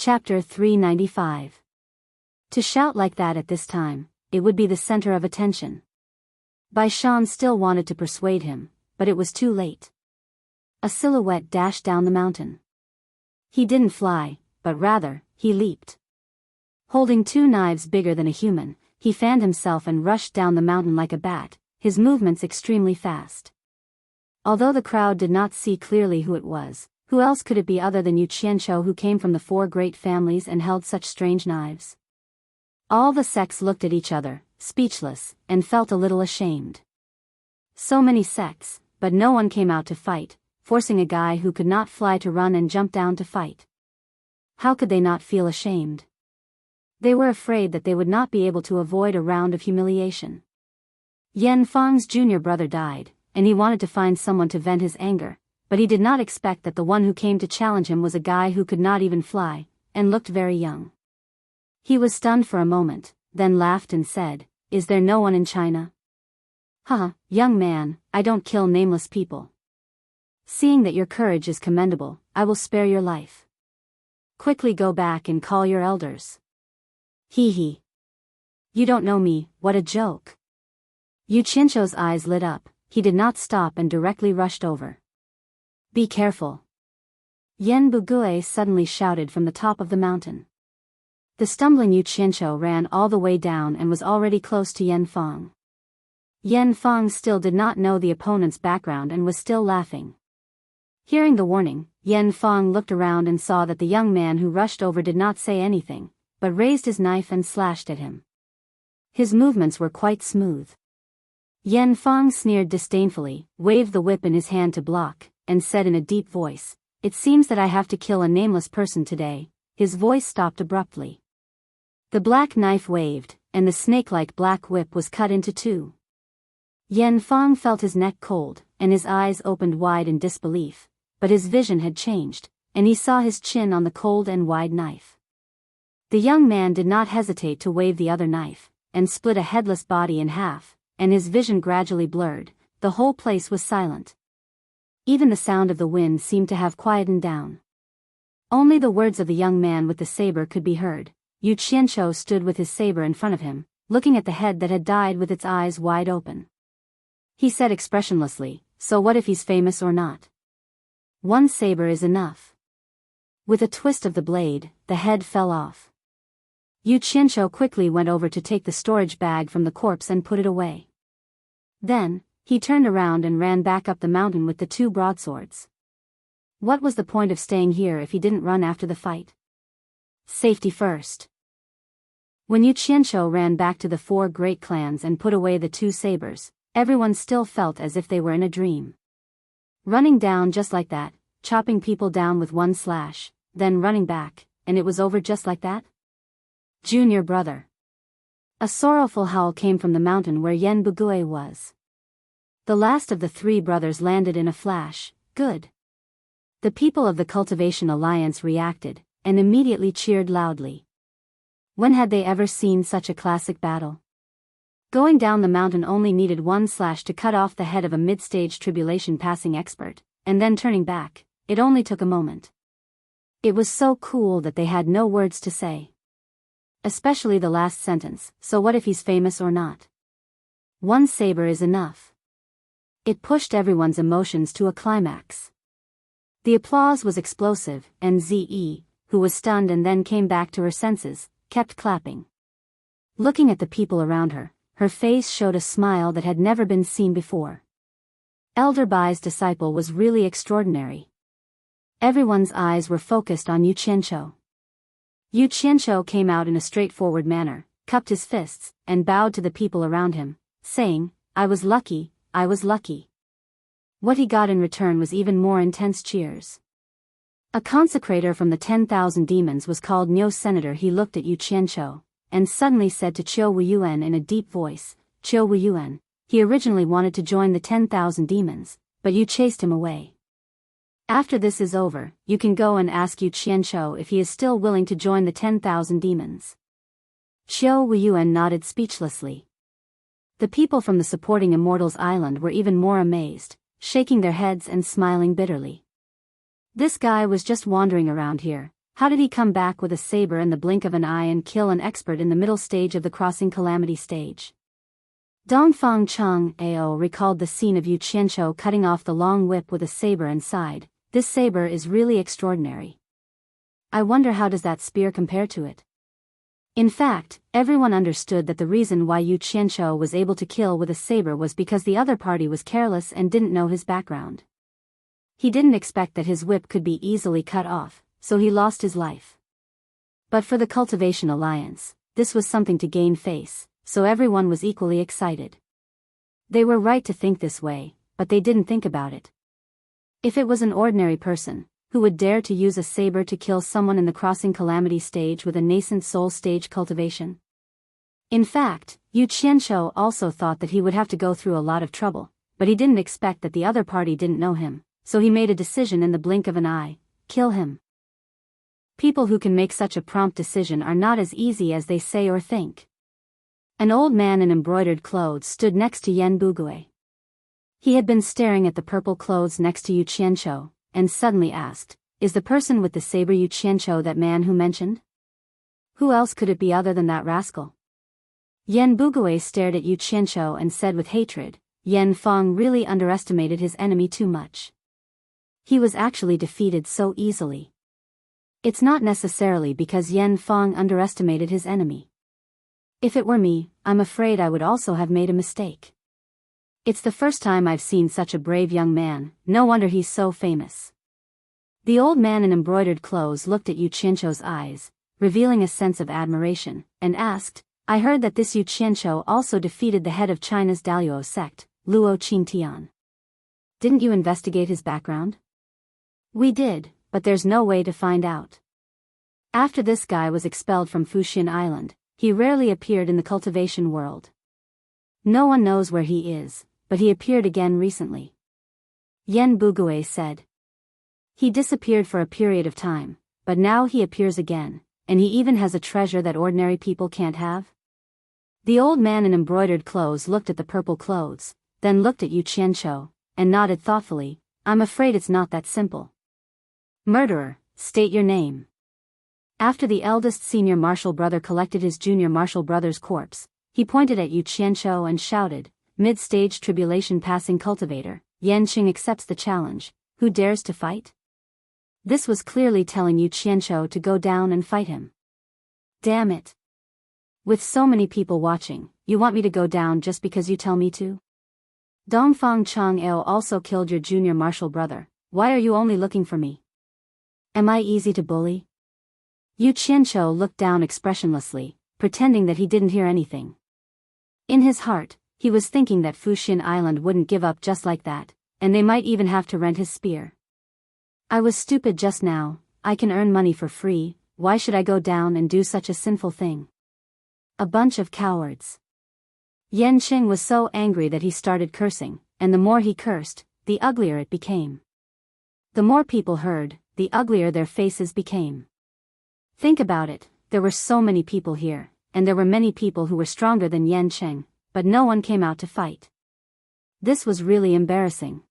Chapter 395. To shout like that at this time, it would be the center of attention. Bai Shan still wanted to persuade him, but it was too late. A silhouette dashed down the mountain. He didn't fly, but rather, he leaped. Holding two knives bigger than a human, he fanned himself and rushed down the mountain like a bat, his movements extremely fast. Although the crowd did not see clearly who it was, who else could it be other than Yu Qianqiu, who came from the four great families and held such strange knives? All the sects looked at each other, speechless, and felt a little ashamed. So many sects, but no one came out to fight, forcing a guy who could not fly to run and jump down to fight. How could they not feel ashamed? They were afraid that they would not be able to avoid a round of humiliation. Yan Fang's junior brother died, and he wanted to find someone to vent his anger, but he did not expect that the one who came to challenge him was a guy who could not even fly, and looked very young. He was stunned for a moment, then laughed and said, "Is there no one in China?" "Haha, young man, I don't kill nameless people. Seeing that your courage is commendable, I will spare your life. Quickly go back and call your elders." "Hee hee. You don't know me, what a joke." Yu Qianqiu's eyes lit up, he did not stop and directly rushed over. "Be careful." Yan Bugui suddenly shouted from the top of the mountain. The stumbling Yu Qianqiu ran all the way down and was already close to Yan Fang. Yan Fang still did not know the opponent's background and was still laughing. Hearing the warning, Yan Fang looked around and saw that the young man who rushed over did not say anything, but raised his knife and slashed at him. His movements were quite smooth. Yan Fang sneered disdainfully, waved the whip in his hand to block, and said in a deep voice, "It seems that I have to kill a nameless person today." His voice stopped abruptly. The black knife waved, and the snake-like black whip was cut into two. Yan Fang felt his neck cold, and his eyes opened wide in disbelief, but his vision had changed, and he saw his chin on the cold and wide knife. The young man did not hesitate to wave the other knife, and split a headless body in half, and his vision gradually blurred. The whole place was silent. Even the sound of the wind seemed to have quietened down. Only the words of the young man with the saber could be heard. Yu Qianqiu stood with his saber in front of him, looking at the head that had died with its eyes wide open. He said expressionlessly, "So what if he's famous or not? One saber is enough." With a twist of the blade, the head fell off. Yu Qianqiu quickly went over to take the storage bag from the corpse and put it away. Then, he turned around and ran back up the mountain with the two broadswords. What was the point of staying here if he didn't run after the fight? Safety first. When Yu Qianqiu ran back to the four great clans and put away the two sabers, everyone still felt as if they were in a dream. Running down just like that, chopping people down with one slash, then running back, and it was over just like that? Junior brother. A sorrowful howl came from the mountain where Yan Bugui was. The last of the three brothers landed in a flash. Good. The people of the Cultivation Alliance reacted, and immediately cheered loudly. When had they ever seen such a classic battle? Going down the mountain only needed one slash to cut off the head of a mid-stage tribulation passing expert, and then turning back, it only took a moment. It was so cool that they had no words to say. Especially the last sentence, "So what if he's famous or not? One saber is enough." It pushed everyone's emotions to a climax. The applause was explosive, and Ze, who was stunned and then came back to her senses, kept clapping. Looking at the people around her, her face showed a smile that had never been seen before. Elder Bai's disciple was really extraordinary. Everyone's eyes were focused on Yu Qianqiu. Yu Qianqiu came out in a straightforward manner, cupped his fists, and bowed to the people around him, saying, "I was lucky, I was lucky." What he got in return was even more intense cheers. A consecrator from the 10,000 demons was called Niu Senator. He looked at Yu Qianqiu, and suddenly said to Qiu Wuyuan in a deep voice, "Qiu Wuyuan, he originally wanted to join the 10,000 demons, but you chased him away. After this is over, you can go and ask Yu Qianqiu if he is still willing to join the 10,000 demons." Qiu Wuyuan nodded speechlessly. The people from the supporting Immortals Island were even more amazed, shaking their heads and smiling bitterly. This guy was just wandering around here, How did he come back with a saber in the blink of an eye and kill an expert in the middle stage of the crossing calamity stage? Dongfang Cheng Ao recalled the scene of Yu Qianqiu cutting off the long whip with a saber and sighed, "This saber is really extraordinary. I wonder how does that spear compare to it?" In fact, everyone understood that the reason why Yu Qianqiu was able to kill with a saber was because the other party was careless and didn't know his background. He didn't expect that his whip could be easily cut off, so he lost his life. But for the Cultivation Alliance, this was something to gain face, so everyone was equally excited. They were right to think this way, but they didn't think about it. If it was an ordinary person, who would dare to use a saber to kill someone in the crossing calamity stage with a nascent soul stage cultivation? In fact, Yu Qianqiu also thought that he would have to go through a lot of trouble, but he didn't expect that the other party didn't know him, so he made a decision in the blink of an eye: kill him. People who can make such a prompt decision are not as easy as they say or think. An old man in embroidered clothes stood next to Yan Bugui. He had been staring at the purple clothes next to Yu Qianqiu, and suddenly asked, "Is the person with the saber Yu Qianqiu that man who mentioned? Who else could it be other than that rascal?" Yan Bugui stared at Yu Qianqiu and said with hatred, "Yan Feng really underestimated his enemy too much. He was actually defeated so easily. It's not necessarily because Yan Feng underestimated his enemy. If it were me, I'm afraid I would also have made a mistake. It's the first time I've seen such a brave young man, no wonder he's so famous." The old man in embroidered clothes looked at Yu Qianqiu's eyes, revealing a sense of admiration, and asked, "I heard that this Yu Qianqiu also defeated the head of China's Daluo sect, Luo Qingtian. Didn't you investigate his background?" "We did, but there's no way to find out. After this guy was expelled from Fuxian Island, he rarely appeared in the cultivation world. No one knows where he is, but he appeared again recently," Yan Bugui said. "He disappeared for a period of time, but now he appears again, and he even has a treasure that ordinary people can't have." The old man in embroidered clothes looked at the purple clothes, then looked at Yu Qianqiu, and nodded thoughtfully, "I'm afraid it's not that simple." "Murderer, state your name." After the eldest senior marshal brother collected his junior marshal brother's corpse, he pointed at Yu Qianqiu and shouted, "Mid-stage tribulation passing cultivator, Yan Qing accepts the challenge. Who dares to fight?" This was clearly telling Yu Qianqiu to go down and fight him. "Damn it. With so many people watching, you want me to go down just because you tell me to? Dongfang Chang'ao also killed your junior marshal brother. Why are you only looking for me? Am I easy to bully?" Yu Qianqiu looked down expressionlessly, pretending that he didn't hear anything. In his heart, he was thinking that Fuxian Island wouldn't give up just like that, and they might even have to rent his spear. "I was stupid just now. I can earn money for free. Why should I go down and do such a sinful thing? A bunch of cowards." Yan Qing was so angry that he started cursing, and the more he cursed, the uglier it became. The more people heard, the uglier their faces became. Think about it, there were so many people here, and there were many people who were stronger than Yan Qing, but no one came out to fight. This was really embarrassing.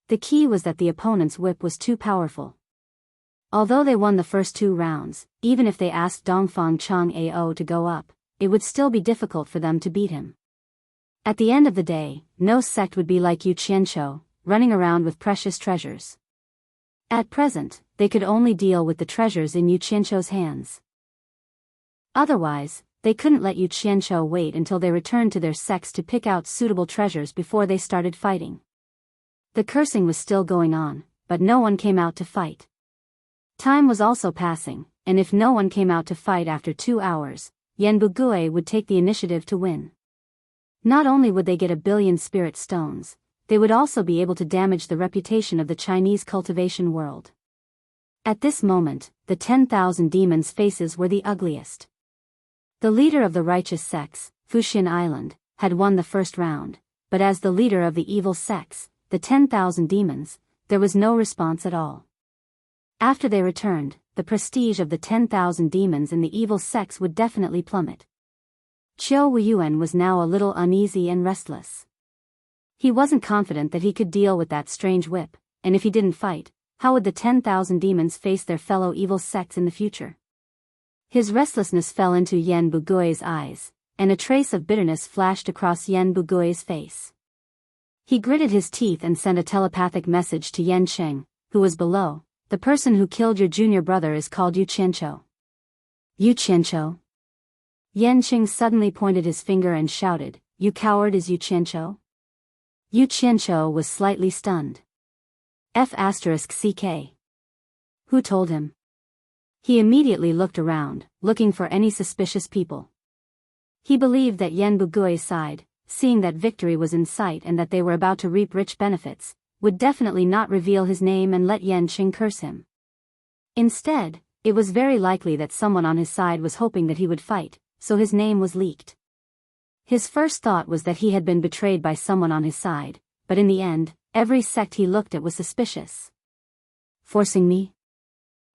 The key was that the opponent's whip was too powerful. Although they won the first 2 rounds, even if they asked Dongfang Chang'ao to go up, it would still be difficult for them to beat him. At the end of the day, no sect would be like Yu Qianqiu, running around with precious treasures. At present, they could only deal with the treasures in Yu Qianqiu's hands. Otherwise, they couldn't let Yu Qianqiu wait until they returned to their sects to pick out suitable treasures before they started fighting. The cursing was still going on, but no one came out to fight. Time was also passing, and if no one came out to fight after 2 hours, Yan Bugui would take the initiative to win. Not only would they get 1 billion spirit stones, they would also be able to damage the reputation of the Chinese cultivation world. At this moment, the 10,000 demons' faces were the ugliest. The leader of the righteous sects, Fuxian Island, had won the first round, but as the leader of the evil sects, the 10,000 demons, there was no response at all. After they returned, the prestige of the 10,000 demons in the evil sects would definitely plummet. Qiu Weiyuan was now a little uneasy and restless. He wasn't confident that he could deal with that strange whip, and if he didn't fight, how would the 10,000 demons face their fellow evil sects in the future? His restlessness fell into Yen Bugui's eyes, and a trace of bitterness flashed across Yen Bugui's face. He gritted his teeth and sent a telepathic message to Yen Sheng, who was below. The person who killed your junior brother is called Yu Qianqiu. Yu Qianqiu? Yen Sheng suddenly pointed his finger and shouted, "You coward, is Yu Qianqiu?" Yu Qianqiu was slightly stunned. F***ck. Who told him? He immediately looked around, looking for any suspicious people. He believed that Yen Bugui's side, seeing that victory was in sight and that they were about to reap rich benefits, would definitely not reveal his name and let Yen Sheng curse him. Instead, it was very likely that someone on his side was hoping that he would fight, so his name was leaked. His first thought was that he had been betrayed by someone on his side, but in the end, every sect he looked at was suspicious. Forcing me?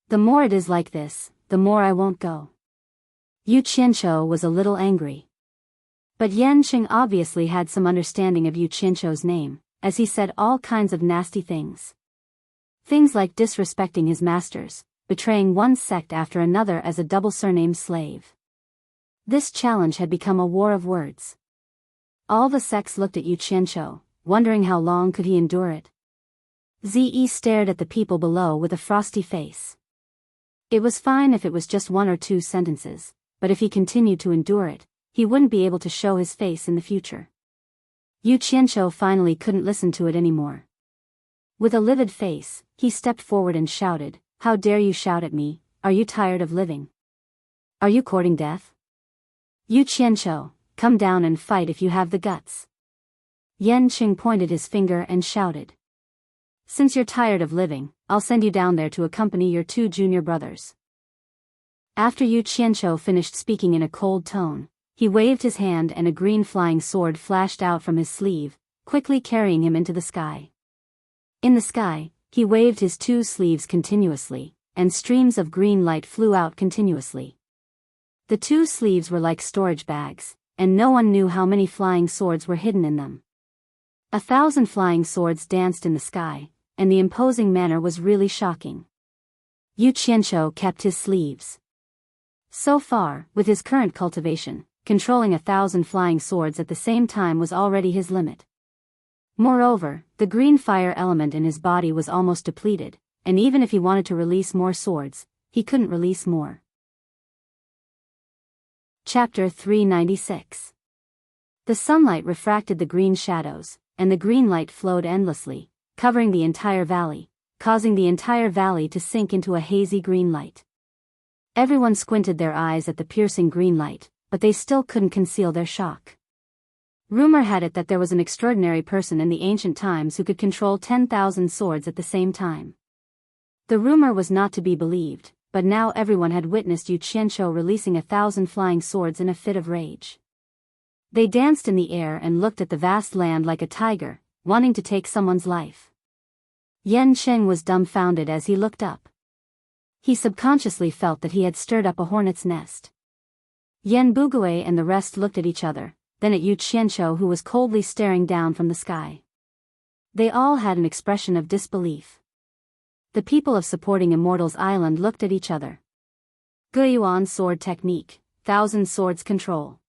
The more it is like this, the more I won't go. Yu Qianqiu was a little angry. But Yen Sheng obviously had some understanding of Yu Qianqiu's name, as he said all kinds of nasty things. Things like disrespecting his masters, betraying one sect after another as a double surname slave. This challenge had become a war of words. All the sects looked at Yu Qianqiu, wondering how long could he endure it. Ze stared at the people below with a frosty face. It was fine if it was just 1 or 2 sentences, but if he continued to endure it, he wouldn't be able to show his face in the future. Yu Qianqiu finally couldn't listen to it anymore. With a livid face, he stepped forward and shouted, "How dare you shout at me? Are you tired of living? Are you courting death? Yu Qianqiu, come down and fight if you have the guts." Yen Sheng pointed his finger and shouted, "Since you're tired of living, I'll send you down there to accompany your 2 junior brothers." After Yu Qianqiu finished speaking in a cold tone, he waved his hand and a green flying sword flashed out from his sleeve, quickly carrying him into the sky. In the sky, he waved his 2 sleeves continuously, and streams of green light flew out continuously. The 2 sleeves were like storage bags, and no one knew how many flying swords were hidden in them. 1,000 flying swords danced in the sky, and the imposing manner was really shocking. Yu Qianqiu kept his sleeves. So far, with his current cultivation, controlling 1,000 flying swords at the same time was already his limit. Moreover, the green fire element in his body was almost depleted, and even if he wanted to release more swords, he couldn't release more. Chapter 396. The sunlight refracted the green shadows, and the green light flowed endlessly, covering the entire valley, causing the entire valley to sink into a hazy green light. Everyone squinted their eyes at the piercing green light, but they still couldn't conceal their shock. Rumor had it that there was an extraordinary person in the ancient times who could control 10,000 swords at the same time. The rumor was not to be believed, but now everyone had witnessed Yu Qianqiu releasing 1,000 flying swords in a fit of rage. They danced in the air and looked at the vast land like a tiger, wanting to take someone's life. Yen Sheng was dumbfounded as he looked up. He subconsciously felt that he had stirred up a hornet's nest. Yen Bugui and the rest looked at each other, then at Yu Qianqiu who was coldly staring down from the sky. They all had an expression of disbelief. The people of supporting Immortals Island looked at each other. Guiyuan sword technique, 1,000 swords control.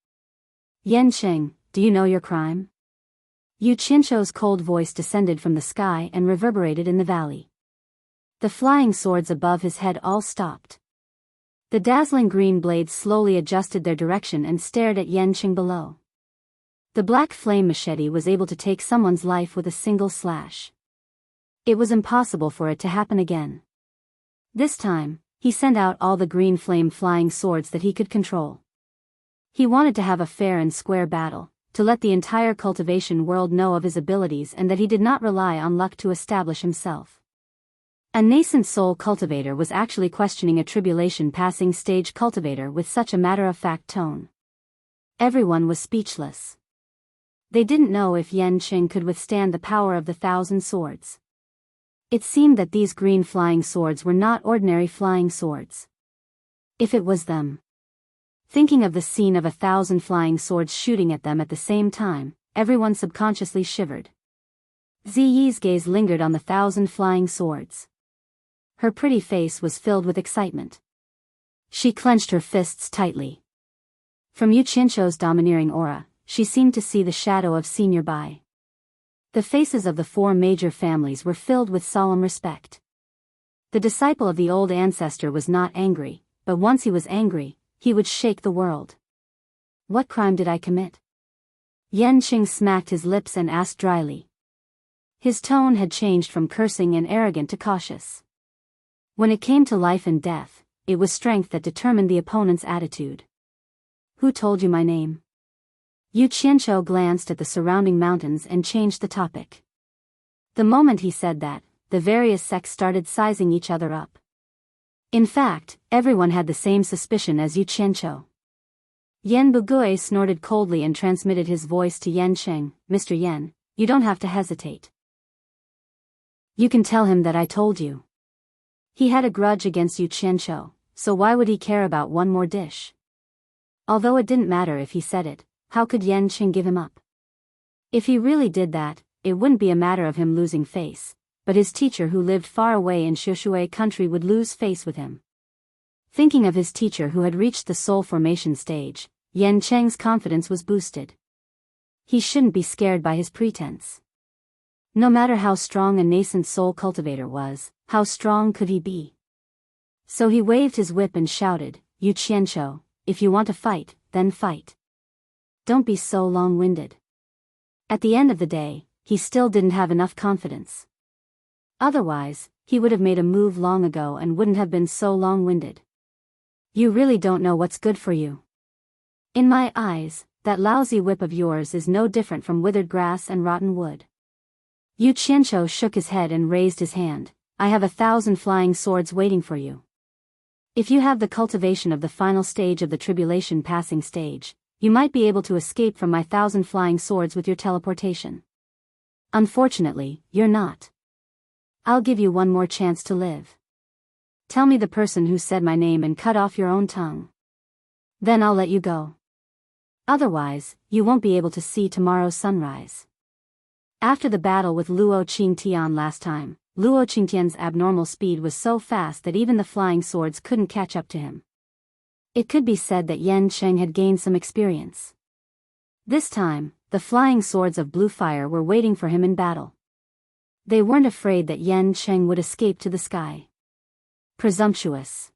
Yen Sheng, do you know your crime? Yu Qianqiu's cold voice descended from the sky and reverberated in the valley. The flying swords above his head all stopped. The dazzling green blades slowly adjusted their direction and stared at Yen Sheng below. The black flame machete was able to take someone's life with a single slash. It was impossible for it to happen again. This time, he sent out all the green flame flying swords that he could control. He wanted to have a fair and square battle, to let the entire cultivation world know of his abilities and that he did not rely on luck to establish himself. A nascent soul cultivator was actually questioning a tribulation passing stage cultivator with such a matter-of-fact tone. Everyone was speechless. They didn't know if Yen Sheng could withstand the power of the 1,000 swords. It seemed that these green flying swords were not ordinary flying swords. If it was them. Thinking of the scene of 1,000 flying swords shooting at them at the same time, everyone subconsciously shivered. Ziyi's gaze lingered on the 1,000 flying swords. Her pretty face was filled with excitement. She clenched her fists tightly. From Yu Qianzhou's domineering aura, she seemed to see the shadow of Senior Bai. The faces of the four major families were filled with solemn respect. The disciple of the old ancestor was not angry, but once he was angry, he would shake the world. What crime did I commit? Yan Qing smacked his lips and asked dryly. His tone had changed from cursing and arrogant to cautious. When it came to life and death, it was strength that determined the opponent's attitude. Who told you my name? Yu Qianzhou glanced at the surrounding mountains and changed the topic. The moment he said that, the various sects started sizing each other up. In fact, everyone had the same suspicion as Yu Qianzhou. Yan Bugui snorted coldly and transmitted his voice to Yan Cheng. Mr. Yan, you don't have to hesitate. You can tell him that I told you. He had a grudge against Yu Qianzhou, so why would he care about one more dish? Although it didn't matter if he said it, how could Yan Qing give him up? If he really did that, it wouldn't be a matter of him losing face, but his teacher who lived far away in Shushui country would lose face with him. Thinking of his teacher who had reached the soul formation stage, Yan Cheng's confidence was boosted. He shouldn't be scared by his pretense. No matter how strong a nascent soul cultivator was, how strong could he be? So he waved his whip and shouted, Yu Qianzhou, if you want to fight, then fight. Don't be so long-winded. At the end of the day, he still didn't have enough confidence. Otherwise, he would have made a move long ago and wouldn't have been so long-winded. You really don't know what's good for you. In my eyes, that lousy whip of yours is no different from withered grass and rotten wood. Yu Qianzhou shook his head and raised his hand. I have 1,000 flying swords waiting for you. If you have the cultivation of the final stage of the tribulation passing stage, you might be able to escape from my 1,000 flying swords with your teleportation. Unfortunately, you're not. I'll give you one more chance to live. Tell me the person who said my name and cut off your own tongue. Then I'll let you go. Otherwise, you won't be able to see tomorrow's sunrise. After the battle with Luo Qingtian last time, Luo Qingtian's abnormal speed was so fast that even the flying swords couldn't catch up to him. It could be said that Yan Cheng had gained some experience. This time, the flying swords of blue fire were waiting for him in battle. They weren't afraid that Yan Cheng would escape to the sky. Presumptuous!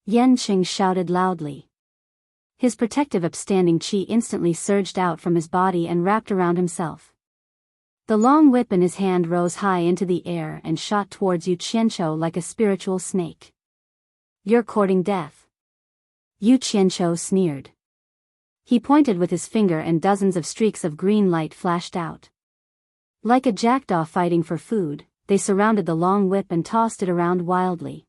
Yan Cheng shouted loudly. His protective upstanding qi instantly surged out from his body and wrapped around himself. The long whip in his hand rose high into the air and shot towards Yu Qianzhou like a spiritual snake. You're courting death. Yu Qianzhou sneered. He pointed with his finger and dozens of streaks of green light flashed out. Like a jackdaw fighting for food, they surrounded the long whip and tossed it around wildly.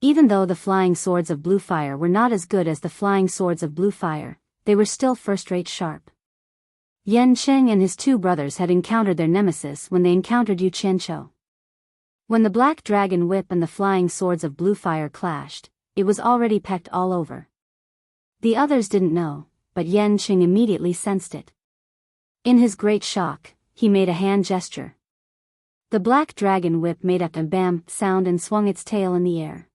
Even though the flying swords of blue fire were not as good as the flying swords of blue fire, they were still first-rate sharp. Yan Cheng and his two brothers had encountered their nemesis when they encountered Yu Qianzhou. When the black dragon whip and the flying swords of blue fire clashed, it was already pecked all over. The others didn't know, but Yan Cheng immediately sensed it. In his great shock, he made a hand gesture. The black dragon whip made a bam sound and swung its tail in the air.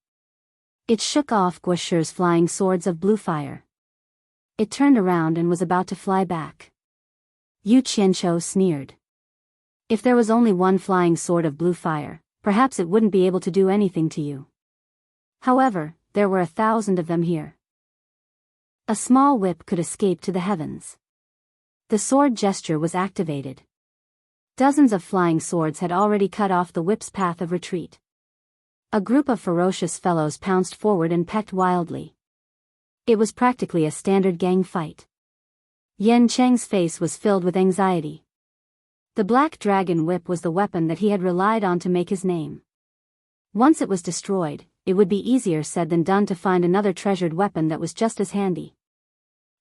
It shook off Guoshi's flying swords of blue fire. It turned around and was about to fly back. Yu Qianzhou sneered. If there was only one flying sword of blue fire, perhaps it wouldn't be able to do anything to you. However, there were 1,000 of them here. A small whip could escape to the heavens. The sword gesture was activated. Dozens of flying swords had already cut off the whip's path of retreat. A group of ferocious fellows pounced forward and pecked wildly. It was practically a standard gang fight. Yan Cheng's face was filled with anxiety. The black dragon whip was the weapon that he had relied on to make his name. Once it was destroyed, it would be easier said than done to find another treasured weapon that was just as handy.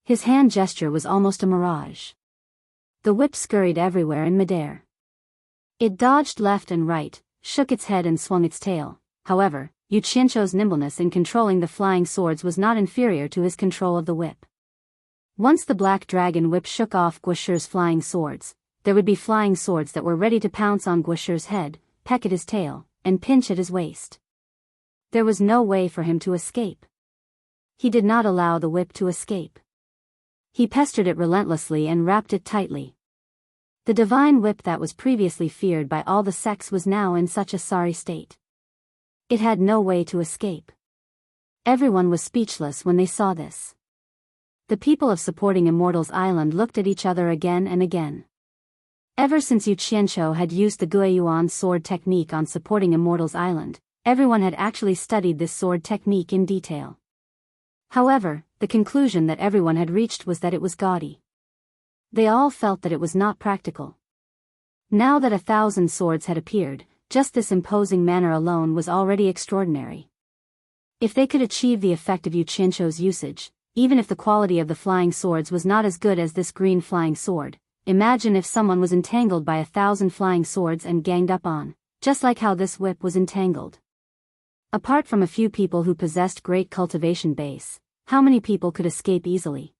His hand gesture was almost a mirage. The whip scurried everywhere in midair. It dodged left and right, shook its head and swung its tail. However, Yu Qianzhou's nimbleness in controlling the flying swords was not inferior to his control of the whip. Once the black dragon whip shook off Guoshi's flying swords, there would be flying swords that were ready to pounce on Guoshi's head, peck at his tail, and pinch at his waist. There was no way for him to escape. He did not allow the whip to escape. He pestered it relentlessly and wrapped it tightly. The divine whip that was previously feared by all the sects was now in such a sorry state. It had no way to escape. Everyone was speechless when they saw this. The people of supporting Immortals Island looked at each other again and again. Ever since Yu Qianqiu had used the Guiyuan sword technique on supporting Immortals Island, everyone had actually studied this sword technique in detail. However, the conclusion that everyone had reached was that it was gaudy. They all felt that it was not practical. Now that 1,000 swords had appeared, just this imposing manner alone was already extraordinary. If they could achieve the effect of Yu Qianqiu's usage, even if the quality of the flying swords was not as good as this green flying sword, imagine if someone was entangled by 1,000 flying swords and ganged up on, just like how this whip was entangled. Apart from a few people who possessed great cultivation base, how many people could escape easily?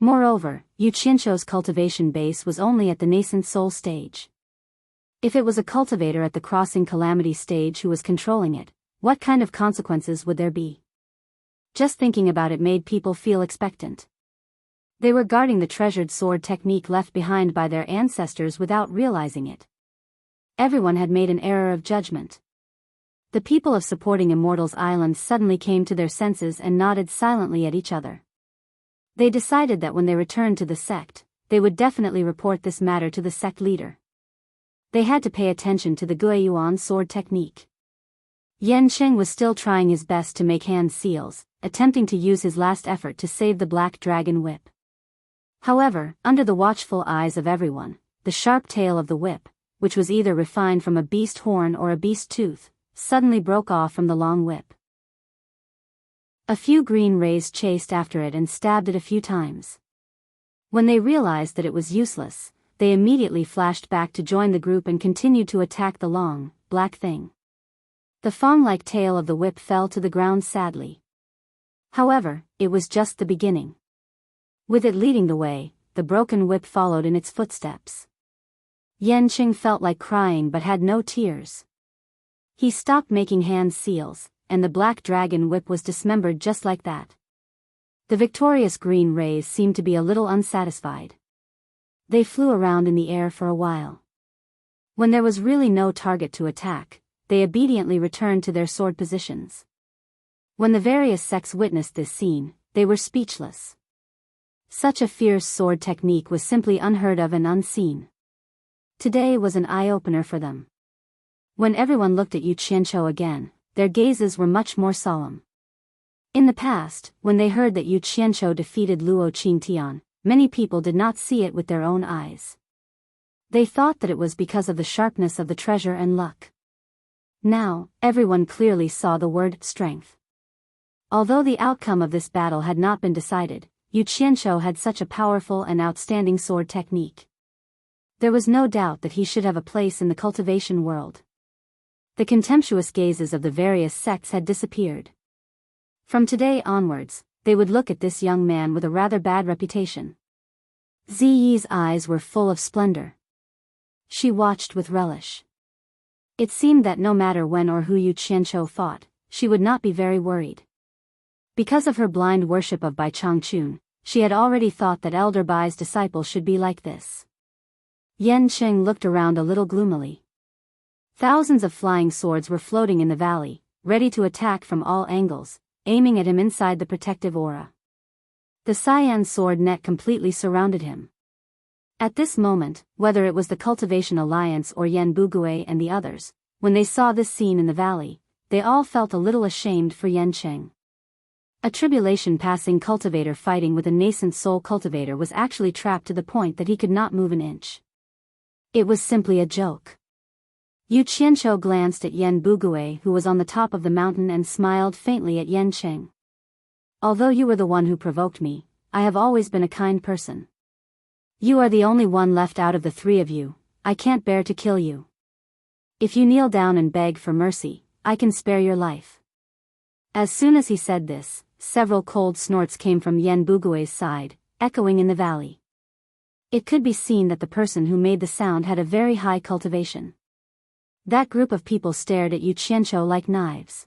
Moreover, Yu Qianqiu's cultivation base was only at the nascent soul stage. If it was a cultivator at the crossing calamity stage who was controlling it, what kind of consequences would there be? Just thinking about it made people feel expectant. They were guarding the treasured sword technique left behind by their ancestors without realizing it. Everyone had made an error of judgment. The people of supporting Immortals Island suddenly came to their senses and nodded silently at each other. They decided that when they returned to the sect, they would definitely report this matter to the sect leader. They had to pay attention to the Guiyuan sword technique. Yan Qing was still trying his best to make hand seals, attempting to use his last effort to save the black dragon whip. However, under the watchful eyes of everyone, the sharp tail of the whip, which was either refined from a beast horn or a beast tooth, suddenly broke off from the long whip. A few green rays chased after it and stabbed it a few times. When they realized that it was useless, they immediately flashed back to join the group and continued to attack the long, black thing. The fang-like tail of the whip fell to the ground sadly. However, it was just the beginning. With it leading the way, the broken whip followed in its footsteps. Yan Qing felt like crying but had no tears. He stopped making hand seals, and the black dragon whip was dismembered just like that. The victorious green rays seemed to be a little unsatisfied. They flew around in the air for a while. When there was really no target to attack, they obediently returned to their sword positions. When the various sects witnessed this scene, they were speechless. Such a fierce sword technique was simply unheard of and unseen. Today was an eye-opener for them. When everyone looked at Yu Qianqiu again, their gazes were much more solemn. In the past, when they heard that Yu Qianqiu defeated Luo Qingtian, many people did not see it with their own eyes. They thought that it was because of the sharpness of the treasure and luck. Now, everyone clearly saw the word strength. Although the outcome of this battle had not been decided, Yu Qianqiu had such a powerful and outstanding sword technique. There was no doubt that he should have a place in the cultivation world. The contemptuous gazes of the various sects had disappeared. From today onwards, they would look at this young man with a rather bad reputation. Ziyi's eyes were full of splendor. She watched with relish. It seemed that no matter when or who Yu Qianqiu fought, she would not be very worried. Because of her blind worship of Bai Changchun, she had already thought that Elder Bai's disciple should be like this. Yan Qing looked around a little gloomily. Thousands of flying swords were floating in the valley, ready to attack from all angles, aiming at him inside the protective aura. The cyan sword net completely surrounded him. At this moment, whether it was the Cultivation Alliance or Yan Bugui and the others, when they saw this scene in the valley, they all felt a little ashamed for Yan Qing. A tribulation-passing cultivator fighting with a nascent soul cultivator was actually trapped to the point that he could not move an inch. It was simply a joke. Yu Qianqiu glanced at Yan Bugui, who was on the top of the mountain, and smiled faintly at Yan Qing. Although you were the one who provoked me, I have always been a kind person. You are the only one left out of the three of you. I can't bear to kill you. If you kneel down and beg for mercy, I can spare your life. As soon as he said this, several cold snorts came from Yan Bugui's side, echoing in the valley. It could be seen that the person who made the sound had a very high cultivation. That group of people stared at Yu Qianqiu like knives.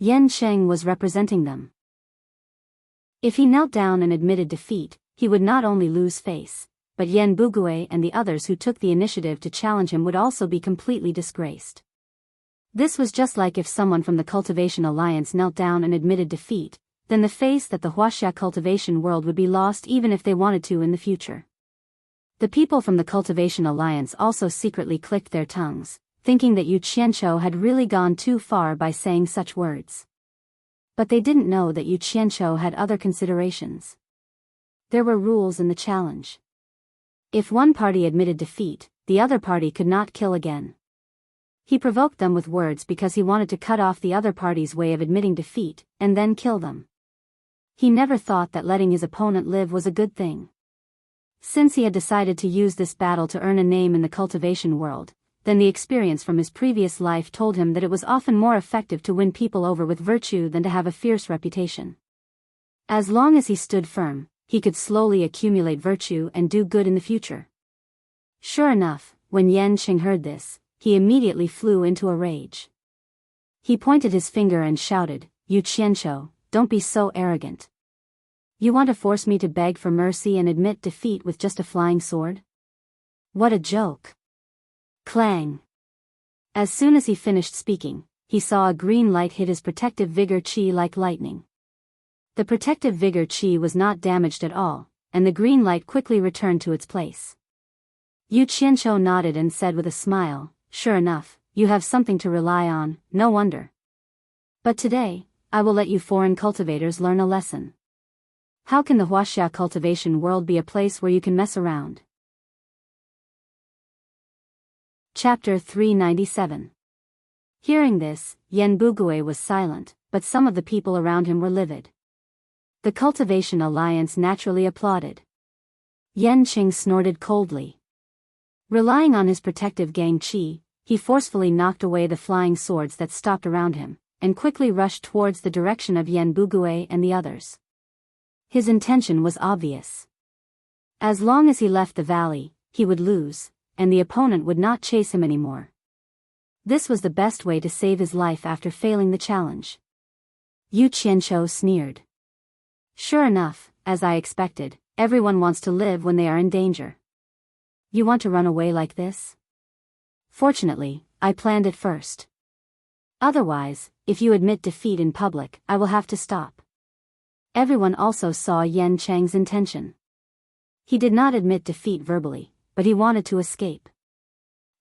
Yan Sheng was representing them. If he knelt down and admitted defeat, he would not only lose face, but Yan Bugui and the others who took the initiative to challenge him would also be completely disgraced. This was just like if someone from the Cultivation Alliance knelt down and admitted defeat, then the face that the Huaxia cultivation world would be lost even if they wanted to in the future. The people from the Cultivation Alliance also secretly clicked their tongues, thinking that Yu Qianqiu had really gone too far by saying such words. But they didn't know that Yu Qianqiu had other considerations. There were rules in the challenge. If one party admitted defeat, the other party could not kill again. He provoked them with words because he wanted to cut off the other party's way of admitting defeat, and then kill them. He never thought that letting his opponent live was a good thing. Since he had decided to use this battle to earn a name in the cultivation world, then the experience from his previous life told him that it was often more effective to win people over with virtue than to have a fierce reputation. As long as he stood firm, he could slowly accumulate virtue and do good in the future. Sure enough, when Yan Qing heard this, he immediately flew into a rage. He pointed his finger and shouted, "Yu Qianqiu, don't be so arrogant. You want to force me to beg for mercy and admit defeat with just a flying sword? What a joke." Clang! As soon as he finished speaking, he saw a green light hit his protective vigor chi like lightning. The protective vigor chi was not damaged at all, and the green light quickly returned to its place. Yu Qianqiu nodded and said with a smile, "Sure enough, you have something to rely on, no wonder. But today, I will let you foreign cultivators learn a lesson. How can the Huaxia cultivation world be a place where you can mess around?" Chapter 397. Hearing this, Yan Bugui was silent, but some of the people around him were livid. The Cultivation Alliance naturally applauded. Yan Qing snorted coldly. Relying on his protective gang qi, he forcefully knocked away the flying swords that stopped around him, and quickly rushed towards the direction of Yan Bugui and the others. His intention was obvious. As long as he left the valley, he would lose, and the opponent would not chase him anymore. This was the best way to save his life after failing the challenge. Yu Qianqiu sneered. "Sure enough, as I expected, everyone wants to live when they are in danger. You want to run away like this? Fortunately, I planned it first. Otherwise, if you admit defeat in public, I will have to stop." Everyone also saw Yan Cheng's intention. He did not admit defeat verbally, but he wanted to escape.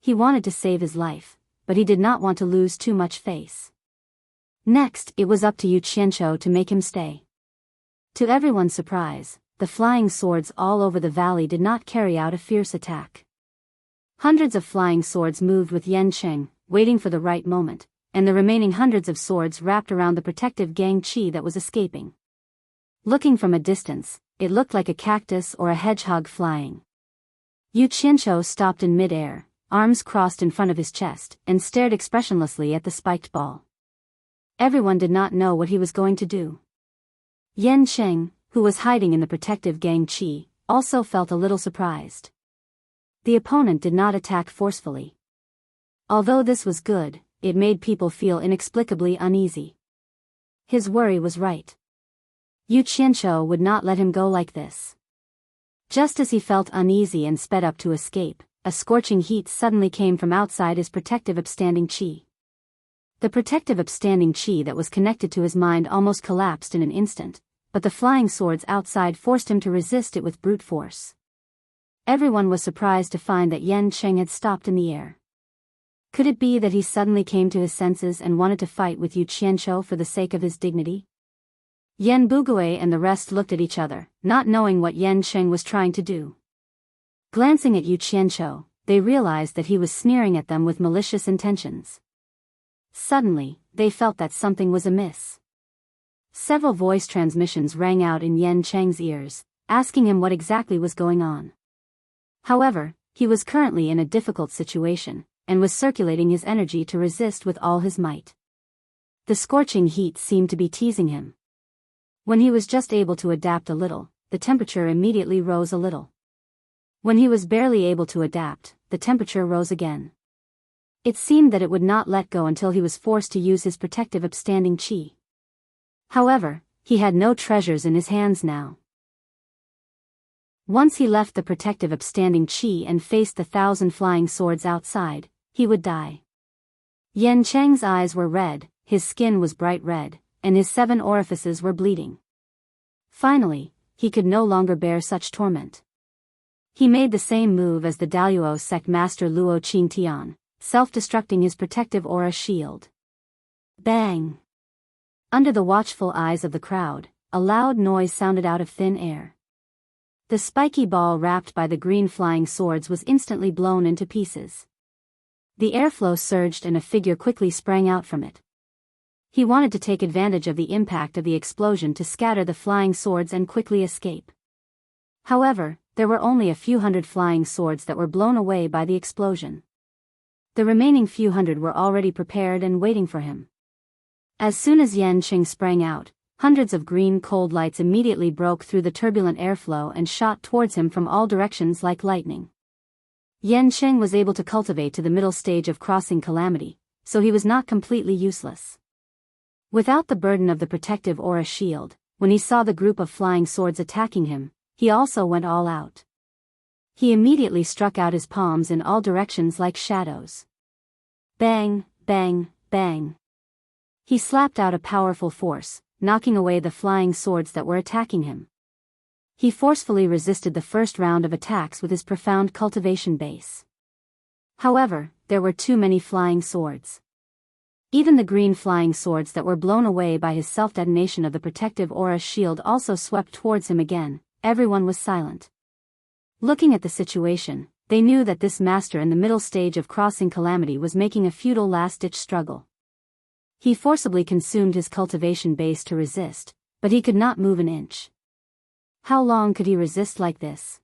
He wanted to save his life, but he did not want to lose too much face. Next, it was up to Yu Qianqiu to make him stay. To everyone's surprise, the flying swords all over the valley did not carry out a fierce attack. Hundreds of flying swords moved with Yan Cheng, waiting for the right moment, and the remaining hundreds of swords wrapped around the protective gang qi that was escaping. Looking from a distance, it looked like a cactus or a hedgehog flying. Yu Qianqiu stopped in mid-air, arms crossed in front of his chest, and stared expressionlessly at the spiked ball. Everyone did not know what he was going to do. Yan Cheng, who was hiding in the protective gang qi, also felt a little surprised. The opponent did not attack forcefully. Although this was good, it made people feel inexplicably uneasy. His worry was right. Yu Qianqiu would not let him go like this. Just as he felt uneasy and sped up to escape, a scorching heat suddenly came from outside his protective upstanding qi. The protective upstanding qi that was connected to his mind almost collapsed in an instant, but the flying swords outside forced him to resist it with brute force. Everyone was surprised to find that Yan Cheng had stopped in the air. Could it be that he suddenly came to his senses and wanted to fight with Yu Qianqiu for the sake of his dignity? Yan Bugui and the rest looked at each other, not knowing what Yan Cheng was trying to do. Glancing at Yu Qianqiu, they realized that he was sneering at them with malicious intentions. Suddenly, they felt that something was amiss. Several voice transmissions rang out in Yan Cheng's ears, asking him what exactly was going on. However, he was currently in a difficult situation, and was circulating his energy to resist with all his might. The scorching heat seemed to be teasing him. When he was just able to adapt a little, the temperature immediately rose a little. When he was barely able to adapt, the temperature rose again. It seemed that it would not let go until he was forced to use his protective upstanding chi. However, he had no treasures in his hands now. Once he left the protective upstanding chi and faced the 1,000 flying swords outside, he would die. Yan Cheng's eyes were red, his skin was bright red, and his 7 orifices were bleeding. Finally, he could no longer bear such torment. He made the same move as the Daluo sect master Luo Qingtian, self-destructing his protective aura shield. Bang! Under the watchful eyes of the crowd, a loud noise sounded out of thin air. The spiky ball wrapped by the green flying swords was instantly blown into pieces. The airflow surged and a figure quickly sprang out from it. He wanted to take advantage of the impact of the explosion to scatter the flying swords and quickly escape. However, there were only a few hundred flying swords that were blown away by the explosion. The remaining few hundred were already prepared and waiting for him. As soon as Yan Qing sprang out, hundreds of green cold lights immediately broke through the turbulent airflow and shot towards him from all directions like lightning. Yan Qing was able to cultivate to the middle stage of crossing calamity, so he was not completely useless. Without the burden of the protective aura shield, when he saw the group of flying swords attacking him, he also went all out. He immediately struck out his palms in all directions like shadows. Bang, bang, bang. He slapped out a powerful force, knocking away the flying swords that were attacking him. He forcefully resisted the first round of attacks with his profound cultivation base. However, there were too many flying swords. Even the green flying swords that were blown away by his self-detonation of the protective aura shield also swept towards him again. Everyone was silent. Looking at the situation, they knew that this master in the middle stage of crossing calamity was making a futile last-ditch struggle. He forcibly consumed his cultivation base to resist, but he could not move an inch. How long could he resist like this?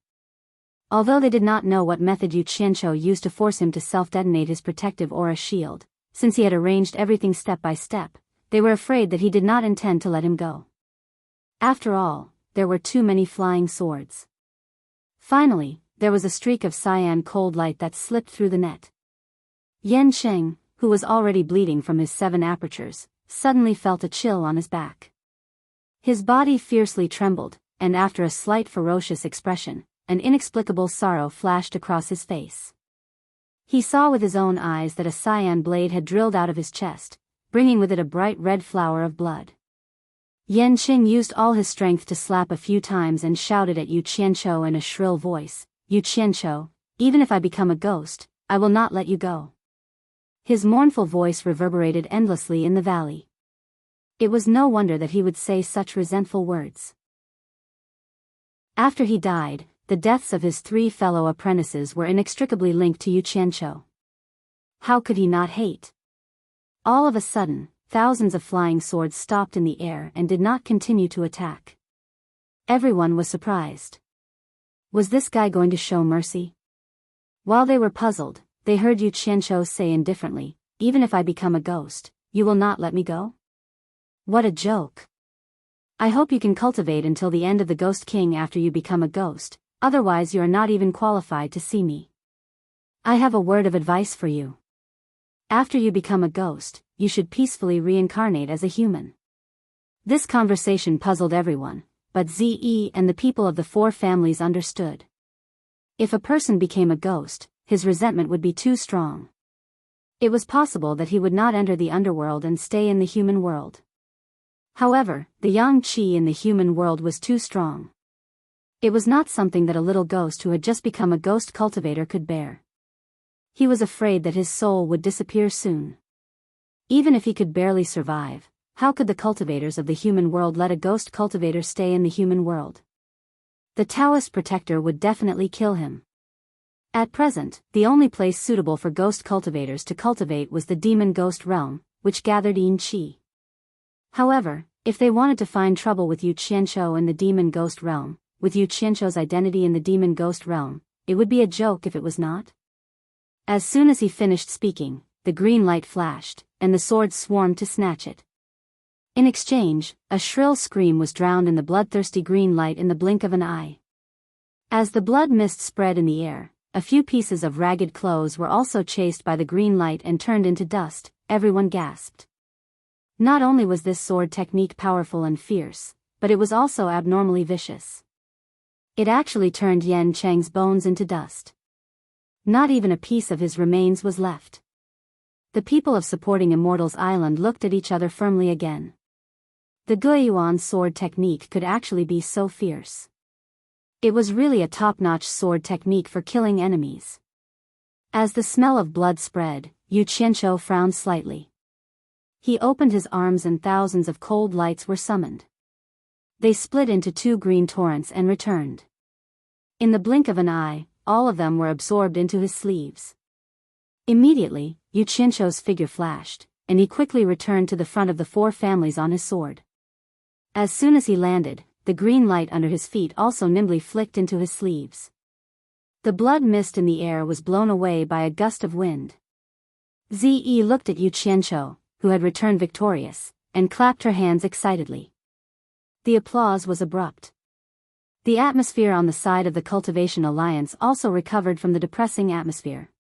Although they did not know what method Yu Qianqiu used to force him to self-detonate his protective aura shield, since he had arranged everything step by step, they were afraid that he did not intend to let him go. After all, there were too many flying swords. Finally, there was a streak of cyan cold light that slipped through the net. Yan Qing, who was already bleeding from his 7 apertures, suddenly felt a chill on his back. His body fiercely trembled, and after a slight ferocious expression, an inexplicable sorrow flashed across his face. He saw with his own eyes that a cyan blade had drilled out of his chest, bringing with it a bright red flower of blood. Yan Qing used all his strength to slap a few times and shouted at Yu Qianqiu in a shrill voice, "Yu Qianqiu, even if I become a ghost, I will not let you go." His mournful voice reverberated endlessly in the valley. It was no wonder that he would say such resentful words. After he died, the deaths of his 3 fellow apprentices were inextricably linked to Yu Qianqiu. How could he not hate? All of a sudden, thousands of flying swords stopped in the air and did not continue to attack. Everyone was surprised. Was this guy going to show mercy? While they were puzzled, they heard Yu Qianqiu say indifferently, "Even if I become a ghost, you will not let me go?" What a joke! I hope you can cultivate until the end of the Ghost King after you become a ghost, otherwise you are not even qualified to see me. I have a word of advice for you. After you become a ghost, you should peacefully reincarnate as a human. This conversation puzzled everyone, but Ze and the people of the 4 families understood. If a person became a ghost, his resentment would be too strong. It was possible that he would not enter the underworld and stay in the human world. However, the yang qi in the human world was too strong. It was not something that a little ghost who had just become a ghost cultivator could bear. He was afraid that his soul would disappear soon. Even if he could barely survive, how could the cultivators of the human world let a ghost cultivator stay in the human world? The Taoist protector would definitely kill him. At present, the only place suitable for ghost cultivators to cultivate was the demon ghost realm, which gathered yin qi. However, if they wanted to find trouble with Yu Qianqiu in the demon ghost realm, with Yu Qianqiu's identity in the demon ghost realm, it would be a joke if it was not. As soon as he finished speaking, the green light flashed, and the swords swarmed to snatch it. In exchange, a shrill scream was drowned in the bloodthirsty green light in the blink of an eye. As the blood mist spread in the air, a few pieces of ragged clothes were also chased by the green light and turned into dust. Everyone gasped. Not only was this sword technique powerful and fierce, but it was also abnormally vicious. It actually turned Yen Cheng's bones into dust. Not even a piece of his remains was left. The people of supporting Immortals Island looked at each other firmly again. The Guiyuan sword technique could actually be so fierce. It was really a top-notch sword technique for killing enemies. As the smell of blood spread, Yu Qianqiu frowned slightly. He opened his arms and thousands of cold lights were summoned. They split into 2 green torrents and returned. In the blink of an eye, all of them were absorbed into his sleeves. Immediately, Yu Qianqiu's figure flashed, and he quickly returned to the front of the 4 families on his sword. As soon as he landed, the green light under his feet also nimbly flicked into his sleeves. The blood mist in the air was blown away by a gust of wind. Zi looked at Yu Qianqiu, who had returned victorious, and clapped her hands excitedly. The applause was abrupt. The atmosphere on the side of the Cultivation Alliance also recovered from the depressing atmosphere.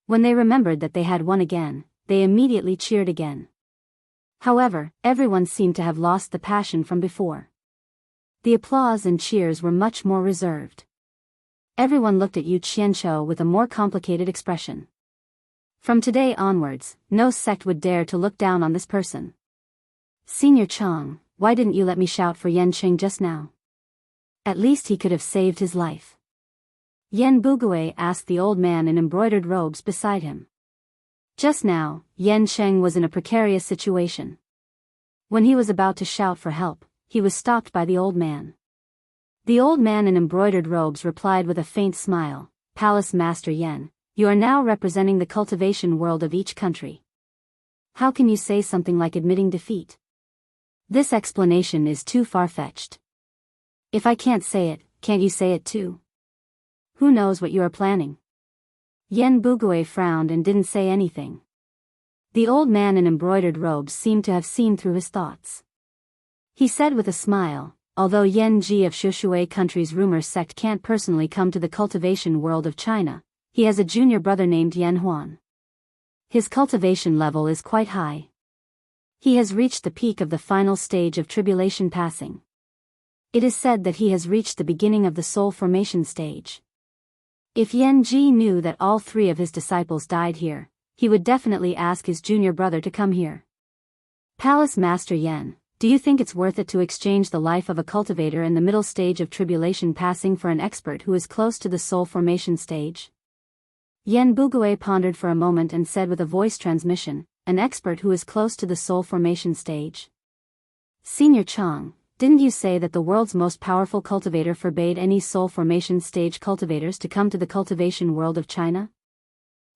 When they remembered that they had won again, they immediately cheered again. However, everyone seemed to have lost the passion from before. The applause and cheers were much more reserved. Everyone looked at Yu Qianqiu with a more complicated expression. From today onwards, no sect would dare to look down on this person. Senior Chang, why didn't you let me shout for Yen Qing just now? At least he could have saved his life. Yen Bugui asked the old man in embroidered robes beside him. Just now, Yen Sheng was in a precarious situation. When he was about to shout for help, he was stopped by the old man. The old man in embroidered robes replied with a faint smile, "Palace Master Yen, you are now representing the cultivation world of each country. How can you say something like admitting defeat? This explanation is too far-fetched. If I can't say it, can't you say it too? Who knows what you are planning?" Yen Bugui frowned and didn't say anything. The old man in embroidered robes seemed to have seen through his thoughts. He said with a smile, "Although Yen Ji of Shushui country's rumor sect can't personally come to the cultivation world of China, he has a junior brother named Yen Huan. His cultivation level is quite high. He has reached the peak of the final stage of tribulation passing. It is said that he has reached the beginning of the soul formation stage. If Yen Ji knew that all 3 of his disciples died here, he would definitely ask his junior brother to come here. Palace Master Yen, do you think it's worth it to exchange the life of a cultivator in the middle stage of tribulation passing for an expert who is close to the soul formation stage?" Yen Bugui pondered for a moment and said with a voice transmission, "An expert who is close to the soul formation stage? Senior Chang, didn't you say that the world's most powerful cultivator forbade any soul formation stage cultivators to come to the cultivation world of China?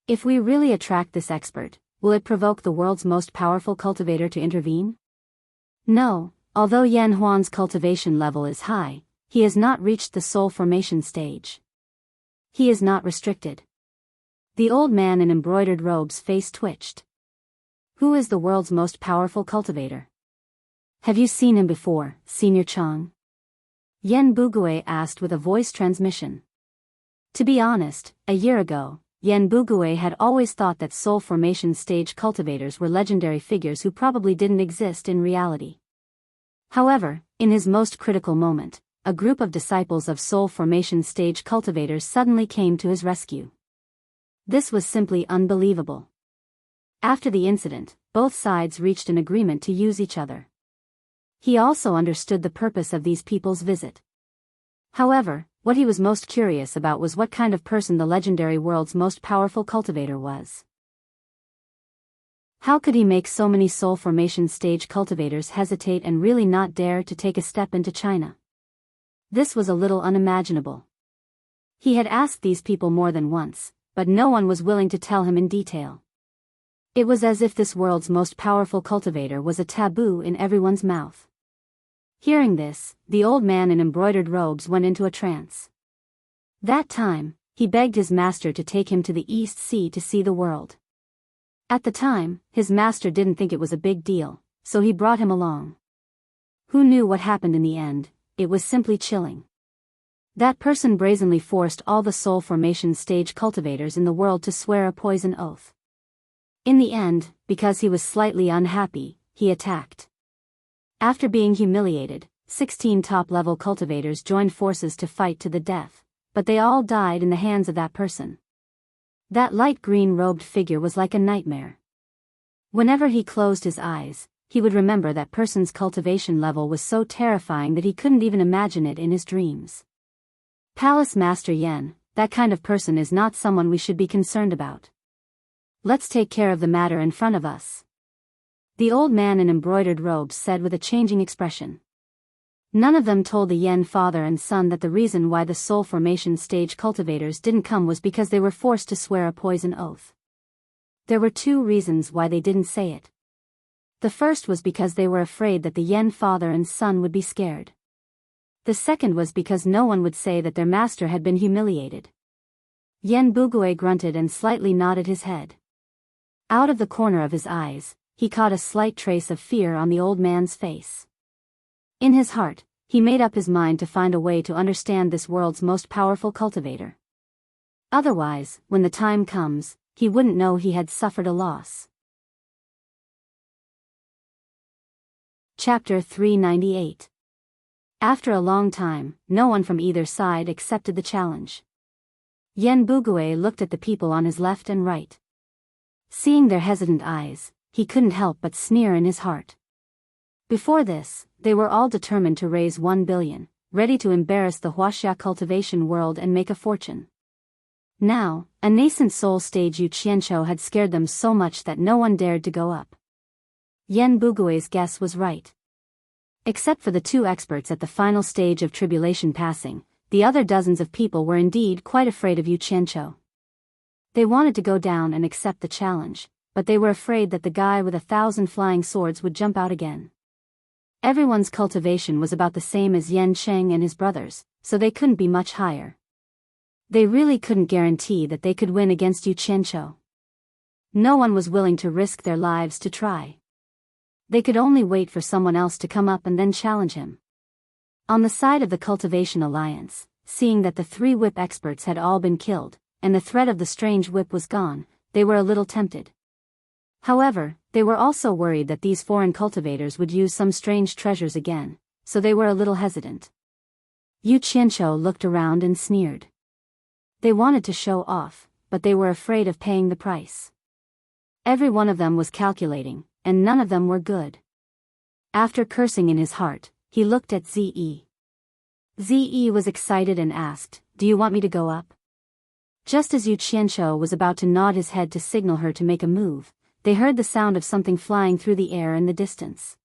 If we really attract this expert, will it provoke the world's most powerful cultivator to intervene? No, although Yen Huan's cultivation level is high, he has not reached the soul formation stage. He is not restricted." The old man in embroidered robes' face twitched. "Who is the world's most powerful cultivator? Have you seen him before, Senior Chang?" Yen Bugui asked with a voice transmission. To be honest, a year ago, Yen Bugui had always thought that soul formation stage cultivators were legendary figures who probably didn't exist in reality. However, in his most critical moment, a group of disciples of soul formation stage cultivators suddenly came to his rescue. This was simply unbelievable. After the incident, both sides reached an agreement to use each other. He also understood the purpose of these people's visit. However, what he was most curious about was what kind of person the legendary world's most powerful cultivator was. How could he make so many soul formation stage cultivators hesitate and really not dare to take a step into China? This was a little unimaginable. He had asked these people more than once, but no one was willing to tell him in detail. It was as if this world's most powerful cultivator was a taboo in everyone's mouth. Hearing this, the old man in embroidered robes went into a trance. That time, he begged his master to take him to the East Sea to see the world. At the time, his master didn't think it was a big deal, so he brought him along. Who knew what happened in the end? It was simply chilling. That person brazenly forced all the soul formation stage cultivators in the world to swear a poison oath. In the end, because he was slightly unhappy, he attacked. After being humiliated, 16 top-level cultivators joined forces to fight to the death, but they all died in the hands of that person. That light green-robed figure was like a nightmare. Whenever he closed his eyes, he would remember that person's cultivation level was so terrifying that he couldn't even imagine it in his dreams. Palace Master Yen, that kind of person is not someone we should be concerned about. Let's take care of the matter in front of us. The old man in embroidered robes said with a changing expression. None of them told the Yen father and son that the reason why the soul formation stage cultivators didn't come was because they were forced to swear a poison oath. There were 2 reasons why they didn't say it. The first was because they were afraid that the Yen father and son would be scared. The second was because no one would say that their master had been humiliated. Yen Bugue grunted and slightly nodded his head. Out of the corner of his eyes, he caught a slight trace of fear on the old man's face. In his heart, he made up his mind to find a way to understand this world's most powerful cultivator. Otherwise, when the time comes, he wouldn't know he had suffered a loss. Chapter 398. After a long time, no one from either side accepted the challenge. Yen Bugue looked at the people on his left and right. Seeing their hesitant eyes, he couldn't help but sneer in his heart. Before this, they were all determined to raise 1 billion, ready to embarrass the Huaxia cultivation world and make a fortune. Now, a nascent soul stage Yu Qianqiu had scared them so much that no one dared to go up. Yen Bugue's guess was right. Except for the 2 experts at the final stage of tribulation passing, the other dozens of people were indeed quite afraid of Yu Qianqiu. They wanted to go down and accept the challenge, but they were afraid that the guy with 1,000 flying swords would jump out again. Everyone's cultivation was about the same as Yen Cheng and his brothers, so they couldn't be much higher. They really couldn't guarantee that they could win against Yu Qianqiu. No one was willing to risk their lives to try. They could only wait for someone else to come up and then challenge him. On the side of the Cultivation Alliance, seeing that the 3 whip experts had all been killed, and the threat of the strange whip was gone, they were a little tempted. However, they were also worried that these foreign cultivators would use some strange treasures again, so they were a little hesitant. Yu Qianqiu looked around and sneered. They wanted to show off, but they were afraid of paying the price. Every one of them was calculating, and none of them were good. After cursing in his heart, he looked at Ze. Ze was excited and asked, "Do you want me to go up?" Just as Yu Qianqiu was about to nod his head to signal her to make a move, they heard the sound of something flying through the air in the distance.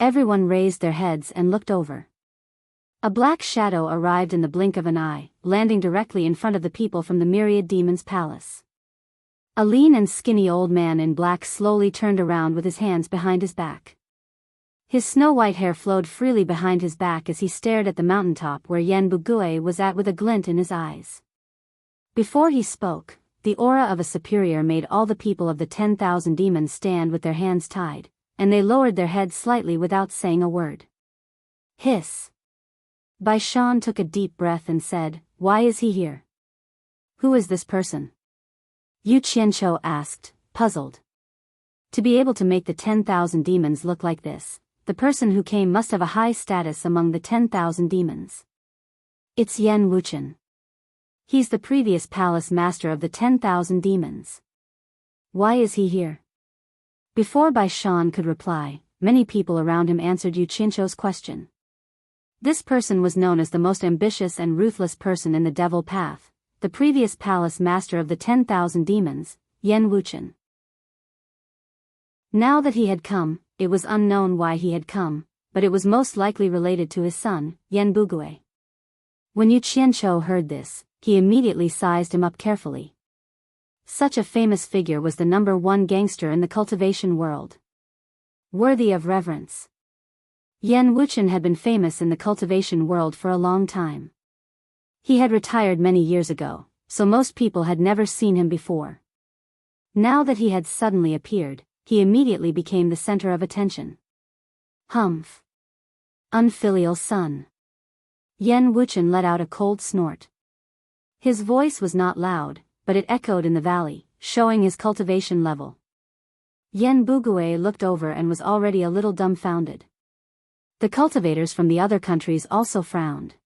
Everyone raised their heads and looked over. A black shadow arrived in the blink of an eye, landing directly in front of the people from the Myriad Demon's palace. A lean and skinny old man in black slowly turned around with his hands behind his back. His snow-white hair flowed freely behind his back as he stared at the mountaintop where Yen Bugue was at with a glint in his eyes. Before he spoke, the aura of a superior made all the people of the 10,000 demons stand with their hands tied, and they lowered their heads slightly without saying a word. Hiss. Bai Shan took a deep breath and said, "Why is he here? Who is this person?" Yu Qianqiu asked, puzzled. To be able to make the 10,000 demons look like this, the person who came must have a high status among the 10,000 demons. It's Yen Wuchen. He's the previous palace master of the 10,000 demons. Why is he here? Before Bai Shan could reply, many people around him answered Yu Qianqiu's question. This person was known as the most ambitious and ruthless person in the Devil Path, the previous palace master of the 10,000 demons, Yen Wuchen. Now that he had come, it was unknown why he had come, but it was most likely related to his son, Yen Bugue. When Yu Qianqiu heard this, he immediately sized him up carefully. Such a famous figure was the #1 gangster in the cultivation world. Worthy of reverence. Yen Wuchen had been famous in the cultivation world for a long time. He had retired many years ago, so most people had never seen him before. Now that he had suddenly appeared, he immediately became the center of attention. Humph. Unfilial son. Yen Wuchen let out a cold snort. His voice was not loud, but it echoed in the valley, showing his cultivation level. Yen Bugue looked over and was already a little dumbfounded. The cultivators from the other countries also frowned.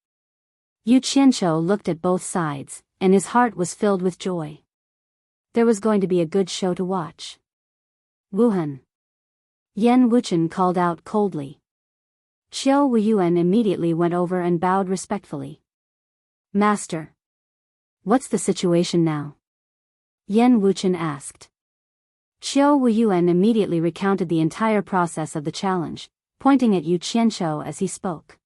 Yu Qianqiu looked at both sides, and his heart was filled with joy. There was going to be a good show to watch. Wuhan. Yen Wuchen called out coldly. Xiao Wuyuan immediately went over and bowed respectfully. Master. What's the situation now? Yen Wuchen asked. Xiao Wuyuan immediately recounted the entire process of the challenge, pointing at Yu Qianqiu as he spoke.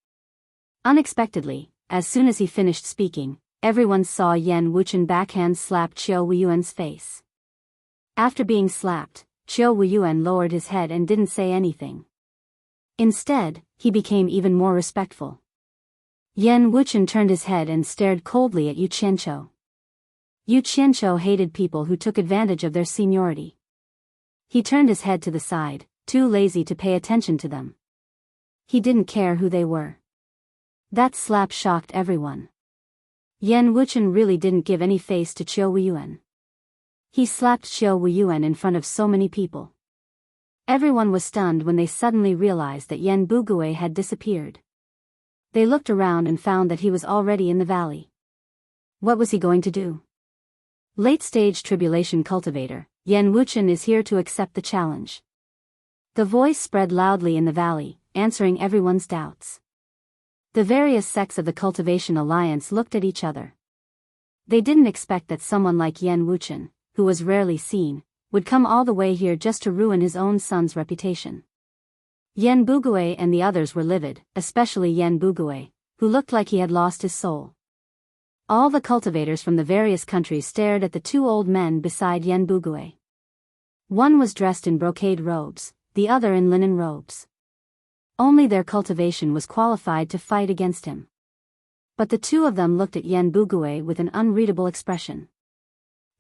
Unexpectedly, as soon as he finished speaking, everyone saw Yen Wuchen backhand slap Xiao Wuyuan's face. After being slapped, Xiao Wuyuan lowered his head and didn't say anything. Instead, he became even more respectful. Yen Wuchen turned his head and stared coldly at Yu Qianqiu. Yu Qianqiu hated people who took advantage of their seniority. He turned his head to the side, too lazy to pay attention to them. He didn't care who they were. That slap shocked everyone. Yen Wuchen really didn't give any face to Xiao Wuyuan. He slapped Xiao Wuyuan in front of so many people. Everyone was stunned when they suddenly realized that Yen Bugue had disappeared. They looked around and found that he was already in the valley. What was he going to do? Late-stage tribulation cultivator, Yen Wuchen is here to accept the challenge. The voice spread loudly in the valley, answering everyone's doubts. The various sects of the Cultivation Alliance looked at each other. They didn't expect that someone like Yen Wuchen, who was rarely seen, would come all the way here just to ruin his own son's reputation. Yen Bugue and the others were livid, especially Yen Bugue, who looked like he had lost his soul. All the cultivators from the various countries stared at the two old men beside Yen Bugue. One was dressed in brocade robes, the other in linen robes. Only their cultivation was qualified to fight against him. But the two of them looked at Yen Bugue with an unreadable expression.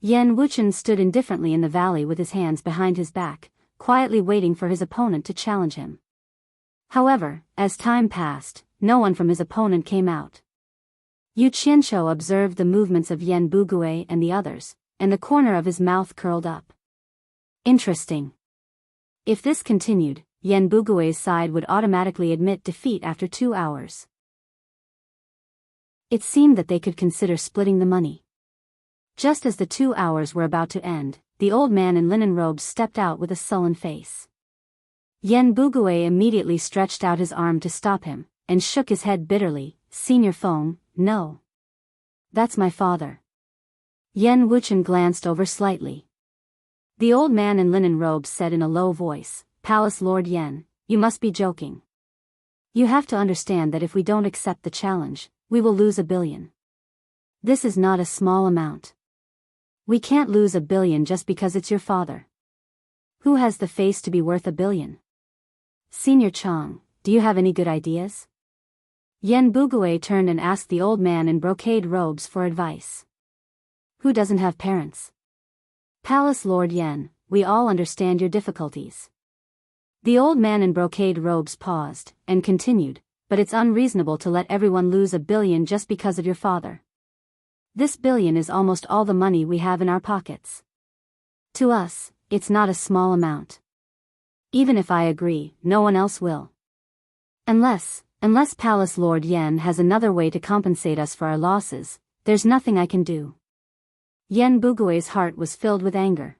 Yen Wuchen stood indifferently in the valley with his hands behind his back, quietly waiting for his opponent to challenge him. However, as time passed, no one from his opponent came out. Yu Qianqiu observed the movements of Yen Bugue and the others, and the corner of his mouth curled up. Interesting. If this continued, Yen Bugue's side would automatically admit defeat after 2 hours. It seemed that they could consider splitting the money. Just as the 2 hours were about to end, the old man in linen robes stepped out with a sullen face. Yen Bugue immediately stretched out his arm to stop him, and shook his head bitterly. Senior Feng, no. That's my father. Yen Wuchen glanced over slightly. The old man in linen robes said in a low voice, Palace Lord Yen, you must be joking. You have to understand that if we don't accept the challenge, we will lose 1 billion. This is not a small amount. We can't lose 1 billion just because it's your father. Who has the face to be worth 1 billion? Senior Chang, do you have any good ideas? Yen Bugue turned and asked the old man in brocade robes for advice. Who doesn't have parents? Palace Lord Yen, we all understand your difficulties. The old man in brocade robes paused, and continued, but it's unreasonable to let everyone lose 1 billion just because of your father. This 1 billion is almost all the money we have in our pockets. To us, it's not a small amount. Even if I agree, no one else will. Unless Palace Lord Yen has another way to compensate us for our losses, there's nothing I can do. Yen Bugue's heart was filled with anger.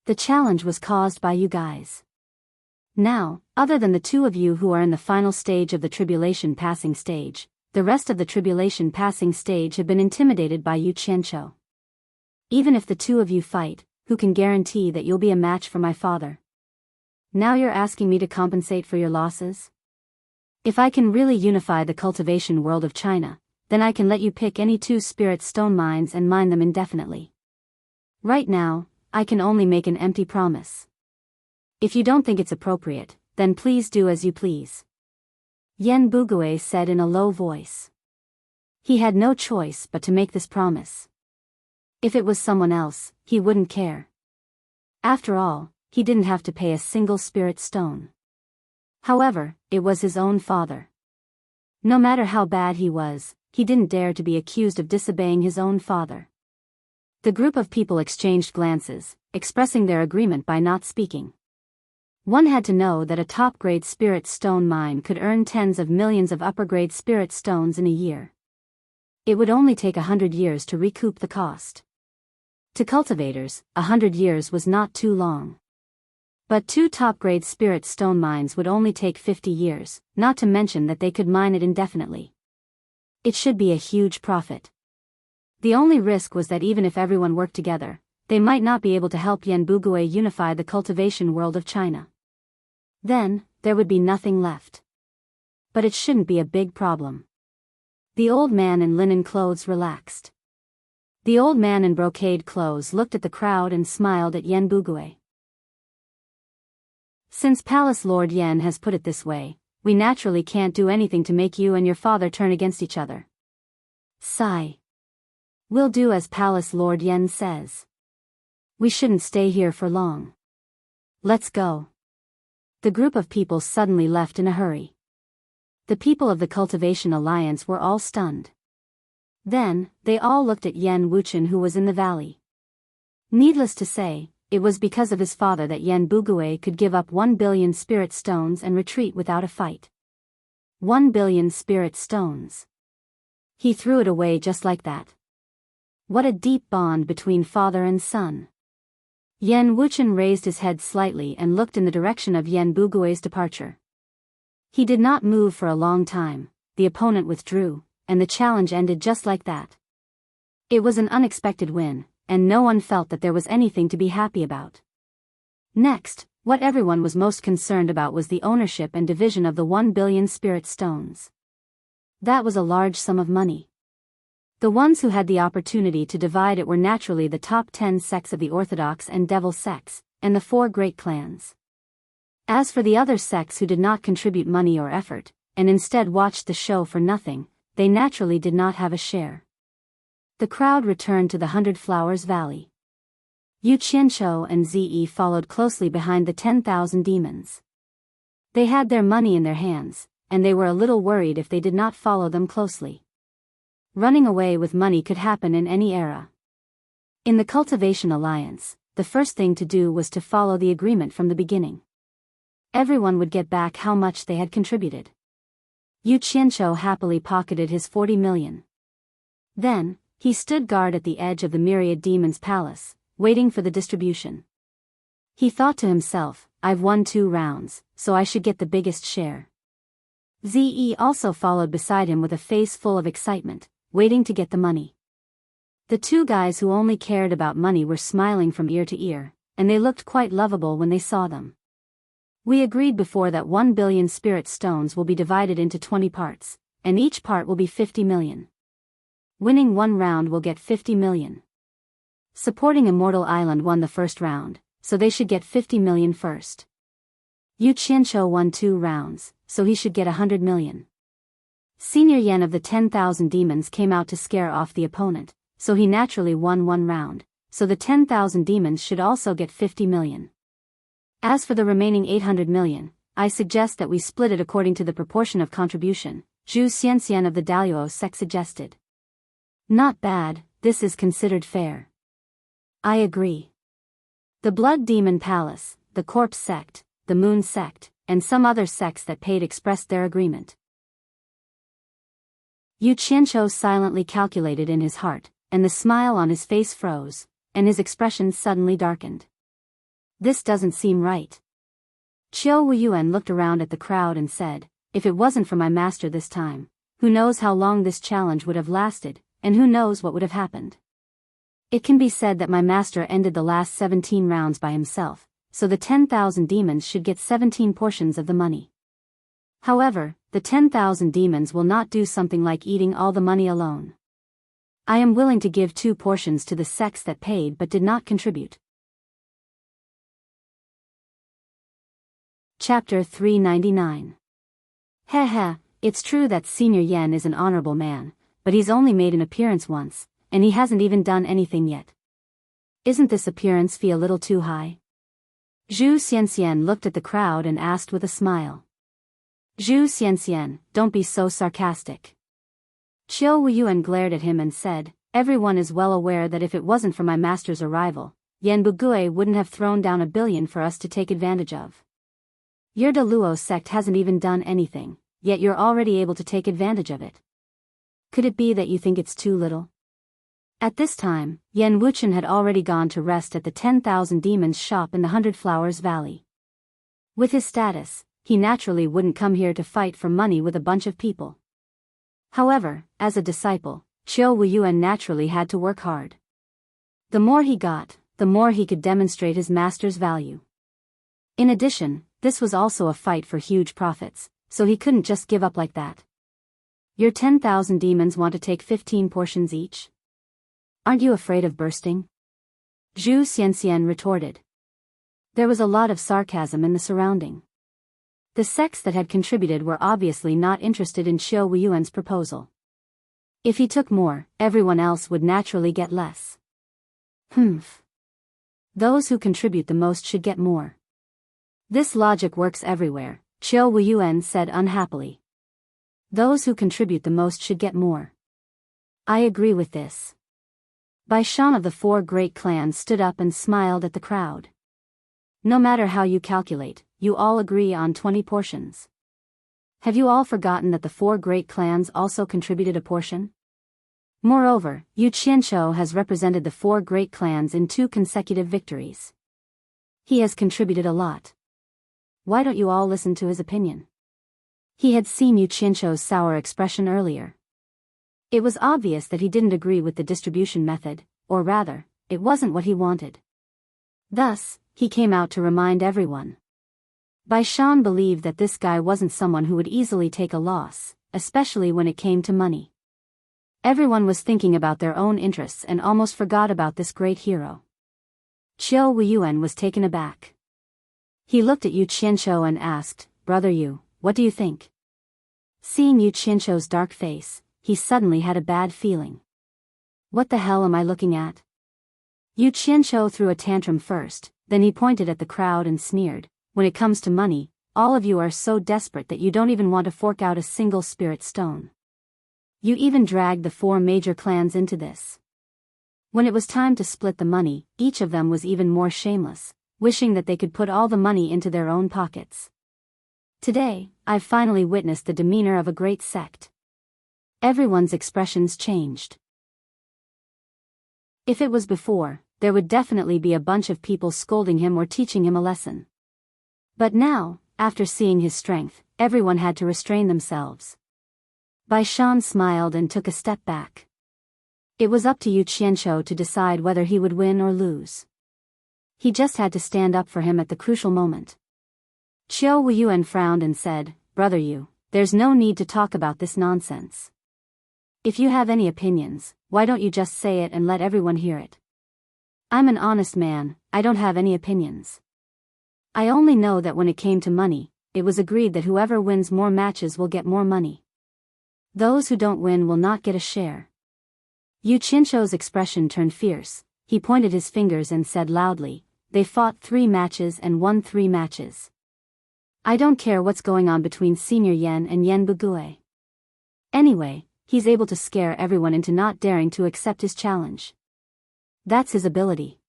The challenge was caused by you guys. Now, other than the two of you who are in the final stage of the tribulation passing stage, the rest of the tribulation passing stage have been intimidated by Yu Qianqiu. Even if the two of you fight, who can guarantee that you'll be a match for my father? Now you're asking me to compensate for your losses? If I can really unify the cultivation world of China, then I can let you pick any 2 spirit stone mines and mine them indefinitely. Right now, I can only make an empty promise. If you don't think it's appropriate, then please do as you please. Yen Bugue said in a low voice. He had no choice but to make this promise. If it was someone else, he wouldn't care. After all, he didn't have to pay a single spirit stone. However, it was his own father. No matter how bad he was, he didn't dare to be accused of disobeying his own father. The group of people exchanged glances, expressing their agreement by not speaking. One had to know that a top-grade spirit stone mine could earn tens of millions of upper-grade spirit stones in a year. It would only take 100 years to recoup the cost. To cultivators, 100 years was not too long. But 2 top-grade spirit stone mines would only take 50 years, not to mention that they could mine it indefinitely. It should be a huge profit. The only risk was that even if everyone worked together, they might not be able to help Yan Bugui unify the cultivation world of China. Then, there would be nothing left. But it shouldn't be a big problem. The old man in linen clothes relaxed. The old man in brocade clothes looked at the crowd and smiled at Yan Bugui. Since Palace Lord Yan has put it this way, we naturally can't do anything to make you and your father turn against each other. Sigh. We'll do as Palace Lord Yan says. We shouldn't stay here for long. Let's go. The group of people suddenly left in a hurry. The people of the Cultivation Alliance were all stunned. Then, they all looked at Yan Wuchen, who was in the valley. Needless to say, it was because of his father that Yan Bugui could give up 1 billion spirit stones and retreat without a fight. 1 billion spirit stones. He threw it away just like that. What a deep bond between father and son. Yan Wuchen raised his head slightly and looked in the direction of Yan Bugui's departure. He did not move for a long time, the opponent withdrew, and the challenge ended just like that. It was an unexpected win, and no one felt that there was anything to be happy about. Next, what everyone was most concerned about was the ownership and division of the 1 billion spirit stones. That was a large sum of money. The ones who had the opportunity to divide it were naturally the top 10 sects of the Orthodox and Devil sects, and the 4 great clans. As for the other sects who did not contribute money or effort, and instead watched the show for nothing, they naturally did not have a share. The crowd returned to the 100 Flowers Valley. Yu Qianqiu and Ze followed closely behind the 10,000 demons. They had their money in their hands, and they were a little worried if they did not follow them closely. Running away with money could happen in any era. In the Cultivation Alliance, the first thing to do was to follow the agreement from the beginning. Everyone would get back how much they had contributed. Yu Qianqiu happily pocketed his 40 million. Then, he stood guard at the edge of the myriad demons' palace, waiting for the distribution. He thought to himself, I've won 2 rounds, so I should get the biggest share. Ze also followed beside him with a face full of excitement, waiting to get the money. The 2 guys who only cared about money were smiling from ear to ear, and they looked quite lovable when they saw them. We agreed before that 1 billion spirit stones will be divided into 20 parts, and each part will be 50 million. Winning 1 round will get 50 million. Supporting Immortal Island won the first round, so they should get 50 million first. Yu Qianqiu won 2 rounds, so he should get 100 million. Senior Yan of the 10,000 demons came out to scare off the opponent, so he naturally won 1 round, so the 10,000 demons should also get 50 million. As for the remaining 800 million, I suggest that we split it according to the proportion of contribution, Zhu Xianxian of the Daluo sect suggested. Not bad, this is considered fair. I agree. The Blood Demon Palace, the Corpse sect, the Moon sect, and some other sects that paid expressed their agreement. Yu Qianqiu silently calculated in his heart, and the smile on his face froze, and his expression suddenly darkened. This doesn't seem right. Qiu Wuyuan looked around at the crowd and said, if it wasn't for my master this time, who knows how long this challenge would have lasted, and who knows what would have happened. It can be said that my master ended the last 17 rounds by himself, so the 10,000 demons should get 17 portions of the money. However, the 10,000 demons will not do something like eating all the money alone. I am willing to give 2 portions to the sects that paid but did not contribute. Chapter 399. Heh, it's true that Senior Yan is an honorable man, but he's only made an appearance once, and he hasn't even done anything yet. Isn't this appearance fee a little too high? Zhu Xianxian looked at the crowd and asked with a smile. Zhu Xianxian, don't be so sarcastic. Qiu Wuyuan glared at him and said, everyone is well aware that if it wasn't for my master's arrival, Yan Bugui wouldn't have thrown down $1 billion for us to take advantage of. Your De Luo sect hasn't even done anything, yet you're already able to take advantage of it. Could it be that you think it's too little? At this time, Yan Wuchen had already gone to rest at the 10,000 Demons shop in the 100 Flowers Valley. With his status, he naturally wouldn't come here to fight for money with a bunch of people. However, as a disciple, Qiu Wuyuan naturally had to work hard. The more he got, the more he could demonstrate his master's value. In addition, this was also a fight for huge profits, so he couldn't just give up like that. Your 10,000 demons want to take 15 portions each? Aren't you afraid of bursting? Zhu Xianxian retorted. There was a lot of sarcasm in the surrounding. The sects that had contributed were obviously not interested in Qiu Wuyuan's proposal. If he took more, everyone else would naturally get less. Those who contribute the most should get more. This logic works everywhere, Qiu Wuyuan said unhappily. Those who contribute the most should get more. I agree with this. Bai Shan of the 4 great clans stood up and smiled at the crowd. No matter how you calculate, you all agree on 20 portions. Have you all forgotten that the 4 great clans also contributed a portion? Moreover, Yu Qianqiu has represented the 4 great clans in 2 consecutive victories. He has contributed a lot. Why don't you all listen to his opinion? He had seen Yu Qianqiu's sour expression earlier. It was obvious that he didn't agree with the distribution method, or rather, it wasn't what he wanted. Thus, he came out to remind everyone. Bai Shan believed that this guy wasn't someone who would easily take a loss, especially when it came to money. Everyone was thinking about their own interests and almost forgot about this great hero. Qiu Wuyuan was taken aback. He looked at Yu Qianqiu and asked, Brother Yu, what do you think? Seeing Yu Qianqiu's dark face, he suddenly had a bad feeling. What the hell am I looking at? Yu Qianqiu threw a tantrum first, then he pointed at the crowd and sneered, when it comes to money, all of you are so desperate that you don't even want to fork out a single spirit stone. You even dragged the 4 major clans into this. When it was time to split the money, each of them was even more shameless, wishing that they could put all the money into their own pockets. Today, I've finally witnessed the demeanor of a great sect. Everyone's expressions changed. If it was before, there would definitely be a bunch of people scolding him or teaching him a lesson. But now, after seeing his strength, everyone had to restrain themselves. Bai Shan smiled and took a step back. It was up to Yu Qianqiu to decide whether he would win or lose. He just had to stand up for him at the crucial moment. Qiu Wuyuan frowned and said, Brother Yu, there's no need to talk about this nonsense. If you have any opinions, why don't you just say it and let everyone hear it? I'm an honest man, I don't have any opinions. I only know that when it came to money, it was agreed that whoever wins more matches will get more money. Those who don't win will not get a share. Yu Qianqiu's expression turned fierce. He pointed his fingers and said loudly, they fought 3 matches and won 3 matches. I don't care what's going on between Senior Yan and Yan Bugui. Anyway, he's able to scare everyone into not daring to accept his challenge. That's his ability.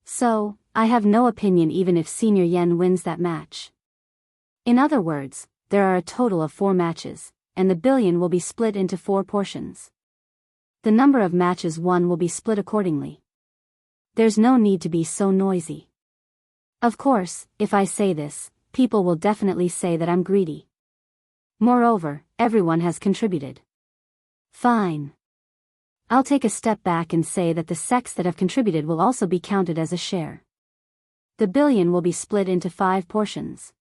So, I have no opinion even if Senior Yan wins that match. In other words, there are a total of 4 matches, and the billion will be split into 4 portions. The number of matches won will be split accordingly. There's no need to be so noisy. Of course, if I say this, people will definitely say that I'm greedy. Moreover, everyone has contributed. Fine. I'll take a step back and say that the sects that have contributed will also be counted as a share. The billion will be split into 5 portions.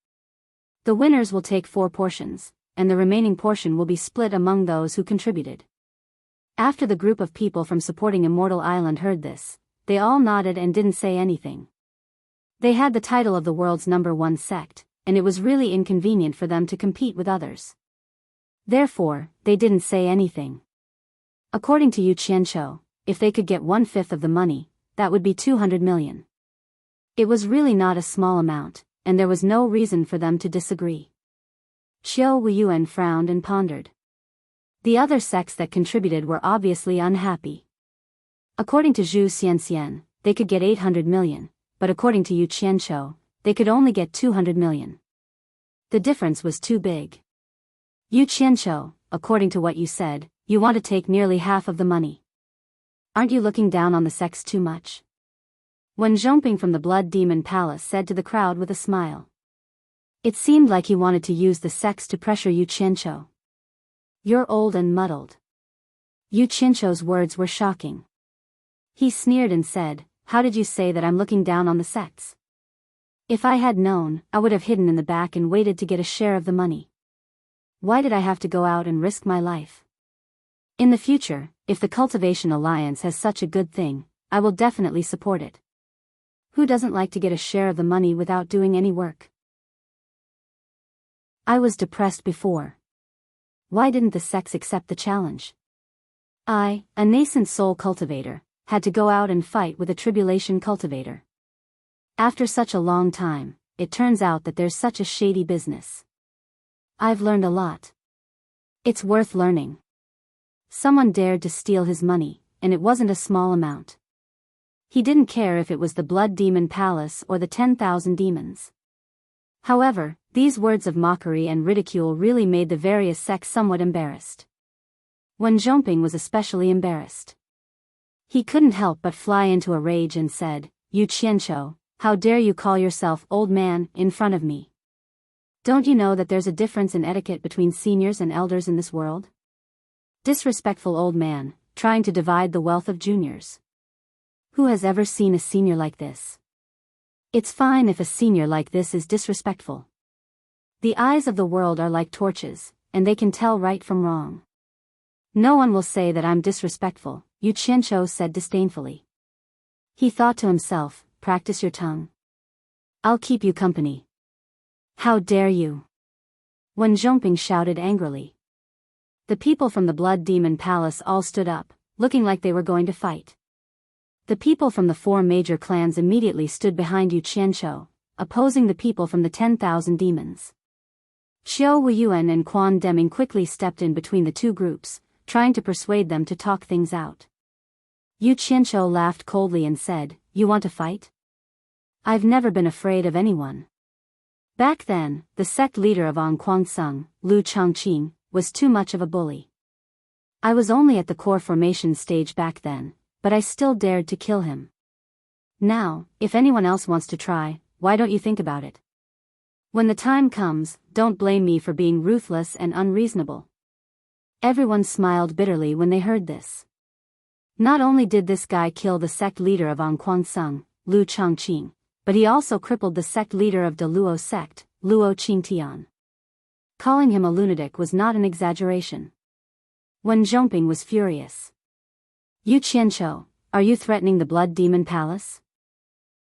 The winners will take 4 portions, and the remaining portion will be split among those who contributed. After the group of people from supporting Immortal Island heard this, they all nodded and didn't say anything. They had the title of the world's #1 sect, and it was really inconvenient for them to compete with others. Therefore, they didn't say anything. According to Yu Qianqiu, if they could get 1/5 of the money, that would be 200 million. It was really not a small amount, and there was no reason for them to disagree. Xiao Wuyuan frowned and pondered. The other sects that contributed were obviously unhappy. According to Zhu Xianxian, they could get 800 million, but according to Yu Qianqiu, they could only get 200 million. The difference was too big. Yu Qianqiu, according to what you said, you want to take nearly half of the money. Aren't you looking down on the sects too much? Wen Zhongping from the Blood Demon Palace said to the crowd with a smile. It seemed like he wanted to use the sects to pressure Yu Qianqiu. You're old and muddled. Yu Qianqiu's words were shocking. He sneered and said, how did you say that I'm looking down on the sects? If I had known, I would have hidden in the back and waited to get a share of the money. Why did I have to go out and risk my life? In the future, if the Cultivation Alliance has such a good thing, I will definitely support it. Who doesn't like to get a share of the money without doing any work? I was depressed before. Why didn't the sects accept the challenge? I, a nascent soul cultivator, had to go out and fight with a tribulation cultivator. After such a long time, it turns out that there's such a shady business. I've learned a lot. It's worth learning. Someone dared to steal his money, and it wasn't a small amount. He didn't care if it was the Blood Demon Palace or the 10,000 demons. However, these words of mockery and ridicule really made the various sects somewhat embarrassed. Wen Zhongping was especially embarrassed. He couldn't help but fly into a rage and said, Yu Qianqiu, how dare you call yourself old man in front of me? Don't you know that there's a difference in etiquette between seniors and elders in this world? Disrespectful old man, trying to divide the wealth of juniors. Who has ever seen a senior like this? It's fine if a senior like this is disrespectful. The eyes of the world are like torches, and they can tell right from wrong. No one will say that I'm disrespectful, Yu Qianqiu said disdainfully. He thought to himself, practice your tongue. I'll keep you company. How dare you? Wen Zhongping shouted angrily. The people from the Blood Demon Palace all stood up, looking like they were going to fight. The people from the 4 major clans immediately stood behind Yu Qianqiu, opposing the people from the 10,000 demons. Xiao Wuyuan and Quan Deming quickly stepped in between the two groups, trying to persuade them to talk things out. Yu Qianqiu laughed coldly and said, you want to fight? I've never been afraid of anyone. Back then, the sect leader of Anquansung, Lu Chongqing, was too much of a bully. I was only at the core formation stage back then, but I still dared to kill him. Now, if anyone else wants to try, why don't you think about it? When the time comes, don't blame me for being ruthless and unreasonable. Everyone smiled bitterly when they heard this. Not only did this guy kill the sect leader of Anquansung, Lu Chongqing, but he also crippled the sect leader of the Luo sect, Luo Qingtian. Calling him a lunatic was not an exaggeration. Wen Zhongping was furious. Yu Qianqiu, are you threatening the Blood Demon Palace?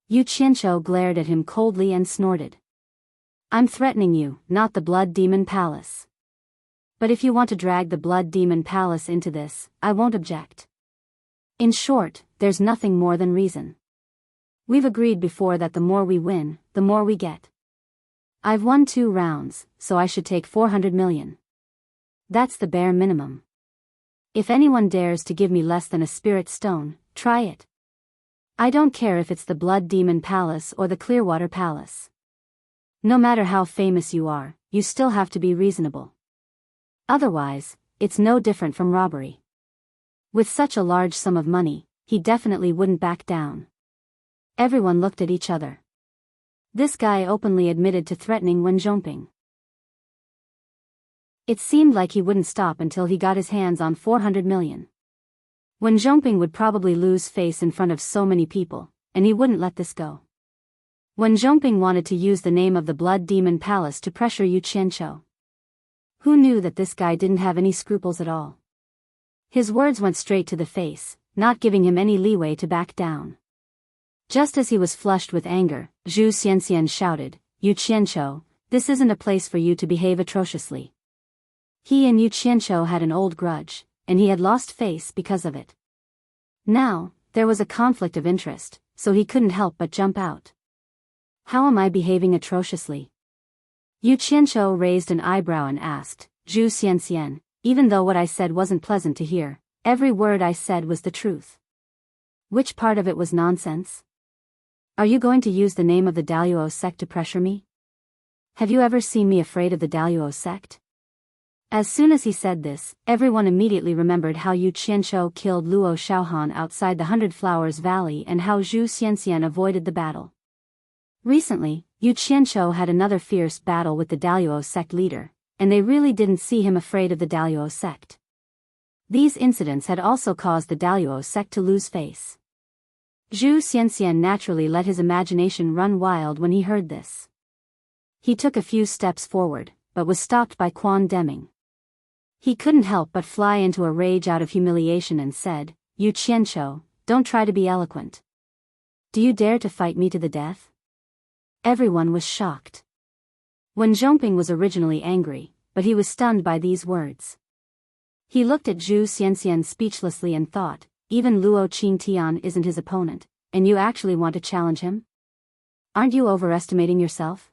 Yu Qianqiu glared at him coldly and snorted. I'm threatening you, not the Blood Demon Palace. But if you want to drag the Blood Demon Palace into this, I won't object. In short, there's nothing more than reason. We've agreed before that the more we win, the more we get. I've won 2 rounds, so I should take 400 million. That's the bare minimum. If anyone dares to give me less than a spirit stone, try it. I don't care if it's the Blood Demon Palace or the Clearwater Palace. No matter how famous you are, you still have to be reasonable. Otherwise, it's no different from robbery. With such a large sum of money, he definitely wouldn't back down. Everyone looked at each other. This guy openly admitted to threatening Wen Zhongping. It seemed like he wouldn't stop until he got his hands on 400 million. Wen Zhongping would probably lose face in front of so many people, and he wouldn't let this go. Wen Zhongping wanted to use the name of the Blood Demon Palace to pressure Yu Qianqiu. Who knew that this guy didn't have any scruples at all? His words went straight to the face, not giving him any leeway to back down. Just as he was flushed with anger, Zhu Xianxian shouted, Yu Qianqiu, this isn't a place for you to behave atrociously. He and Yu Qianqiu had an old grudge, and he had lost face because of it. Now, there was a conflict of interest, so he couldn't help but jump out. How am I behaving atrociously? Yu Qianqiu raised an eyebrow and asked, Zhu Xianxian, even though what I said wasn't pleasant to hear, every word I said was the truth. Which part of it was nonsense? Are you going to use the name of the Daluo sect to pressure me? Have you ever seen me afraid of the Daluo sect? As soon as he said this, everyone immediately remembered how Yu Qianqiu killed Luo Shaohan outside the Hundred Flowers Valley and how Zhu Xianxian avoided the battle. Recently, Yu Qianqiu had another fierce battle with the Daluo sect leader, and they really didn't see him afraid of the Daluo sect. These incidents had also caused the Daluo sect to lose face. Zhu Xianxian naturally let his imagination run wild when he heard this. He took a few steps forward, but was stopped by Quan Deming. He couldn't help but fly into a rage out of humiliation and said, Yu Qianqiu, don't try to be eloquent. Do you dare to fight me to the death? Everyone was shocked. Wen Zhongping was originally angry, but he was stunned by these words. He looked at Zhu Xianxian speechlessly and thought, even Luo Qingtian isn't his opponent, and you actually want to challenge him? Aren't you overestimating yourself?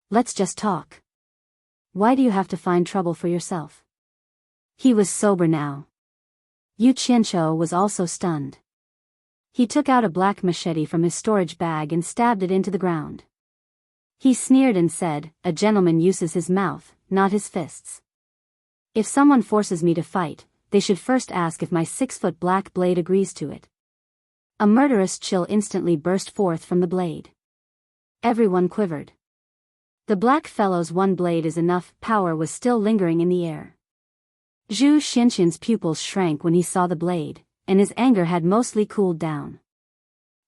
Let's just talk. Why do you have to find trouble for yourself? He was sober now. Yu Qianqiu was also stunned. He took out a black machete from his storage bag and stabbed it into the ground. He sneered and said, a gentleman uses his mouth, not his fists. If someone forces me to fight, they should first ask if my 6-foot black blade agrees to it. A murderous chill instantly burst forth from the blade. Everyone quivered. The black fellow's one blade is enough, power was still lingering in the air. Zhu Xianxian's pupils shrank when he saw the blade, and his anger had mostly cooled down.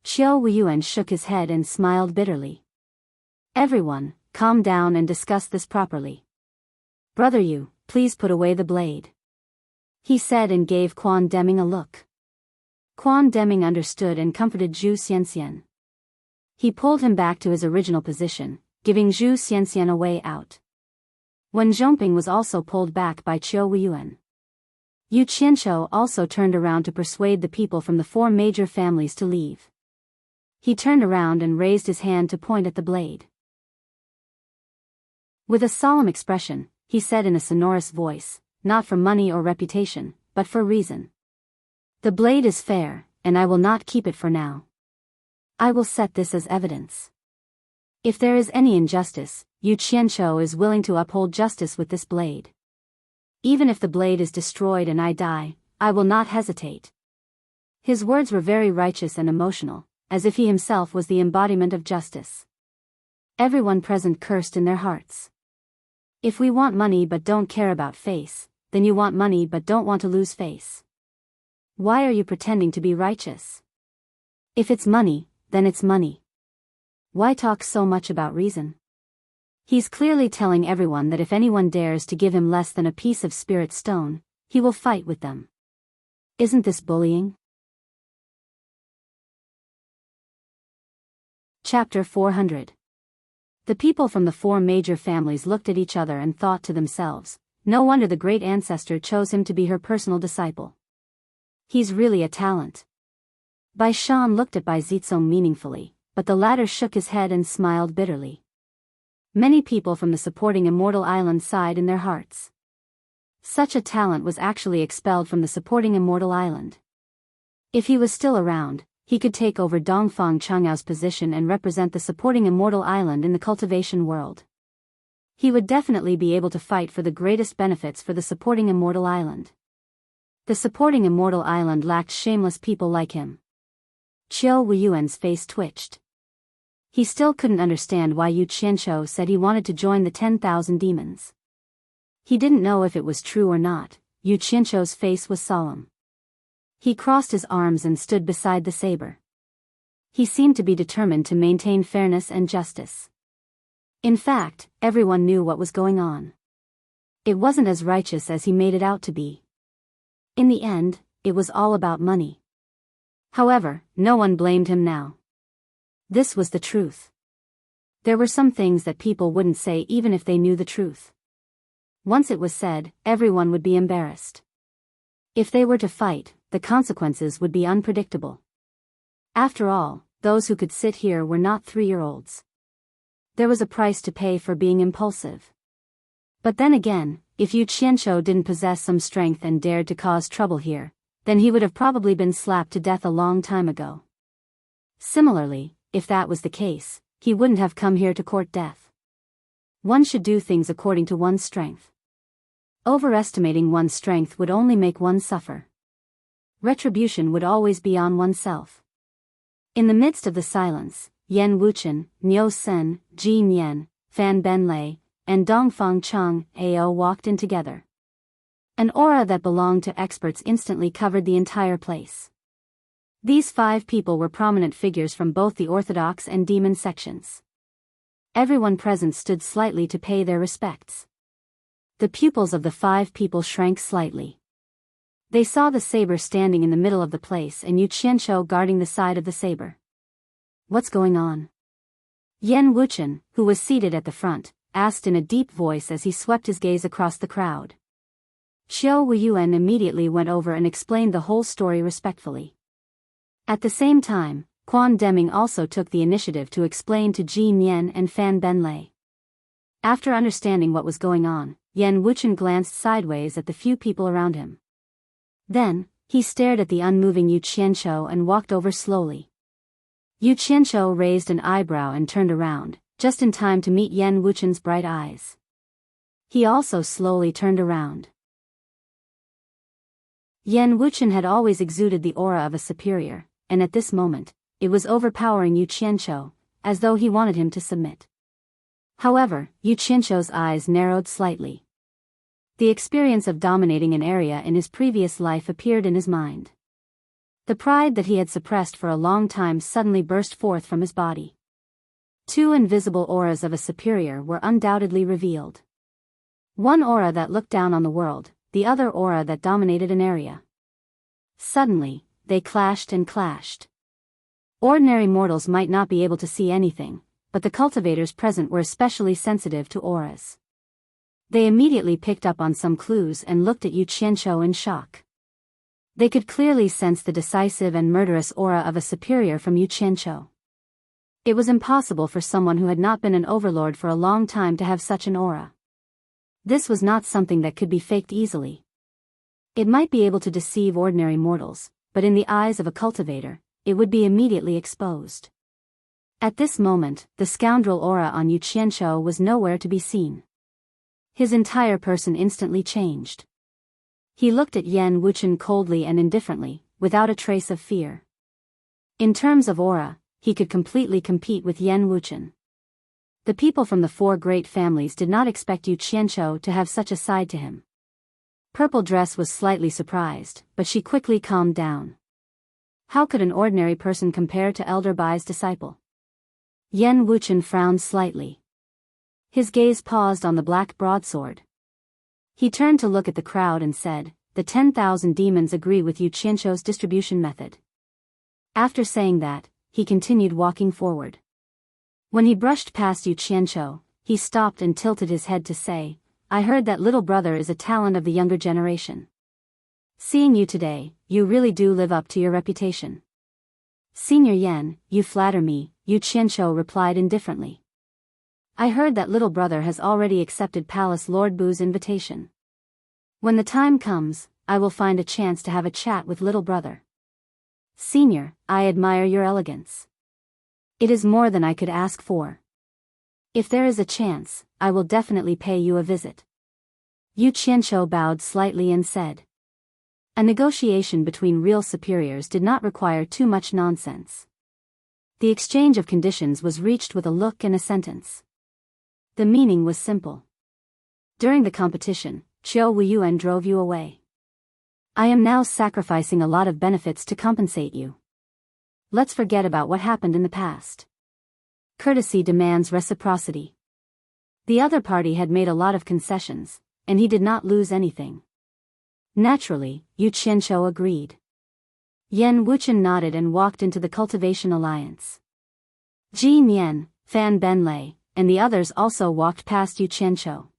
Qiu Weiyuan shook his head and smiled bitterly. Everyone, calm down and discuss this properly. Brother Yu, please put away the blade. He said and gave Quan Deming a look. Quan Deming understood and comforted Zhu Xianxian. He pulled him back to his original position, giving Zhu Xianxian a way out. Wen Zhongping was also pulled back by Qiu Weiyuan. Yu Qianqiu also turned around to persuade the people from the 4 major families to leave. He turned around and raised his hand to point at the blade. With a solemn expression, he said in a sonorous voice, not for money or reputation, but for reason. The blade is fair, and I will not keep it for now. I will set this as evidence. If there is any injustice, Yu Qianqiu is willing to uphold justice with this blade. Even if the blade is destroyed and I die, I will not hesitate. His words were very righteous and emotional, as if he himself was the embodiment of justice. Everyone present cursed in their hearts. If we want money but don't care about face, then you want money but don't want to lose face. Why are you pretending to be righteous? If it's money, then it's money. Why talk so much about reason? He's clearly telling everyone that if anyone dares to give him less than a piece of spirit stone, he will fight with them. Isn't this bullying? Chapter 400. The people from the 4 major families looked at each other and thought to themselves, no wonder the great ancestor chose him to be her personal disciple. He's really a talent. Bai Shan looked at Bai Zizong meaningfully, but the latter shook his head and smiled bitterly. Many people from the supporting Immortal Island sighed in their hearts. Such a talent was actually expelled from the supporting Immortal Island. If he was still around, he could take over Dongfang Chang'ao's position and represent the supporting Immortal Island in the cultivation world. He would definitely be able to fight for the greatest benefits for the supporting Immortal Island. The supporting Immortal Island lacked shameless people like him. Qiu Weiyuan's face twitched. He still couldn't understand why Yu Qianqiu said he wanted to join the 10,000 demons. He didn't know if it was true or not. Yu Qianqiu's face was solemn. He crossed his arms and stood beside the saber. He seemed to be determined to maintain fairness and justice. In fact, everyone knew what was going on. It wasn't as righteous as he made it out to be. In the end, it was all about money. However, no one blamed him now. This was the truth. There were some things that people wouldn't say even if they knew the truth. Once it was said, everyone would be embarrassed. If they were to fight, the consequences would be unpredictable. After all, those who could sit here were not 3-year-olds. There was a price to pay for being impulsive. But then again, if Yu Qianqiu didn't possess some strength and dared to cause trouble here, then he would have probably been slapped to death a long time ago. Similarly, if that was the case, he wouldn't have come here to court death. One should do things according to one's strength. Overestimating one's strength would only make one suffer. Retribution would always be on oneself. In the midst of the silence, Yan Wuchen, Niu Sen, Ji Nian, Fan Benlei, and Dongfang Cheng Ao walked in together. An aura that belonged to experts instantly covered the entire place. These 5 people were prominent figures from both the orthodox and demon sections. Everyone present stood slightly to pay their respects. The pupils of the 5 people shrank slightly. They saw the saber standing in the middle of the place and Yu Qianqiu guarding the side of the saber. What's going on? Yan Wuchen, who was seated at the front, asked in a deep voice as he swept his gaze across the crowd. Xiao Weiyuan immediately went over and explained the whole story respectfully. At the same time, Quan Deming also took the initiative to explain to Ji Nian and Fan Benlei. After understanding what was going on, Yan Wuchen glanced sideways at the few people around him. Then, he stared at the unmoving Yu Qianqiu and walked over slowly. Yu Qianqiu raised an eyebrow and turned around, just in time to meet Yan Wuchen's bright eyes. He also slowly turned around. Yan Wuchen had always exuded the aura of a superior, and at this moment, it was overpowering Yu Qianqiu, as though he wanted him to submit. However, Yu Qianqiu's eyes narrowed slightly. The experience of dominating an area in his previous life appeared in his mind. The pride that he had suppressed for a long time suddenly burst forth from his body. 2 invisible auras of a superior were undoubtedly revealed. One aura that looked down on the world, the other aura that dominated an area. Suddenly, they clashed and clashed. Ordinary mortals might not be able to see anything, but the cultivators present were especially sensitive to auras. They immediately picked up on some clues and looked at Yu Qianqiu in shock. They could clearly sense the decisive and murderous aura of a superior from Yu Qianqiu. It was impossible for someone who had not been an overlord for a long time to have such an aura. This was not something that could be faked easily. It might be able to deceive ordinary mortals, but in the eyes of a cultivator, it would be immediately exposed. At this moment, the scoundrel aura on Yu Qianqiu was nowhere to be seen. His entire person instantly changed. He looked at Yan Wuchen coldly and indifferently, without a trace of fear. In terms of aura, he could completely compete with Yan Wuchen. The people from the 4 great families did not expect Yu Qianqiu to have such a side to him. Purple Dress was slightly surprised, but she quickly calmed down. How could an ordinary person compare to Elder Bai's disciple? Yan Wuchen frowned slightly. His gaze paused on the black broadsword. He turned to look at the crowd and said, "The 10,000 demons agree with Yu Qianqiu's distribution method." After saying that, he continued walking forward. When he brushed past Yu Qianqiu, he stopped and tilted his head to say, "I heard that little brother is a talent of the younger generation. Seeing you today, you really do live up to your reputation." "Senior Yan, you flatter me," Yu Qianqiu replied indifferently. "I heard that little brother has already accepted Palace Lord Bu's invitation. When the time comes, I will find a chance to have a chat with little brother. Senior, I admire your elegance. It is more than I could ask for. If there is a chance, I will definitely pay you a visit." Yu Qianqiu bowed slightly and said. A negotiation between real superiors did not require too much nonsense. The exchange of conditions was reached with a look and a sentence. The meaning was simple. During the competition, Xiao Weiyuan drove you away. I am now sacrificing a lot of benefits to compensate you. Let's forget about what happened in the past. Courtesy demands reciprocity. The other party had made a lot of concessions, and he did not lose anything. Naturally, Yu Qianqiu agreed. Yan Wuchen nodded and walked into the Cultivation Alliance. Ji Nian, Fan Benlei, and the others also walked past Yu Qianqiu.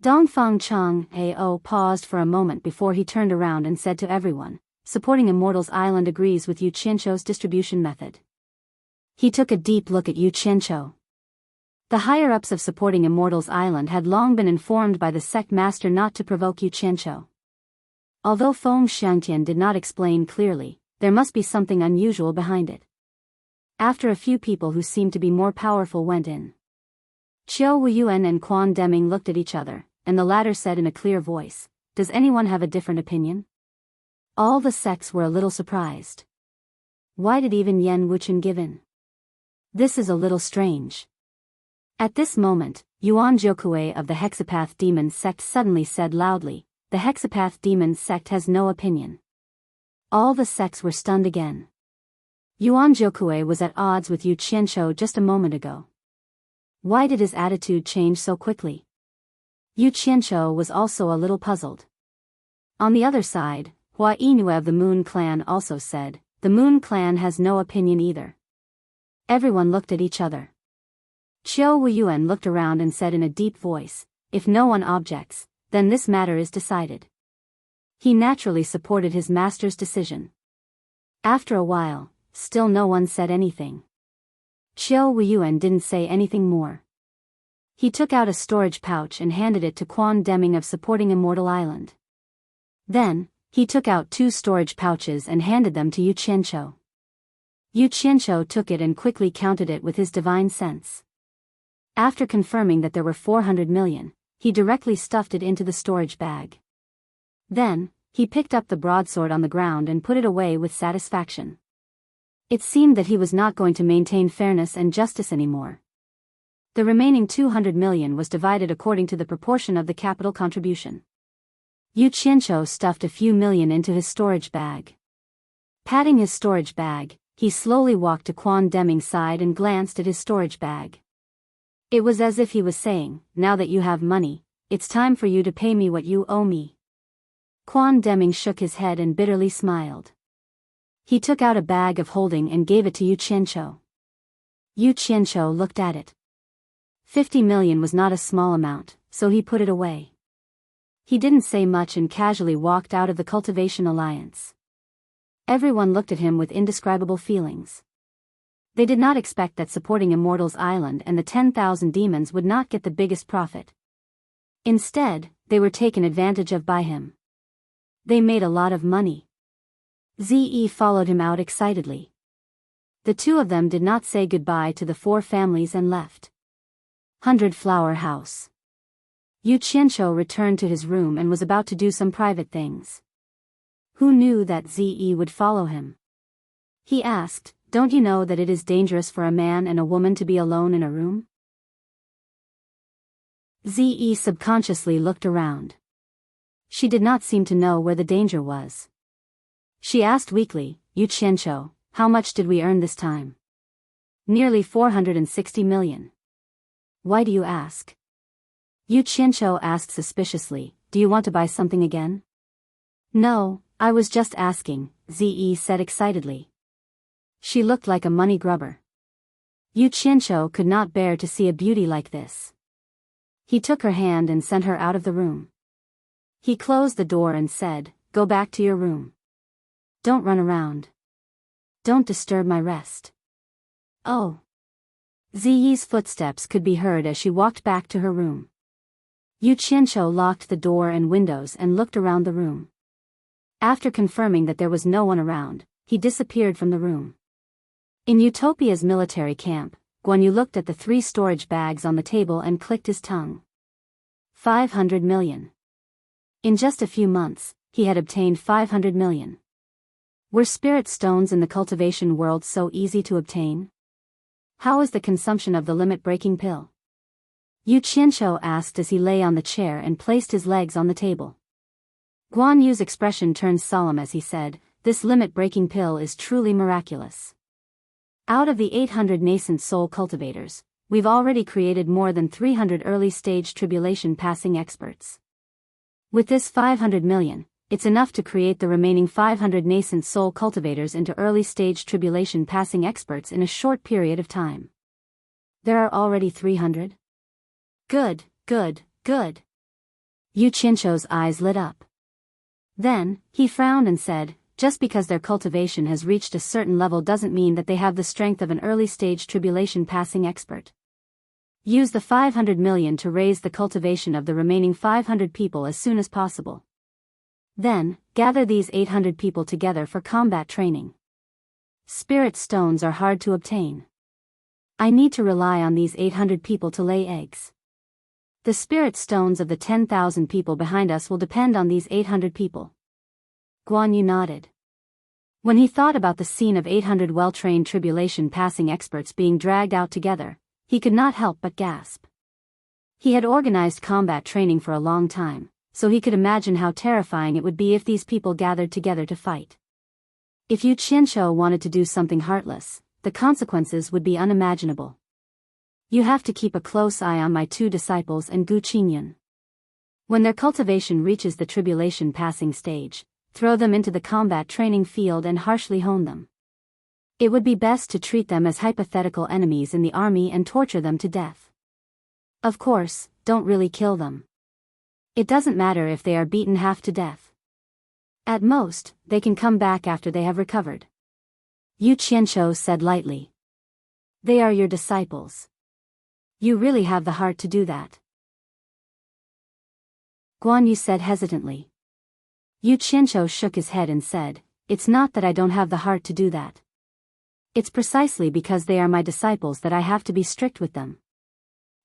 Dongfang Cheng Ao paused for a moment before he turned around and said to everyone, "Supporting Immortals Island agrees with Yu Qianqiu's distribution method." He took a deep look at Yu Qianqiu. The higher-ups of supporting Immortals Island had long been informed by the sect master not to provoke Yu Qianqiu. Although Feng Xiangtian did not explain clearly, there must be something unusual behind it. After a few people who seemed to be more powerful went in, Qiu Wuyuan and Quan Deming looked at each other, and the latter said in a clear voice, "Does anyone have a different opinion?" All the sects were a little surprised. Why did even Yan Wuchen give in? This is a little strange. At this moment, Yuan Jiukui of the Hexapath Demon sect suddenly said loudly, "The Hexapath Demon sect has no opinion." All the sects were stunned again. Yuan Jiukui was at odds with Yu Qianqiu just a moment ago. Why did his attitude change so quickly? Yu Qianqiu was also a little puzzled. On the other side, Hua Yinue of the Moon Clan also said, "The Moon Clan has no opinion either." Everyone looked at each other. Qiu Wuyuan looked around and said in a deep voice, "If no one objects, then this matter is decided." He naturally supported his master's decision. After a while, still no one said anything. Qiu Wuyuan didn't say anything more. He took out a storage pouch and handed it to Quan Deming of supporting Immortal Island. Then, he took out 2 storage pouches and handed them to Yu Qianqiu. Yu Qianqiu took it and quickly counted it with his divine sense. After confirming that there were 400 million, he directly stuffed it into the storage bag. Then, he picked up the broadsword on the ground and put it away with satisfaction. It seemed that he was not going to maintain fairness and justice anymore. The remaining 200 million was divided according to the proportion of the capital contribution. Yu Qianqiu stuffed a few million into his storage bag. Patting his storage bag, he slowly walked to Quan Deming's side and glanced at his storage bag. It was as if he was saying, "Now that you have money, it's time for you to pay me what you owe me." Quan Deming shook his head and bitterly smiled. He took out a bag of holding and gave it to Yu Qianqiu. Yu Qianqiu looked at it. 50 million was not a small amount, so he put it away. He didn't say much and casually walked out of the Cultivation Alliance. Everyone looked at him with indescribable feelings. They did not expect that supporting Immortals Island and the 10,000 demons would not get the biggest profit. Instead, they were taken advantage of by him. They made a lot of money. Ze followed him out excitedly. The two of them did not say goodbye to the 4 families and left. 100 Flower House. Yu Qianqiu returned to his room and was about to do some private things. Who knew that Ze would follow him? He asked, "Don't you know that it is dangerous for a man and a woman to be alone in a room?" Ze subconsciously looked around. She did not seem to know where the danger was. She asked weakly, "Yu Qianqiu, how much did we earn this time?" "Nearly 460 million. Why do you ask?" Yu Qianqiu asked suspiciously, "Do you want to buy something again?" "No, I was just asking," Ze said excitedly. She looked like a money grubber. Yu Qianqiu could not bear to see a beauty like this. He took her hand and sent her out of the room. He closed the door and said, "Go back to your room. Don't run around. Don't disturb my rest." Oh. Ziyi's footsteps could be heard as she walked back to her room. Yu Qianqiu locked the door and windows and looked around the room. After confirming that there was no one around, he disappeared from the room. In Utopia's military camp, Guan Yu looked at the 3 storage bags on the table and clicked his tongue. 500 million. In just a few months, he had obtained 500 million. Were spirit stones in the cultivation world so easy to obtain? How is the consumption of the limit-breaking pill? Yu Qianqiu asked as he lay on the chair and placed his legs on the table. Guan Yu's expression turned solemn as he said, "This limit-breaking pill is truly miraculous. Out of the 800 nascent soul cultivators, we've already created more than 300 early-stage tribulation-passing experts. With this 500 million, it's enough to create the remaining 500 nascent soul cultivators into early-stage tribulation-passing experts in a short period of time. There are already 300? Good, good, good." Yu Qianqiu's eyes lit up. Then, he frowned and said, Just because their cultivation has reached a certain level doesn't mean that they have the strength of an early-stage tribulation passing expert. Use the 500 million to raise the cultivation of the remaining 500 people as soon as possible. Then, gather these 800 people together for combat training. Spirit stones are hard to obtain. I need to rely on these 800 people to lay eggs. The spirit stones of the 10,000 people behind us will depend on these 800 people. Guan Yu nodded. When he thought about the scene of 800 well-trained tribulation passing experts being dragged out together, he could not help but gasp. He had organized combat training for a long time, so he could imagine how terrifying it would be if these people gathered together to fight. If Yu Qianshou wanted to do something heartless, the consequences would be unimaginable. You have to keep a close eye on my two disciples and Gu Qingyun. When their cultivation reaches the tribulation passing stage, throw them into the combat training field and harshly hone them. It would be best to treat them as hypothetical enemies in the army and torture them to death. Of course, don't really kill them. It doesn't matter if they are beaten half to death. At most, they can come back after they have recovered. Yu Qianshou said lightly. They are your disciples. You really have the heart to do that. Guan Yu said hesitantly. Yu Qianshou shook his head and said, It's not that I don't have the heart to do that. It's precisely because they are my disciples that I have to be strict with them.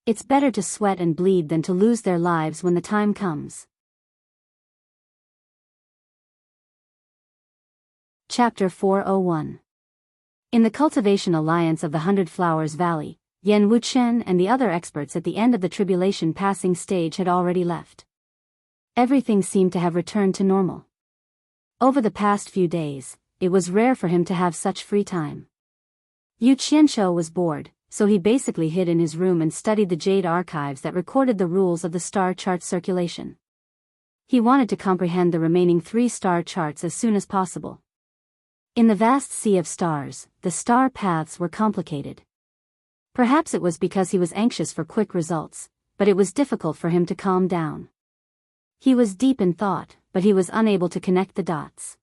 It's better to sweat and bleed than to lose their lives when the time comes. Chapter 401. In the Cultivation Alliance of the Hundred Flowers Valley, Yan Wuchen and the other experts at the end of the tribulation passing stage had already left. Everything seemed to have returned to normal. Over the past few days, it was rare for him to have such free time. Yu Qianshou was bored, so he basically hid in his room and studied the jade archives that recorded the rules of the star chart circulation. He wanted to comprehend the remaining 3 star charts as soon as possible. In the vast sea of stars, the star paths were complicated. Perhaps it was because he was anxious for quick results, but it was difficult for him to calm down. He was deep in thought, but he was unable to connect the dots.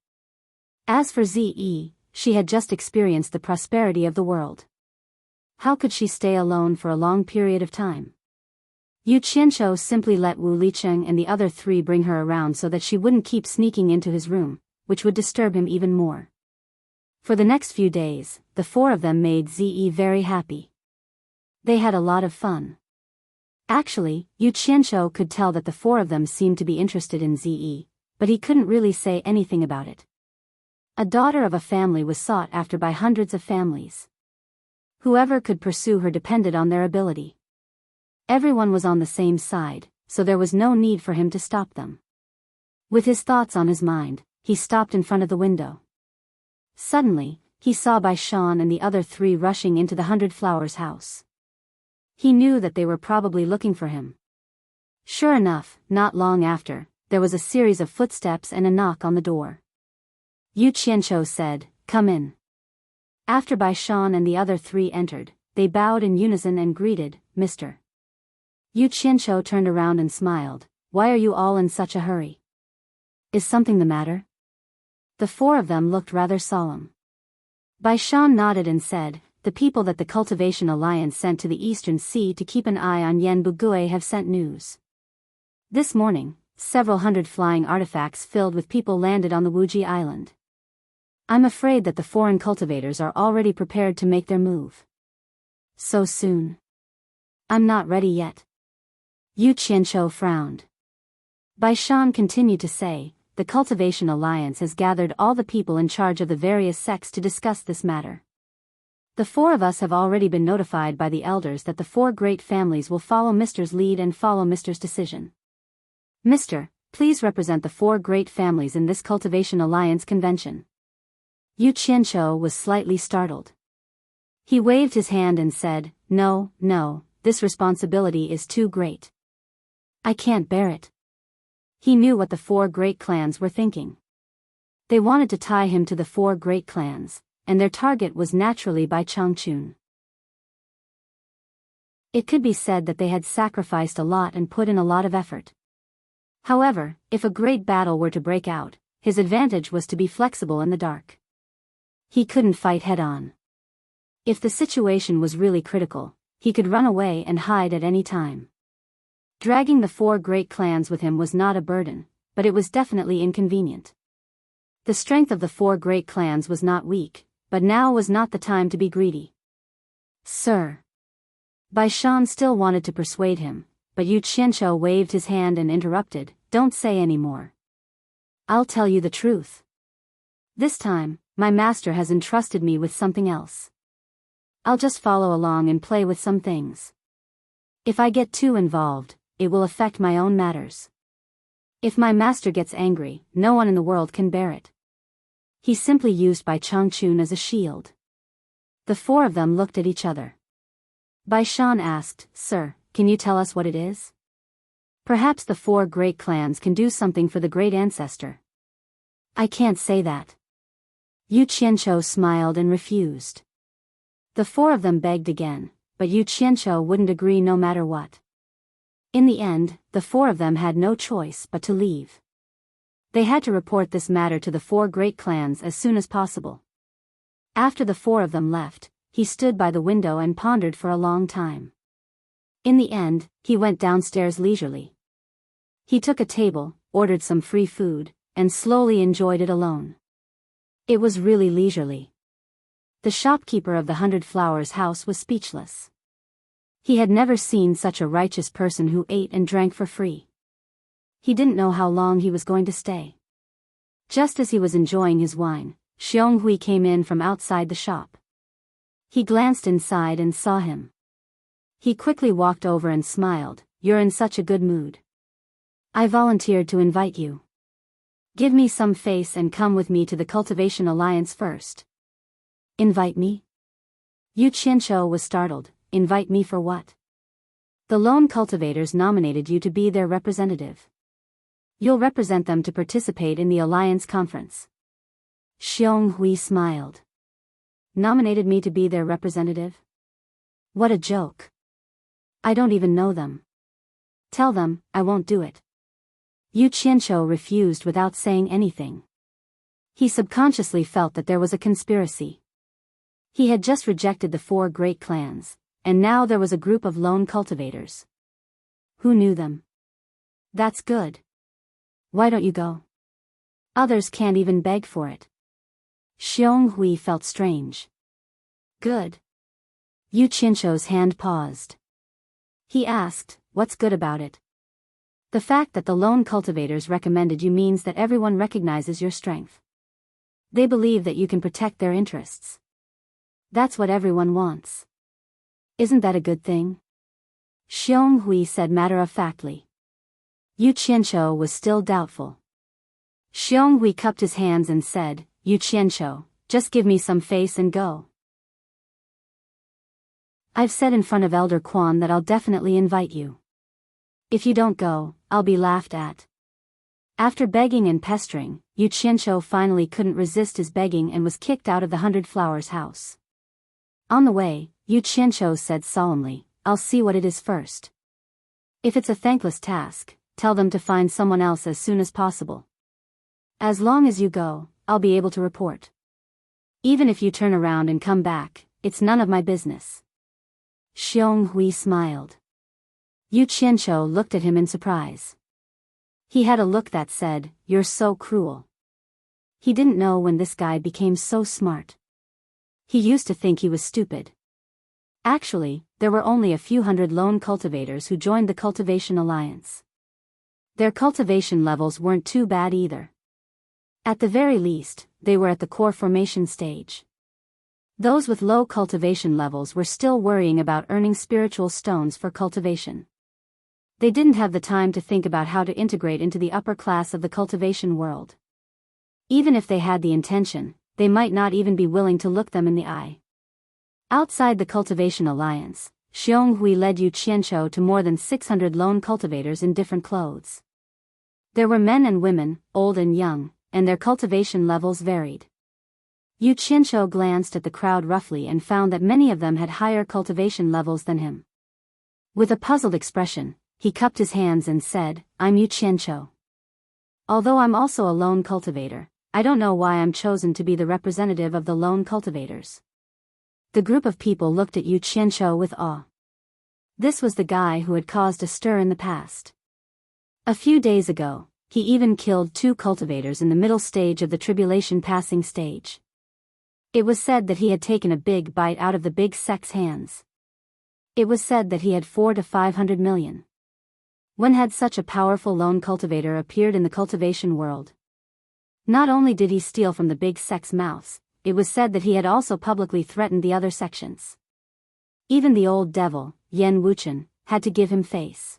As for Ze, she had just experienced the prosperity of the world. How could she stay alone for a long period of time? Yu Qianshou simply let Wu Licheng and the other 3 bring her around so that she wouldn't keep sneaking into his room, which would disturb him even more. For the next few days, the 4 of them made Ze very happy. They had a lot of fun. Actually, Yu Qianshou could tell that the 4 of them seemed to be interested in Ze, but he couldn't really say anything about it. A daughter of a family was sought after by hundreds of families. Whoever could pursue her depended on their ability. Everyone was on the same side, so there was no need for him to stop them. With his thoughts on his mind, he stopped in front of the window. Suddenly, he saw Bai Shan and the other 3 rushing into the Hundred Flowers house. He knew that they were probably looking for him. Sure enough, not long after, there was a series of footsteps and a knock on the door. Yu Qianshou said, Come in. After Bai Shan and the other 3 entered, they bowed in unison and greeted, Mr. Yu Qianshou turned around and smiled. Why are you all in such a hurry? Is something the matter? The 4 of them looked rather solemn. Bai Shan nodded and said, The people that the Cultivation Alliance sent to the Eastern Sea to keep an eye on Yan Bugui have sent news. This morning, several hundred flying artifacts filled with people landed on the Wuji Island. I'm afraid that the foreign cultivators are already prepared to make their move. So soon? I'm not ready yet. Yu Qianshou frowned. Bai Shan continued to say, The Cultivation Alliance has gathered all the people in charge of the various sects to discuss this matter. The 4 of us have already been notified by the elders that the 4 great families will follow Mr.'s lead and follow Mr.'s decision. Mr., please represent the 4 great families in this Cultivation Alliance convention. Yu Qianshou was slightly startled. He waved his hand and said, No, this responsibility is too great. I can't bear it. He knew what the 4 great clans were thinking. They wanted to tie him to the 4 great clans, and their target was naturally Bai Changchun. It could be said that they had sacrificed a lot and put in a lot of effort. However, if a great battle were to break out, his advantage was to be flexible in the dark. He couldn't fight head-on. If the situation was really critical, he could run away and hide at any time. Dragging the 4 great clans with him was not a burden, but it was definitely inconvenient. The strength of the 4 great clans was not weak, but now was not the time to be greedy. Sir. Bai Shan still wanted to persuade him, but Yu Qianzhou waved his hand and interrupted, "Don't say any more. I'll tell you the truth. This time, my master has entrusted me with something else. I'll just follow along and play with some things. If I get too involved, it will affect my own matters. If my master gets angry, no one in the world can bear it." He simply used Bai Changchun as a shield. The 4 of them looked at each other. Bai Shan asked, "Sir, can you tell us what it is? Perhaps the 4 great clans can do something for the great ancestor." "I can't say that." Yu Qianzhou smiled and refused. The 4 of them begged again, but Yu Qianzhou wouldn't agree no matter what. In the end, the 4 of them had no choice but to leave. They had to report this matter to the 4 great clans as soon as possible. After the 4 of them left, he stood by the window and pondered for a long time. In the end, he went downstairs leisurely. He took a table, ordered some free food, and slowly enjoyed it alone. It was really leisurely. The shopkeeper of the 100 Flowers house was speechless. He had never seen such a righteous person who ate and drank for free. He didn't know how long he was going to stay. Just as he was enjoying his wine, Xiong Hui came in from outside the shop. He glanced inside and saw him. He quickly walked over and smiled, "You're in such a good mood. I volunteered to invite you. Give me some face and come with me to the Cultivation Alliance first." "Invite me?" Yu Qianzhou was startled. "Invite me for what?" "The lone cultivators nominated you to be their representative. You'll represent them to participate in the Alliance conference." Xiong Hui smiled. "Nominated me to be their representative? What a joke. I don't even know them. Tell them, I won't do it." Yu Qianzhou refused without saying anything. He subconsciously felt that there was a conspiracy. He had just rejected the 4 great clans, and now there was a group of lone cultivators. Who knew them? "That's good. Why don't you go? Others can't even beg for it." Xiong Hui felt strange. "Good." Yu Qianzhou's hand paused. He asked, "What's good about it?" "The fact that the lone cultivators recommended you means that everyone recognizes your strength. They believe that you can protect their interests. That's what everyone wants. Isn't that a good thing?" Xiong Hui said matter-of-factly. Yu Qianzhou was still doubtful. Xiong Hui cupped his hands and said, "Yu Qianzhou, just give me some face and go. I've said in front of Elder Quan that I'll definitely invite you. If you don't go, I'll be laughed at." After begging and pestering, Yu Qianzhou finally couldn't resist his begging and was kicked out of the 100 Flowers house. On the way, Yu Qianzhou said solemnly, "I'll see what it is first. If it's a thankless task, tell them to find someone else as soon as possible. As long as you go, I'll be able to report. Even if you turn around and come back, it's none of my business." Xiong Hui smiled. Yu Qianzhou looked at him in surprise. He had a look that said, "You're so cruel." He didn't know when this guy became so smart. He used to think he was stupid. Actually, there were only a few hundred lone cultivators who joined the Cultivation Alliance. Their cultivation levels weren't too bad either. At the very least, they were at the core formation stage. Those with low cultivation levels were still worrying about earning spiritual stones for cultivation. They didn't have the time to think about how to integrate into the upper class of the cultivation world. Even if they had the intention, they might not even be willing to look them in the eye. Outside the Cultivation Alliance, Xiong Hui led Yu Qianzhou to more than 600 lone cultivators in different clothes. There were men and women, old and young, and their cultivation levels varied. Yu Qianzhou glanced at the crowd roughly and found that many of them had higher cultivation levels than him. With a puzzled expression, he cupped his hands and said, "I'm Yu Qianzhou." Although I'm also a lone cultivator, I don't know why I'm chosen to be the representative of the lone cultivators. The group of people looked at Yu Qianqiu with awe. This was the guy who had caused a stir in the past. A few days ago, he even killed 2 cultivators in the middle stage of the tribulation passing stage. It was said that he had taken a big bite out of the big sect's hands. It was said that he had 400 to 500 million. When had such a powerful lone cultivator appeared in the cultivation world? Not only did he steal from the big sect's mouths, it was said that he had also publicly threatened the other sections. Even the old devil, Yan Wuchen, had to give him face.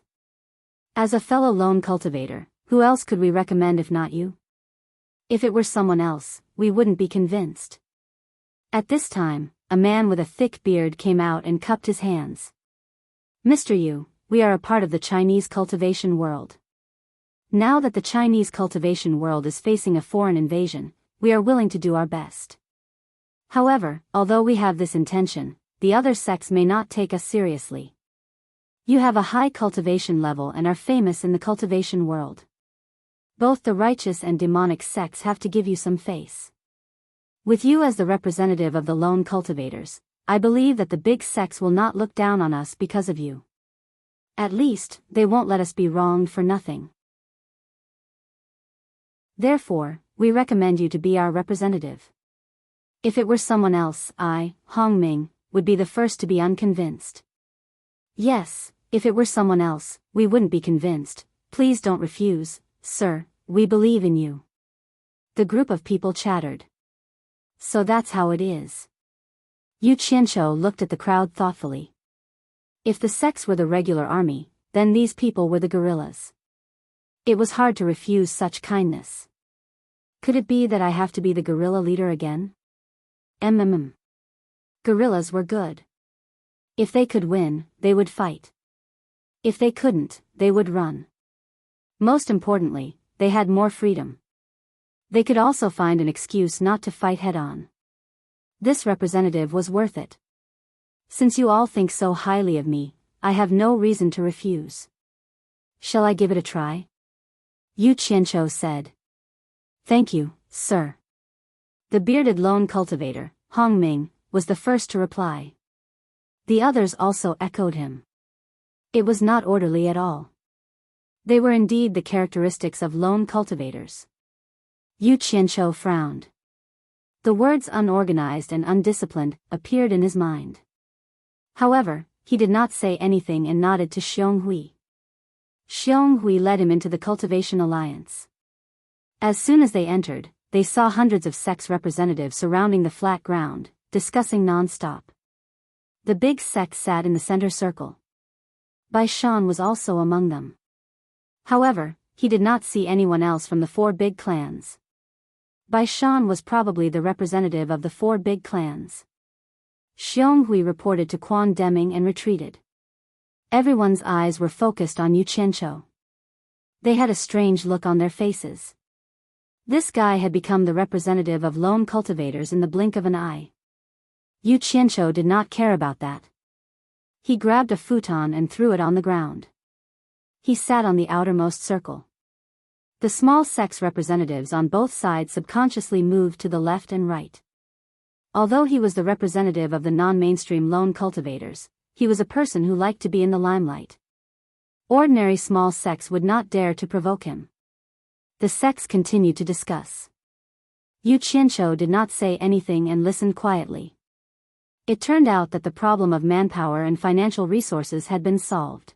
As a fellow lone cultivator, who else could we recommend if not you? If it were someone else, we wouldn't be convinced. At this time, a man with a thick beard came out and cupped his hands. Mr. Yu, we are a part of the Chinese cultivation world. Now that the Chinese cultivation world is facing a foreign invasion, we are willing to do our best. However, although we have this intention, the other sects may not take us seriously. You have a high cultivation level and are famous in the cultivation world. Both the righteous and demonic sects have to give you some face. With you as the representative of the lone cultivators, I believe that the big sects will not look down on us because of you. At least, they won't let us be wronged for nothing. Therefore, we recommend you to be our representative. If it were someone else, I, Hong Ming, would be the first to be unconvinced. Yes, if it were someone else, we wouldn't be convinced. Please don't refuse, sir, we believe in you. The group of people chattered. So that's how it is. Yu Qianqiu looked at the crowd thoughtfully. If the sects were the regular army, then these people were the guerrillas. It was hard to refuse such kindness. Could it be that I have to be the guerrilla leader again? Guerrillas were good. If they could win, they would fight. If they couldn't, they would run. Most importantly, they had more freedom. They could also find an excuse not to fight head-on. This representative was worth it. Since you all think so highly of me, I have no reason to refuse. Shall I give it a try? Yu Qianqiu said. Thank you, sir. The bearded lone cultivator, Hong Ming, was the first to reply. The others also echoed him. It was not orderly at all. They were indeed the characteristics of lone cultivators. Yu Qianqiu frowned. The words unorganized and undisciplined appeared in his mind. However, he did not say anything and nodded to Xiong Hui. Xiong Hui led him into the Cultivation Alliance. As soon as they entered, they saw hundreds of sex representatives surrounding the flat ground, discussing non-stop. The big sect sat in the center circle. Bai Shan was also among them. However, he did not see anyone else from the 4 big clans. Bai Shan was probably the representative of the 4 big clans. Xiong Hui reported to Quan Deming and retreated. Everyone's eyes were focused on Yu Qianqiu. They had a strange look on their faces. This guy had become the representative of lone cultivators in the blink of an eye. Yu Qianqiu did not care about that. He grabbed a futon and threw it on the ground. He sat on the outermost circle. The small sex representatives on both sides subconsciously moved to the left and right. Although he was the representative of the non-mainstream lone cultivators, he was a person who liked to be in the limelight. Ordinary small sects would not dare to provoke him. The sects continued to discuss. Yu Qianqiu did not say anything and listened quietly. It turned out that the problem of manpower and financial resources had been solved.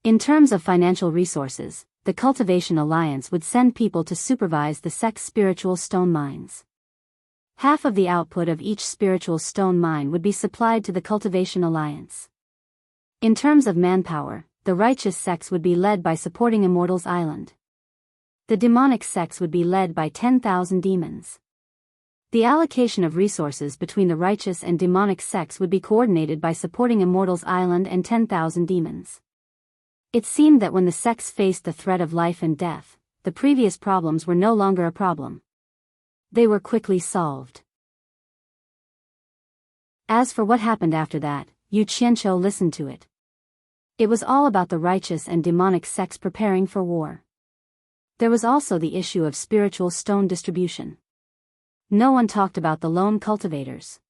In terms of financial resources, the Cultivation Alliance would send people to supervise the sect's spiritual stone mines. Half of the output of each spiritual stone mine would be supplied to the Cultivation Alliance. In terms of manpower, the righteous sects would be led by supporting Immortals Island. The demonic sects would be led by 10,000 demons. The allocation of resources between the righteous and demonic sects would be coordinated by supporting Immortals Island and 10,000 demons. It seemed that when the sects faced the threat of life and death, the previous problems were no longer a problem. They were quickly solved. As for what happened after that, Yu Qianqiu listened to it. It was all about the righteous and demonic sects preparing for war. There was also the issue of spiritual stone distribution. No one talked about the lone cultivators.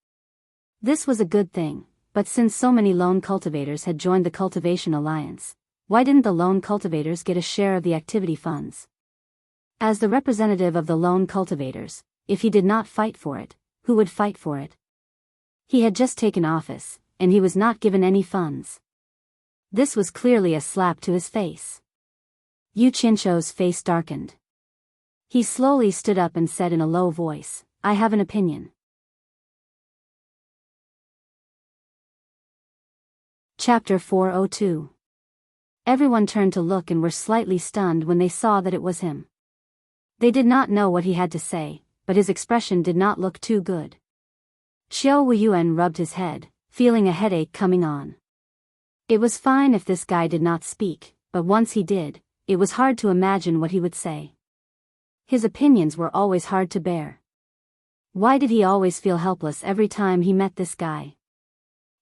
This was a good thing, but since so many lone cultivators had joined the Cultivation Alliance, why didn't the lone cultivators get a share of the activity funds? As the representative of the lone cultivators, if he did not fight for it, who would fight for it? He had just taken office, and he was not given any funds. This was clearly a slap to his face. Yu Qianzhou's face darkened. He slowly stood up and said in a low voice, "I have an opinion." Chapter 402. Everyone turned to look and were slightly stunned when they saw that it was him. They did not know what he had to say, but his expression did not look too good. Xiao Weiyuan rubbed his head, feeling a headache coming on. It was fine if this guy did not speak, but once he did, it was hard to imagine what he would say. His opinions were always hard to bear. Why did he always feel helpless every time he met this guy?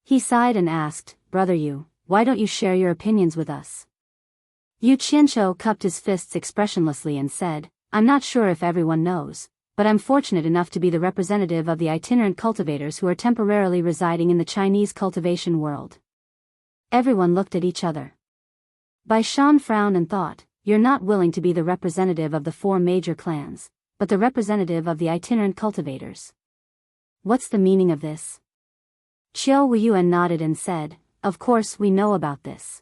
He sighed and asked, "Brother Yu, why don't you share your opinions with us?" Yu Qianzhou cupped his fists expressionlessly and said, "I'm not sure if everyone knows, but I'm fortunate enough to be the representative of the itinerant cultivators who are temporarily residing in the Chinese cultivation world." Everyone looked at each other. Bai Shan frowned and thought, "You're not willing to be the representative of the 4 major clans, but the representative of the itinerant cultivators. What's the meaning of this?" Qiao Weiyuan nodded and said, "Of course we know about this."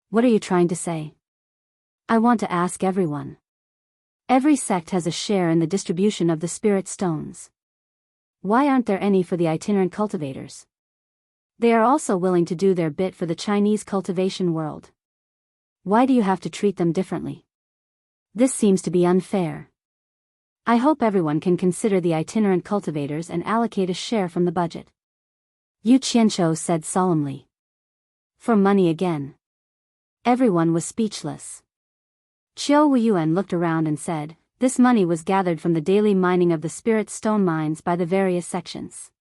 "What are you trying to say?" "I want to ask everyone. Every sect has a share in the distribution of the spirit stones. Why aren't there any for the itinerant cultivators? They are also willing to do their bit for the Chinese cultivation world. Why do you have to treat them differently? This seems to be unfair. I hope everyone can consider the itinerant cultivators and allocate a share from the budget." Yu Qianzhou said solemnly. "For money again." Everyone was speechless. Qiao Weiyuan looked around and said, "This money was gathered from the daily mining of the spirit stone mines by the various sections.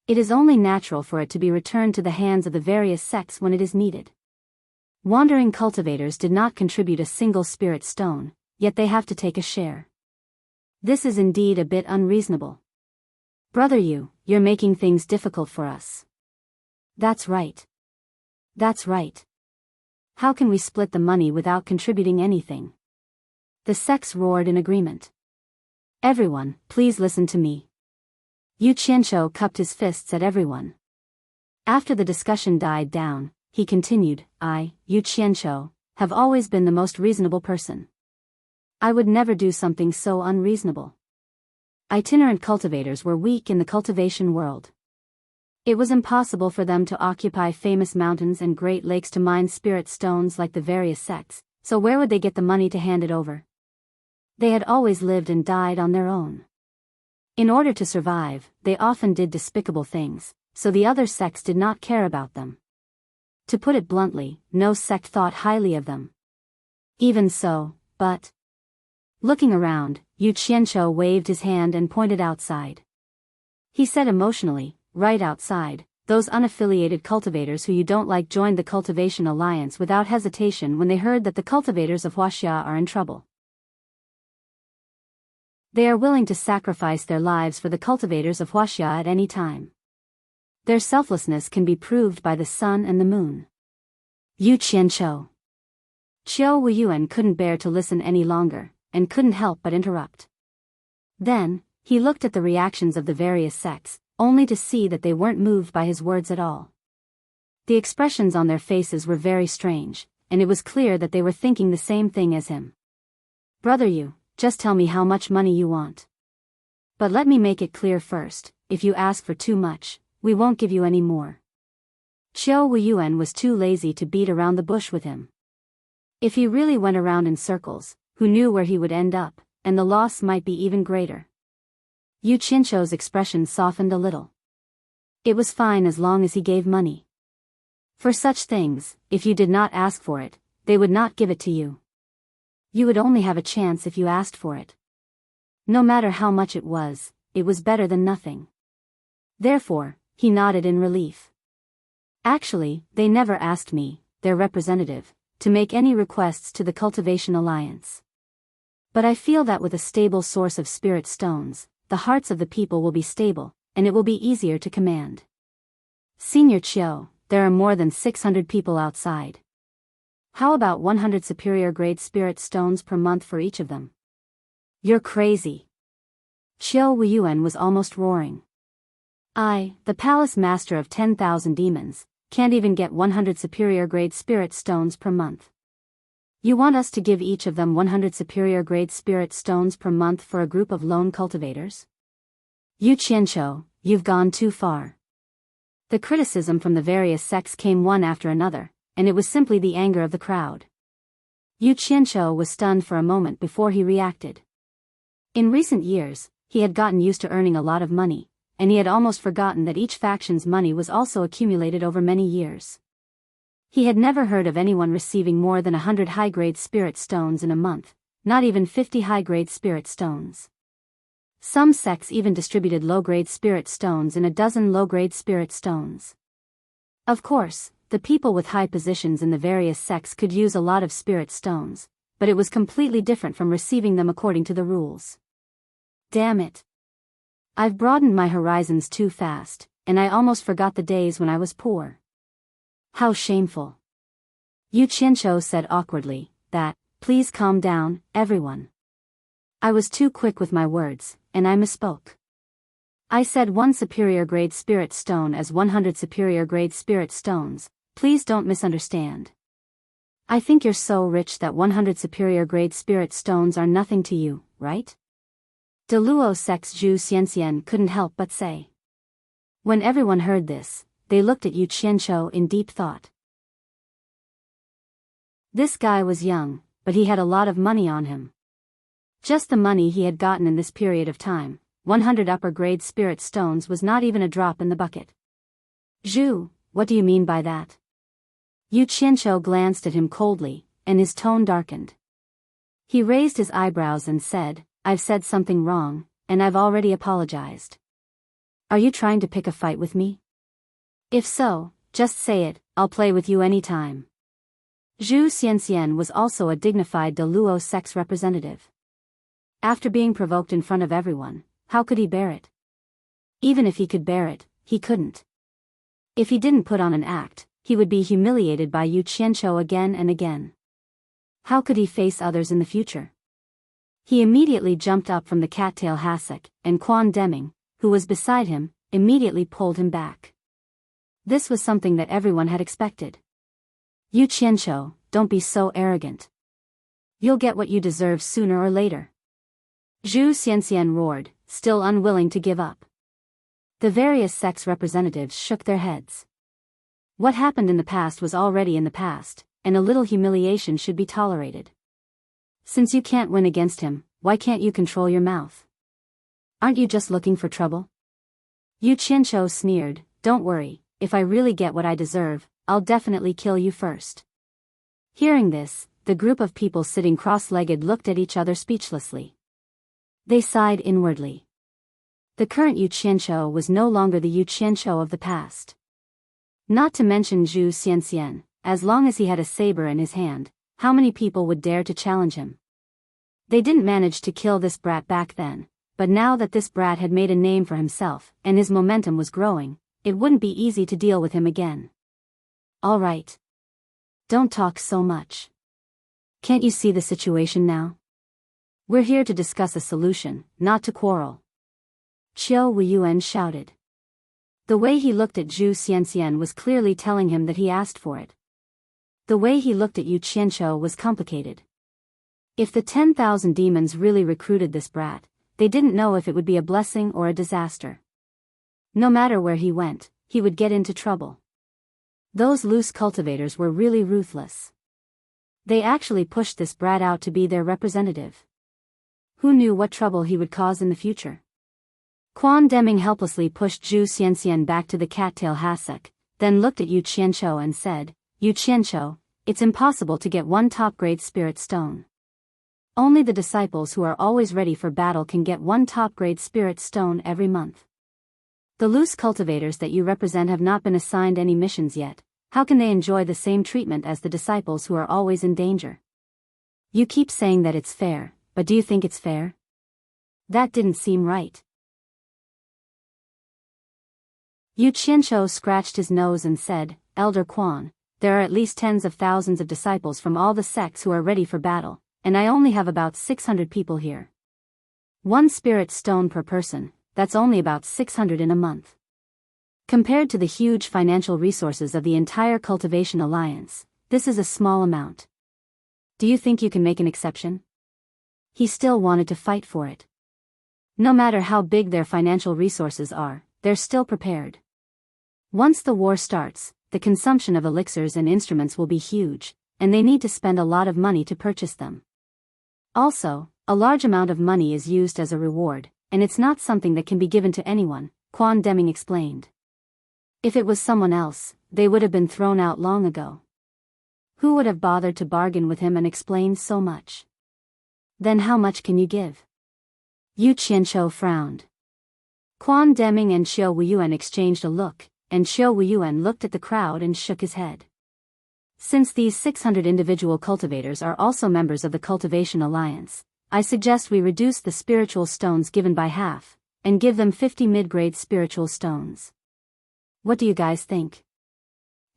It is only natural for it to be returned to the hands of the various sects when it is needed. Wandering cultivators did not contribute a single spirit stone, yet they have to take a share. This is indeed a bit unreasonable. Brother Yu, you're making things difficult for us." "That's right. That's right. How can we split the money without contributing anything?" The sects roared in agreement. "Everyone, please listen to me." Yu Qianzhou cupped his fists at everyone. After the discussion died down, he continued, "I, Yu Qianzhou, have always been the most reasonable person. I would never do something so unreasonable. Itinerant cultivators were weak in the cultivation world. It was impossible for them to occupy famous mountains and great lakes to mine spirit stones like the various sects, so where would they get the money to hand it over? They had always lived and died on their own. In order to survive, they often did despicable things, so the other sects did not care about them. To put it bluntly, no sect thought highly of them. Even so, but..." Looking around, Yu Qianzhou waved his hand and pointed outside. He said emotionally, "Right outside, those unaffiliated cultivators who you don't like joined the Cultivation Alliance without hesitation when they heard that the cultivators of Huaxia are in trouble. They are willing to sacrifice their lives for the cultivators of Huaxia at any time. Their selflessness can be proved by the sun and the moon." Yu Qianzhou. Qiao Weiyuan couldn't bear to listen any longer, and couldn't help but interrupt. Then, he looked at the reactions of the various sects, only to see that they weren't moved by his words at all. The expressions on their faces were very strange, and it was clear that they were thinking the same thing as him. "Brother Yu, just tell me how much money you want. But let me make it clear first, if you ask for too much, we won't give you any more." Qiao Weiyuan was too lazy to beat around the bush with him. If he really went around in circles, who knew where he would end up, and the loss might be even greater. Yu Qianzhou's expression softened a little. It was fine as long as he gave money. For such things, if you did not ask for it, they would not give it to you. You would only have a chance if you asked for it. No matter how much it was better than nothing. Therefore, he nodded in relief. "Actually, they never asked me, their representative, to make any requests to the Cultivation Alliance. But I feel that with a stable source of spirit stones, the hearts of the people will be stable, and it will be easier to command. Senior Chiu, there are more than 600 people outside. How about 100 superior grade spirit stones per month for each of them? You're crazy. Chiu Wuyuan was almost roaring. I, the palace master of 10,000 demons, can't even get 100 superior grade spirit stones per month. You want us to give each of them 100 superior grade spirit stones per month for a group of lone cultivators? Yu Qianqiu, you've gone too far. The criticism from the various sects came one after another, and it was simply the anger of the crowd. Yu Qianqiu was stunned for a moment before he reacted. In recent years, he had gotten used to earning a lot of money, and he had almost forgotten that each faction's money was also accumulated over many years. He had never heard of anyone receiving more than 100 high-grade spirit stones in a month, not even 50 high-grade spirit stones. Some sects even distributed low-grade spirit stones in a dozen low-grade spirit stones. Of course, the people with high positions in the various sects could use a lot of spirit stones, but it was completely different from receiving them according to the rules. Damn it. I've broadened my horizons too fast, and I almost forgot the days when I was poor. How shameful. Yu Qianqiu said awkwardly, please calm down, everyone. I was too quick with my words, and I misspoke. I said 1 superior grade spirit stone as 100 superior grade spirit stones, please don't misunderstand. I think you're so rich that 100 superior grade spirit stones are nothing to you, right? De Luo sect's Zhu Xianxian couldn't help but say. When everyone heard this, they looked at Yu Qianqiu in deep thought. This guy was young, but he had a lot of money on him. Just the money he had gotten in this period of time, 100 upper grade spirit stones was not even a drop in the bucket. Zhu, what do you mean by that? Yu Qianqiu glanced at him coldly, and his tone darkened. He raised his eyebrows and said, I've said something wrong, and I've already apologized. Are you trying to pick a fight with me? If so, just say it, I'll play with you anytime. Zhu Xianxian was also a dignified De Luo sect's representative. After being provoked in front of everyone, how could he bear it? Even if he could bear it, he couldn't. If he didn't put on an act, he would be humiliated by Yu Qianqiu again and again. How could he face others in the future? He immediately jumped up from the cattail hassock, and Quan Deming, who was beside him, immediately pulled him back. This was something that everyone had expected. Yu Qianqiu, don't be so arrogant. You'll get what you deserve sooner or later. Zhu Xianxian roared, still unwilling to give up. The various sects representatives shook their heads. What happened in the past was already in the past, and a little humiliation should be tolerated. Since you can't win against him, why can't you control your mouth? Aren't you just looking for trouble? Yu Qianqiu sneered, don't worry, if I really get what I deserve, I'll definitely kill you first. Hearing this, the group of people sitting cross-legged looked at each other speechlessly. They sighed inwardly. The current Yu Qianqiu was no longer the Yu Qianqiu of the past. Not to mention Zhu Xianxian, as long as he had a saber in his hand, how many people would dare to challenge him? They didn't manage to kill this brat back then, but now that this brat had made a name for himself and his momentum was growing, it wouldn't be easy to deal with him again. All right. Don't talk so much. Can't you see the situation now? We're here to discuss a solution, not to quarrel. Chiu Wuyuan shouted. The way he looked at Zhu Xianxian was clearly telling him that he asked for it. The way he looked at Yu Qianqiu was complicated. If the 10,000 demons really recruited this brat, they didn't know if it would be a blessing or a disaster. No matter where he went, he would get into trouble. Those loose cultivators were really ruthless. They actually pushed this brat out to be their representative. Who knew what trouble he would cause in the future? Quan Deming helplessly pushed Zhu Xianxian back to the cattail hassock, then looked at Yu Qianqiu and said, Yu Qianqiu, it's impossible to get 1 top-grade spirit stone. Only the disciples who are always ready for battle can get 1 top-grade spirit stone every month. The loose cultivators that you represent have not been assigned any missions yet. How can they enjoy the same treatment as the disciples who are always in danger? You keep saying that it's fair, but do you think it's fair? That didn't seem right. Yu Qianzhou scratched his nose and said, Elder Quan, there are at least tens of thousands of disciples from all the sects who are ready for battle, and I only have about 600 people here. 1 spirit stone per person, that's only about 600 in a month. Compared to the huge financial resources of the entire Cultivation Alliance, this is a small amount. Do you think you can make an exception? He still wanted to fight for it. No matter how big their financial resources are, they're still prepared. Once the war starts, the consumption of elixirs and instruments will be huge, and they need to spend a lot of money to purchase them. Also, a large amount of money is used as a reward, and it's not something that can be given to anyone, Quan Deming explained. If it was someone else, they would have been thrown out long ago. Who would have bothered to bargain with him and explain so much? Then how much can you give? Yu Qianzhou frowned. Quan Deming and Xiao Wuyuan exchanged a look, and Xiao Wuyuan looked at the crowd and shook his head. Since these 600 individual cultivators are also members of the Cultivation Alliance, I suggest we reduce the spiritual stones given by half, and give them 50 mid-grade spiritual stones. What do you guys think?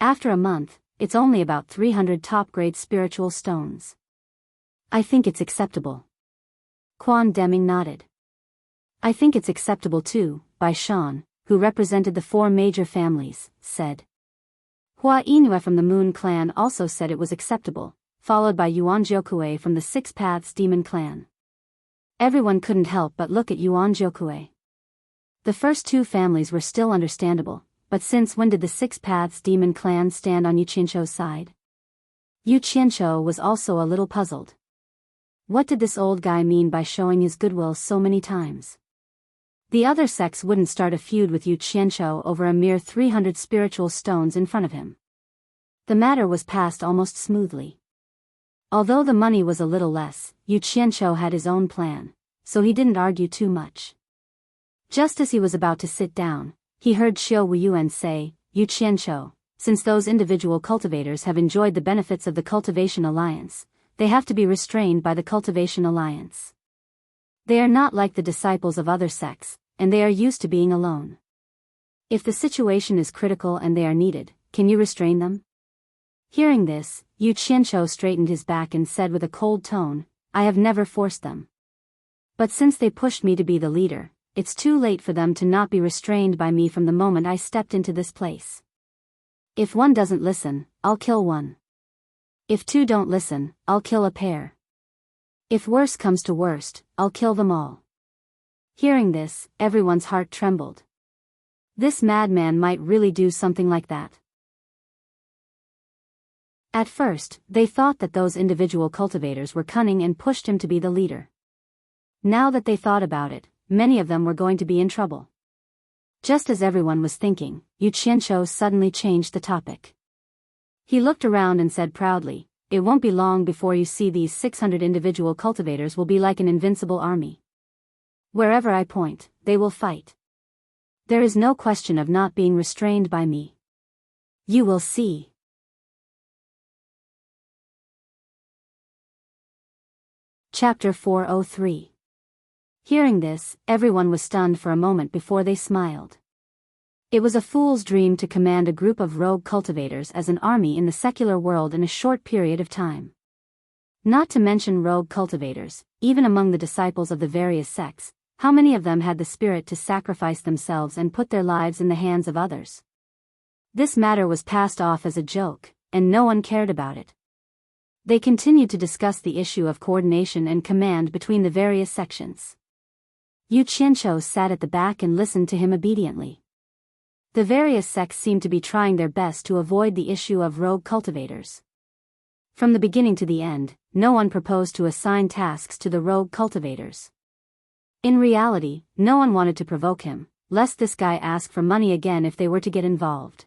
After a month, it's only about 300 top-grade spiritual stones. I think it's acceptable. Quan Deming nodded. I think it's acceptable too, Bai Shan, who represented the 4 major families, said. Hua Yinue from the Moon Clan also said it was acceptable, followed by Yuan Jiokue from the 6 Paths Demon Clan. Everyone couldn't help but look at Yuan Jiokue. The first 2 families were still understandable, but since when did the 6 Paths Demon Clan stand on Yu Qianzhou's side? Yu Qianzhou was also a little puzzled. What did this old guy mean by showing his goodwill so many times? The other sects wouldn't start a feud with Yu Qianzhou over a mere 300 spiritual stones in front of him. The matter was passed almost smoothly. Although the money was a little less, Yu Qianzhou had his own plan, so he didn't argue too much. Just as he was about to sit down, he heard Xiao Wuyuan say, Yu Qianzhou, since those individual cultivators have enjoyed the benefits of the Cultivation Alliance, they have to be restrained by the Cultivation Alliance. They are not like the disciples of other sects, and they are used to being alone. If the situation is critical and they are needed, can you restrain them? Hearing this, Yu Qianzhou straightened his back and said with a cold tone, I have never forced them. But since they pushed me to be the leader, it's too late for them to not be restrained by me from the moment I stepped into this place. If one doesn't listen, I'll kill one. If 2 don't listen, I'll kill a pair. If worse comes to worst, I'll kill them all. Hearing this, everyone's heart trembled. This madman might really do something like that. At first, they thought that those individual cultivators were cunning and pushed him to be the leader. Now that they thought about it, many of them were going to be in trouble. Just as everyone was thinking, Yu Qianzhou suddenly changed the topic. He looked around and said proudly, it won't be long before you see these 600 individual cultivators will be like an invincible army. Wherever I point, they will fight. There is no question of not being restrained by me. You will see. Chapter 403. Hearing this, everyone was stunned for a moment before they smiled. It was a fool's dream to command a group of rogue cultivators as an army in the secular world in a short period of time. Not to mention rogue cultivators, even among the disciples of the various sects, how many of them had the spirit to sacrifice themselves and put their lives in the hands of others? This matter was passed off as a joke, and no one cared about it. They continued to discuss the issue of coordination and command between the various sections. Yu Qianzhou sat at the back and listened to him obediently. The various sects seemed to be trying their best to avoid the issue of rogue cultivators. From the beginning to the end, no one proposed to assign tasks to the rogue cultivators. In reality, no one wanted to provoke him, lest this guy ask for money again if they were to get involved.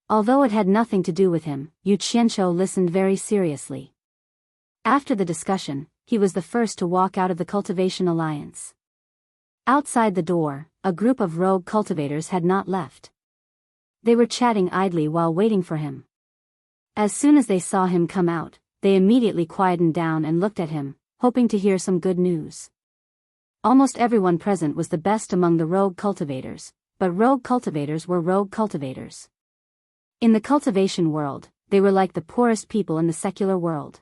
Although it had nothing to do with him, Yu Qianzhou listened very seriously. After the discussion, he was the first to walk out of the Cultivation Alliance. Outside the door, a group of rogue cultivators had not left. They were chatting idly while waiting for him. As soon as they saw him come out, they immediately quietened down and looked at him, hoping to hear some good news. Almost everyone present was the best among the rogue cultivators, but rogue cultivators were rogue cultivators. In the cultivation world, they were like the poorest people in the secular world.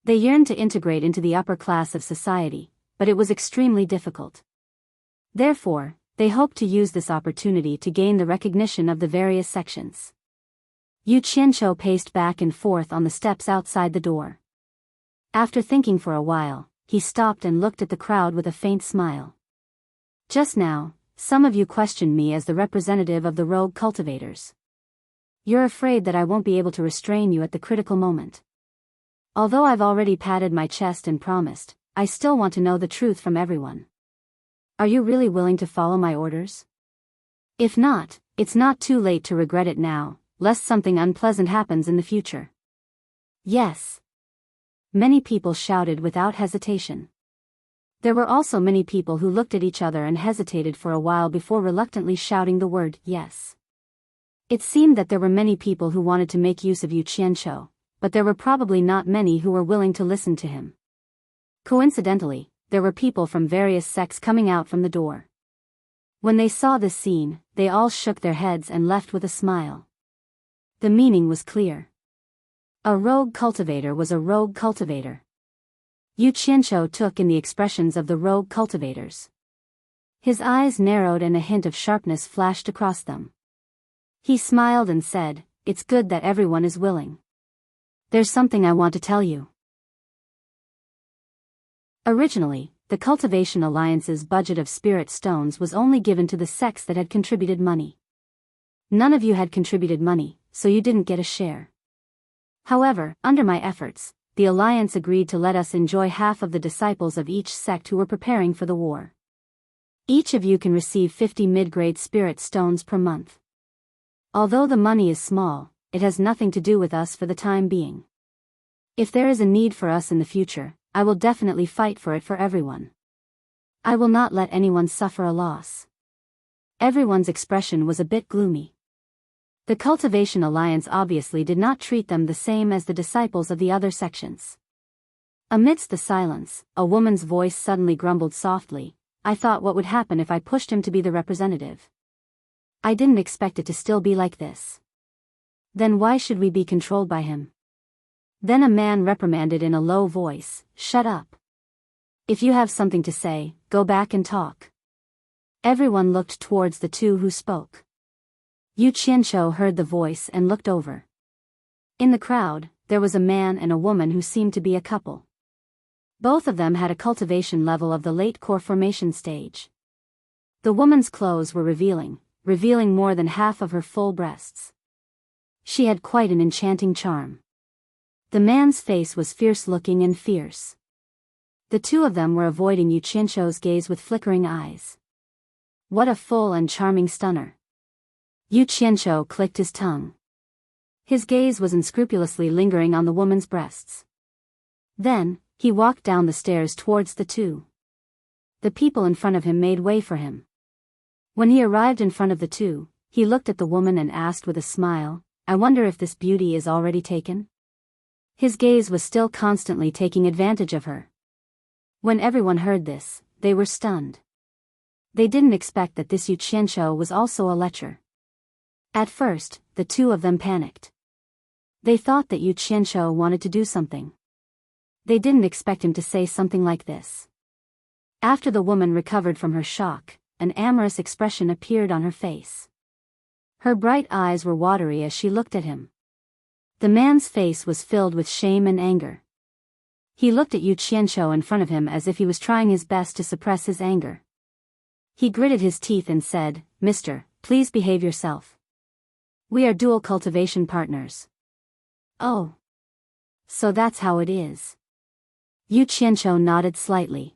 They yearned to integrate into the upper class of society, but it was extremely difficult. Therefore, they hoped to use this opportunity to gain the recognition of the various sections. Yu Qianqiu paced back and forth on the steps outside the door. After thinking for a while, he stopped and looked at the crowd with a faint smile. Just now, some of you questioned me as the representative of the rogue cultivators. You're afraid that I won't be able to restrain you at the critical moment. Although I've already patted my chest and promised, I still want to know the truth from everyone. Are you really willing to follow my orders? If not, it's not too late to regret it now, lest something unpleasant happens in the future. Yes. Many people shouted without hesitation. There were also many people who looked at each other and hesitated for a while before reluctantly shouting the word yes. It seemed that there were many people who wanted to make use of Yu Qianqiu, but there were probably not many who were willing to listen to him. Coincidentally, there were people from various sects coming out from the door. When they saw this scene, they all shook their heads and left with a smile. The meaning was clear. A rogue cultivator was a rogue cultivator. Yu Qianqiu took in the expressions of the rogue cultivators. His eyes narrowed and a hint of sharpness flashed across them. He smiled and said, "It's good that everyone is willing. There's something I want to tell you." Originally, the Cultivation Alliance's budget of spirit stones was only given to the sects that had contributed money. None of you had contributed money, so you didn't get a share. However, under my efforts, the Alliance agreed to let us enjoy half of the disciples of each sect who were preparing for the war. Each of you can receive 50 mid-grade spirit stones per month. Although the money is small, it has nothing to do with us for the time being. If there is a need for us in the future, I will definitely fight for it for everyone. I will not let anyone suffer a loss. Everyone's expression was a bit gloomy. The Cultivation Alliance obviously did not treat them the same as the disciples of the other sections. Amidst the silence, a woman's voice suddenly grumbled softly, "I thought what would happen if I pushed him to be the representative. I didn't expect it to still be like this. Then why should we be controlled by him?" Then a man reprimanded in a low voice, "Shut up. If you have something to say, go back and talk." Everyone looked towards the two who spoke. Yu Qianqiu heard the voice and looked over. In the crowd, there was a man and a woman who seemed to be a couple. Both of them had a cultivation level of the late core formation stage. The woman's clothes were revealing more than half of her full breasts. She had quite an enchanting charm. The man's face was fierce-looking and fierce. The two of them were avoiding Yu Qianqiu's gaze with flickering eyes. What a full and charming stunner. Yu Qianqiu clicked his tongue. His gaze was unscrupulously lingering on the woman's breasts. Then, he walked down the stairs towards the two. The people in front of him made way for him. When he arrived in front of the two, he looked at the woman and asked with a smile, "I wonder if this beauty is already taken?" His gaze was still constantly taking advantage of her. When everyone heard this, they were stunned. They didn't expect that this Yu Qianqiu was also a lecher. At first, the two of them panicked. They thought that Yu Qianqiu wanted to do something. They didn't expect him to say something like this. After the woman recovered from her shock, an amorous expression appeared on her face. Her bright eyes were watery as she looked at him. The man's face was filled with shame and anger. He looked at Yu Qianqiu in front of him as if he was trying his best to suppress his anger. He gritted his teeth and said, "Mister, please behave yourself. We are dual cultivation partners." "Oh. So that's how it is." Yu Qianqiu nodded slightly.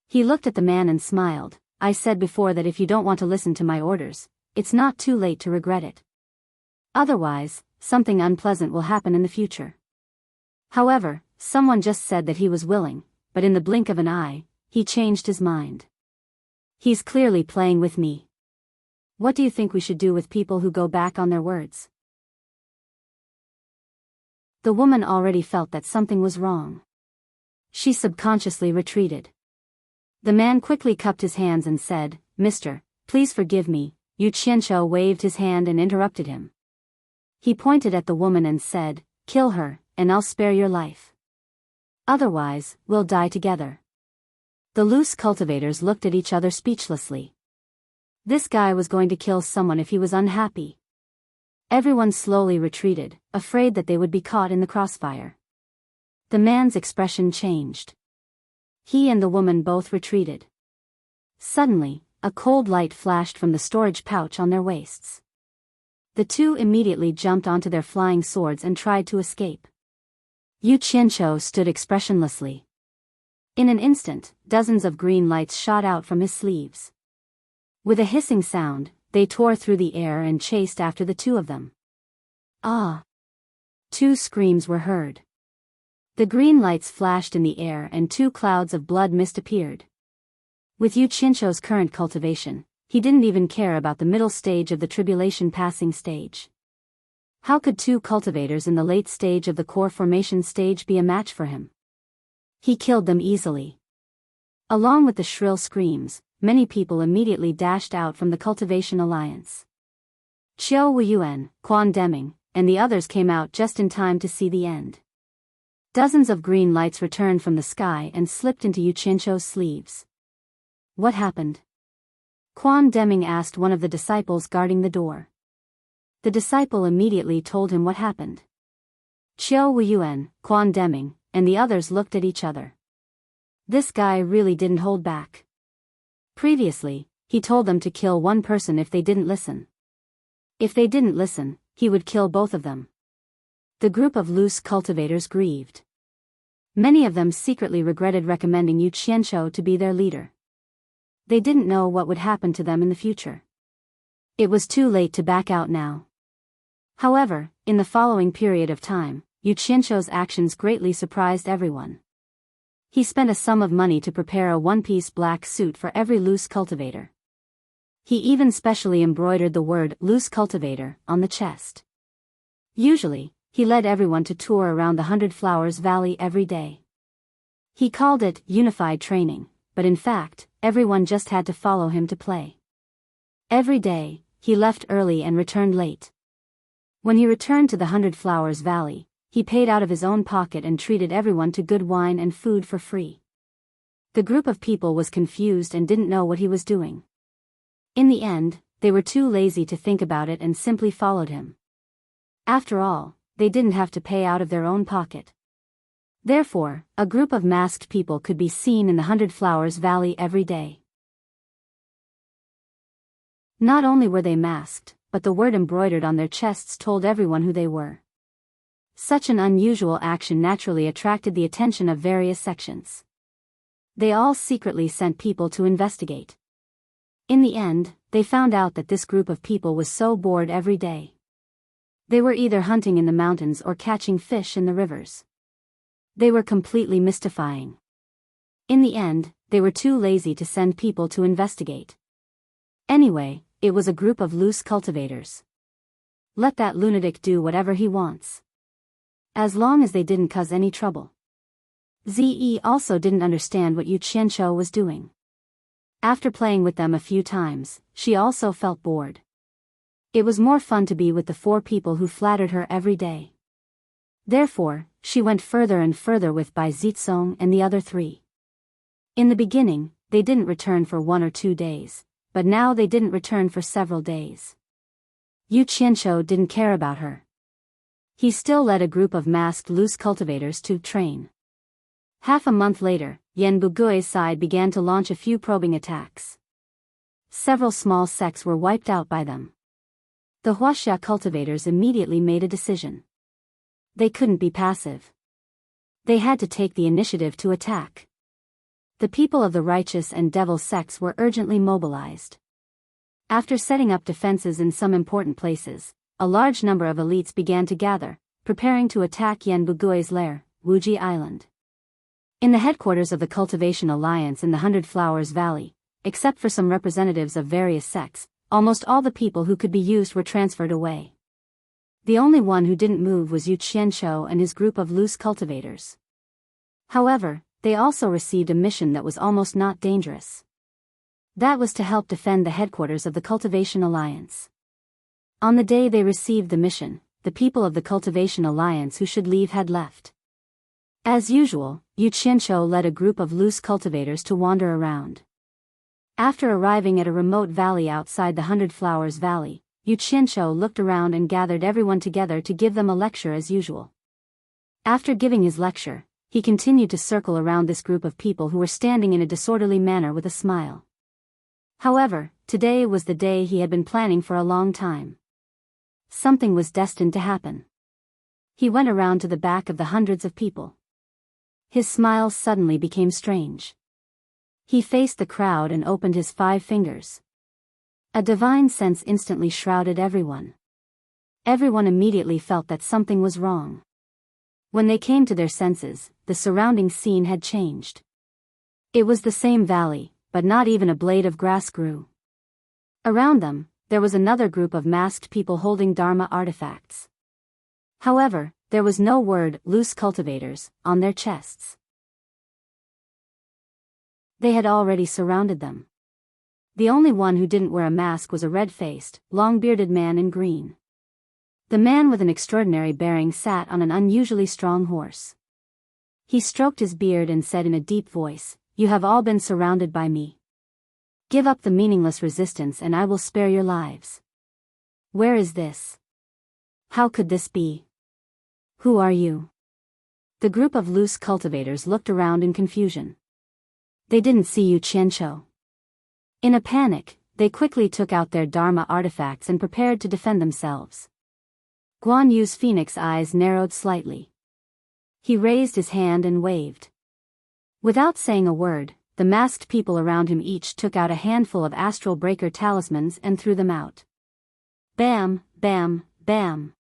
He looked at the man and smiled, "I said before that if you don't want to listen to my orders, it's not too late to regret it. Otherwise, something unpleasant will happen in the future." However, someone just said that he was willing, but in the blink of an eye, he changed his mind. "He's clearly playing with me. What do you think we should do with people who go back on their words?" The woman already felt that something was wrong. She subconsciously retreated. The man quickly cupped his hands and said, "Mister, please forgive me." Yu Qianzhou waved his hand and interrupted him. He pointed at the woman and said, "Kill her, and I'll spare your life. Otherwise, we'll die together." The loose cultivators looked at each other speechlessly. This guy was going to kill someone if he was unhappy. Everyone slowly retreated, afraid that they would be caught in the crossfire. The man's expression changed. He and the woman both retreated. Suddenly, a cold light flashed from the storage pouch on their waists. The two immediately jumped onto their flying swords and tried to escape. Yu Qianzhou stood expressionlessly. In an instant, dozens of green lights shot out from his sleeves. With a hissing sound, they tore through the air and chased after the two of them. "Ah!" Two screams were heard. The green lights flashed in the air and two clouds of blood mist appeared. With Yu Qianzhou's current cultivation, he didn't even care about the middle stage of the tribulation passing stage. How could two cultivators in the late stage of the core formation stage be a match for him? He killed them easily. Along with the shrill screams, many people immediately dashed out from the Cultivation Alliance. Qiao Weiyuan, Quan Deming, and the others came out just in time to see the end. Dozens of green lights returned from the sky and slipped into Yu Qianzhou's sleeves. "What happened?" Quan Deming asked one of the disciples guarding the door. The disciple immediately told him what happened. Qiao Weiyuan, Quan Deming, and the others looked at each other. This guy really didn't hold back. Previously, he told them to kill one person if they didn't listen. If they didn't listen, he would kill both of them. The group of loose cultivators grieved. Many of them secretly regretted recommending Yu Qianzhou to be their leader. They didn't know what would happen to them in the future. It was too late to back out now. However, in the following period of time, Yu Qianzhou's actions greatly surprised everyone. He spent a sum of money to prepare a one-piece black suit for every loose cultivator. He even specially embroidered the word "loose cultivator" on the chest. Usually, he led everyone to tour around the 100 Flowers Valley every day. He called it unified training, but in fact, everyone just had to follow him to play. Every day, he left early and returned late. When he returned to the 100 Flowers Valley, he paid out of his own pocket and treated everyone to good wine and food for free. The group of people was confused and didn't know what he was doing. In the end, they were too lazy to think about it and simply followed him. After all, they didn't have to pay out of their own pocket. Therefore, a group of masked people could be seen in the 100 Flowers Valley every day. Not only were they masked, but the word embroidered on their chests told everyone who they were. Such an unusual action naturally attracted the attention of various sections. They all secretly sent people to investigate. In the end, they found out that this group of people was so bored every day. They were either hunting in the mountains or catching fish in the rivers. They were completely mystifying. In the end, they were too lazy to send people to investigate. Anyway, it was a group of loose cultivators. Let that lunatic do whatever he wants. As long as they didn't cause any trouble. Ze also didn't understand what Yu Qianzhou was doing. After playing with them a few times, she also felt bored. It was more fun to be with the 4 people who flattered her every day. Therefore, she went further and further with Bai Zitsong and the other 3. In the beginning, they didn't return for 1 or 2 days, but now they didn't return for several days. Yu Qianzhou didn't care about her. He still led a group of masked loose cultivators to train. Half a month later, Yan Bugui's side began to launch a few probing attacks. Several small sects were wiped out by them. The Huaxia cultivators immediately made a decision. They couldn't be passive. They had to take the initiative to attack. The people of the righteous and devil sects were urgently mobilized. After setting up defenses in some important places, a large number of elites began to gather, preparing to attack Yan Bugui's lair, Wuji Island. In the headquarters of the Cultivation Alliance in the 100 Flowers Valley, except for some representatives of various sects, almost all the people who could be used were transferred away. The only one who didn't move was Yu Qianzhou and his group of loose cultivators. However, they also received a mission that was almost not dangerous. That was to help defend the headquarters of the Cultivation Alliance. On the day they received the mission, the people of the Cultivation Alliance who should leave had left. As usual, Yu Qianqiu led a group of loose cultivators to wander around. After arriving at a remote valley outside the Hundred Flowers Valley, Yu Qianqiu looked around and gathered everyone together to give them a lecture as usual. After giving his lecture, he continued to circle around this group of people who were standing in a disorderly manner with a smile. However, today was the day he had been planning for a long time. Something was destined to happen. He went around to the back of the hundreds of people. His smile suddenly became strange. He faced the crowd and opened his 5 fingers. A divine sense instantly shrouded everyone. Everyone immediately felt that something was wrong. When they came to their senses, the surrounding scene had changed. It was the same valley, but not even a blade of grass grew. Around them, there was another group of masked people holding Dharma artifacts. However, there was no word "loose cultivators" on their chests. They had already surrounded them. The only one who didn't wear a mask was a red-faced, long-bearded man in green. The man with an extraordinary bearing sat on an unusually strong horse. He stroked his beard and said in a deep voice, "You have all been surrounded by me. Give up the meaningless resistance and I will spare your lives." "Where is this? How could this be? Who are you?" The group of loose cultivators looked around in confusion. They didn't see Yu Qianqiu. In a panic, they quickly took out their Dharma artifacts and prepared to defend themselves. Guan Yu's phoenix eyes narrowed slightly. He raised his hand and waved. Without saying a word, the masked people around him each took out a handful of astral breaker talismans and threw them out. Bam, bam, bam.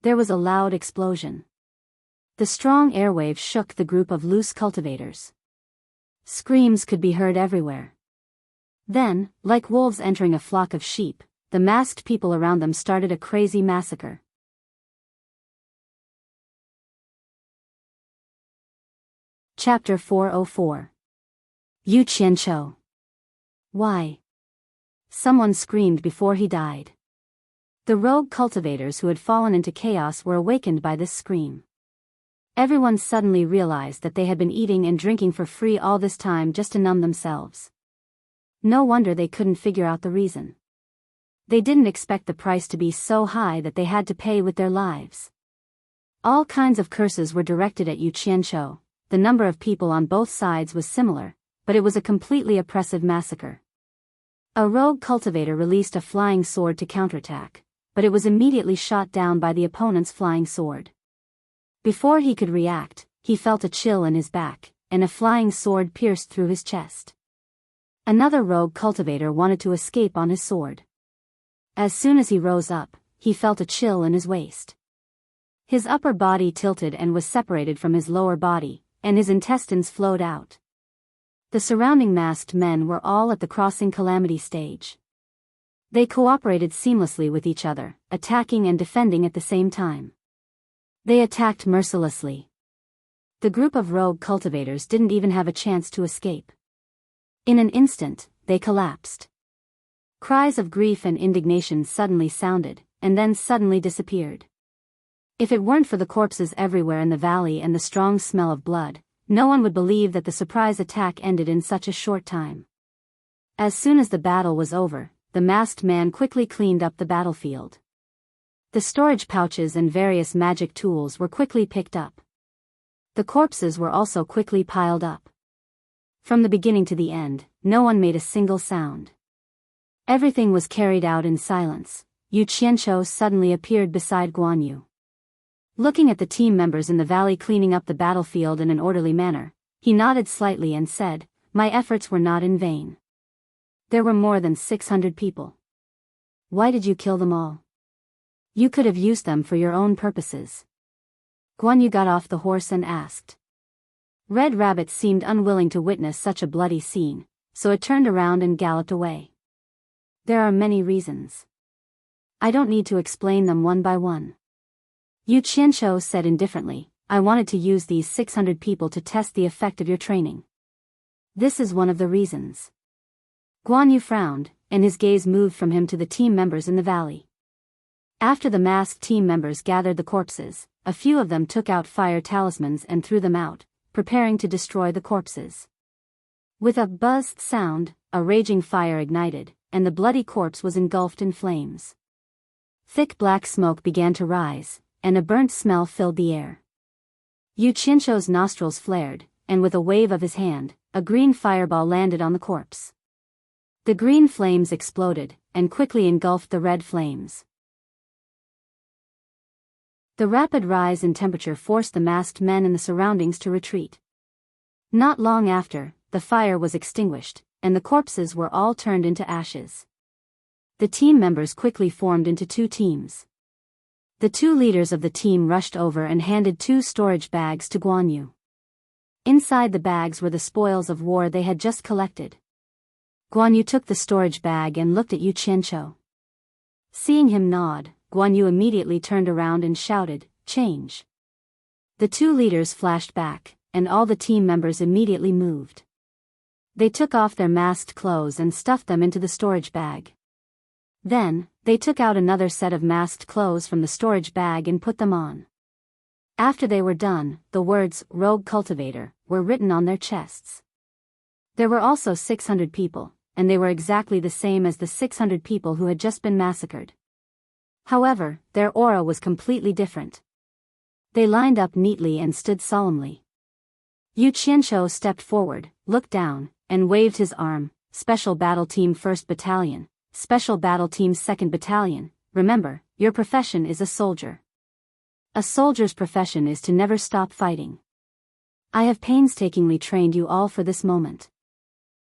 There was a loud explosion. The strong airwave shook the group of loose cultivators. Screams could be heard everywhere. Then, like wolves entering a flock of sheep, the masked people around them started a crazy massacre. Chapter 404. Yu Qianqiu. Why? Someone screamed before he died. The rogue cultivators who had fallen into chaos were awakened by this scream. Everyone suddenly realized that they had been eating and drinking for free all this time just to numb themselves. No wonder they couldn't figure out the reason. They didn't expect the price to be so high that they had to pay with their lives. All kinds of curses were directed at Yu Qianqiu. The number of people on both sides was similar, but it was a completely oppressive massacre. A rogue cultivator released a flying sword to counterattack, but it was immediately shot down by the opponent's flying sword. Before he could react, he felt a chill in his back, and a flying sword pierced through his chest. Another rogue cultivator wanted to escape on his sword. As soon as he rose up, he felt a chill in his waist. His upper body tilted and was separated from his lower body, and his intestines flowed out. The surrounding masked men were all at the crossing calamity stage. They cooperated seamlessly with each other, attacking and defending at the same time. They attacked mercilessly. The group of rogue cultivators didn't even have a chance to escape. In an instant, they collapsed. Cries of grief and indignation suddenly sounded, and then suddenly disappeared. If it weren't for the corpses everywhere in the valley and the strong smell of blood, no one would believe that the surprise attack ended in such a short time. As soon as the battle was over, the masked man quickly cleaned up the battlefield. The storage pouches and various magic tools were quickly picked up. The corpses were also quickly piled up. From the beginning to the end, no one made a single sound. Everything was carried out in silence. Yu Qianqiu suddenly appeared beside Guan Yu. Looking at the team members in the valley cleaning up the battlefield in an orderly manner, he nodded slightly and said, "My efforts were not in vain. There were more than 600 people. Why did you kill them all? You could have used them for your own purposes." Guan Yu got off the horse and asked. Red Rabbit seemed unwilling to witness such a bloody scene, so it turned around and galloped away. "There are many reasons. I don't need to explain them one by one," Yu Qianqiu said indifferently, I wanted to use these 600 people to test the effect of your training. This is one of the reasons. Guan Yu frowned, and his gaze moved from him to the team members in the valley. After the masked team members gathered the corpses, a few of them took out fire talismans and threw them out, preparing to destroy the corpses. With a buzzed sound, a raging fire ignited, and the bloody corpse was engulfed in flames. Thick black smoke began to rise, and a burnt smell filled the air. Yu Qianzhou's nostrils flared, and with a wave of his hand, a green fireball landed on the corpse. The green flames exploded, and quickly engulfed the red flames. The rapid rise in temperature forced the masked men in the surroundings to retreat. Not long after, the fire was extinguished, and the corpses were all turned into ashes. The team members quickly formed into two teams. The two leaders of the team rushed over and handed 2 storage bags to Guan Yu. Inside the bags were the spoils of war they had just collected. Guan Yu took the storage bag and looked at Yu Qianzhou. Seeing him nod, Guan Yu immediately turned around and shouted, "Change." The two leaders flashed back, and all the team members immediately moved. They took off their masked clothes and stuffed them into the storage bag. Then, they took out another set of masked clothes from the storage bag and put them on. After they were done, the words, "Rogue Cultivator," were written on their chests. There were also 600 people, and they were exactly the same as the 600 people who had just been massacred. However, their aura was completely different. They lined up neatly and stood solemnly. Yu Qianzhou stepped forward, looked down, and waved his arm. "Special Battle Team 1st Battalion, Special Battle Team 2nd Battalion, remember, your profession is a soldier. A soldier's profession is to never stop fighting. I have painstakingly trained you all for this moment.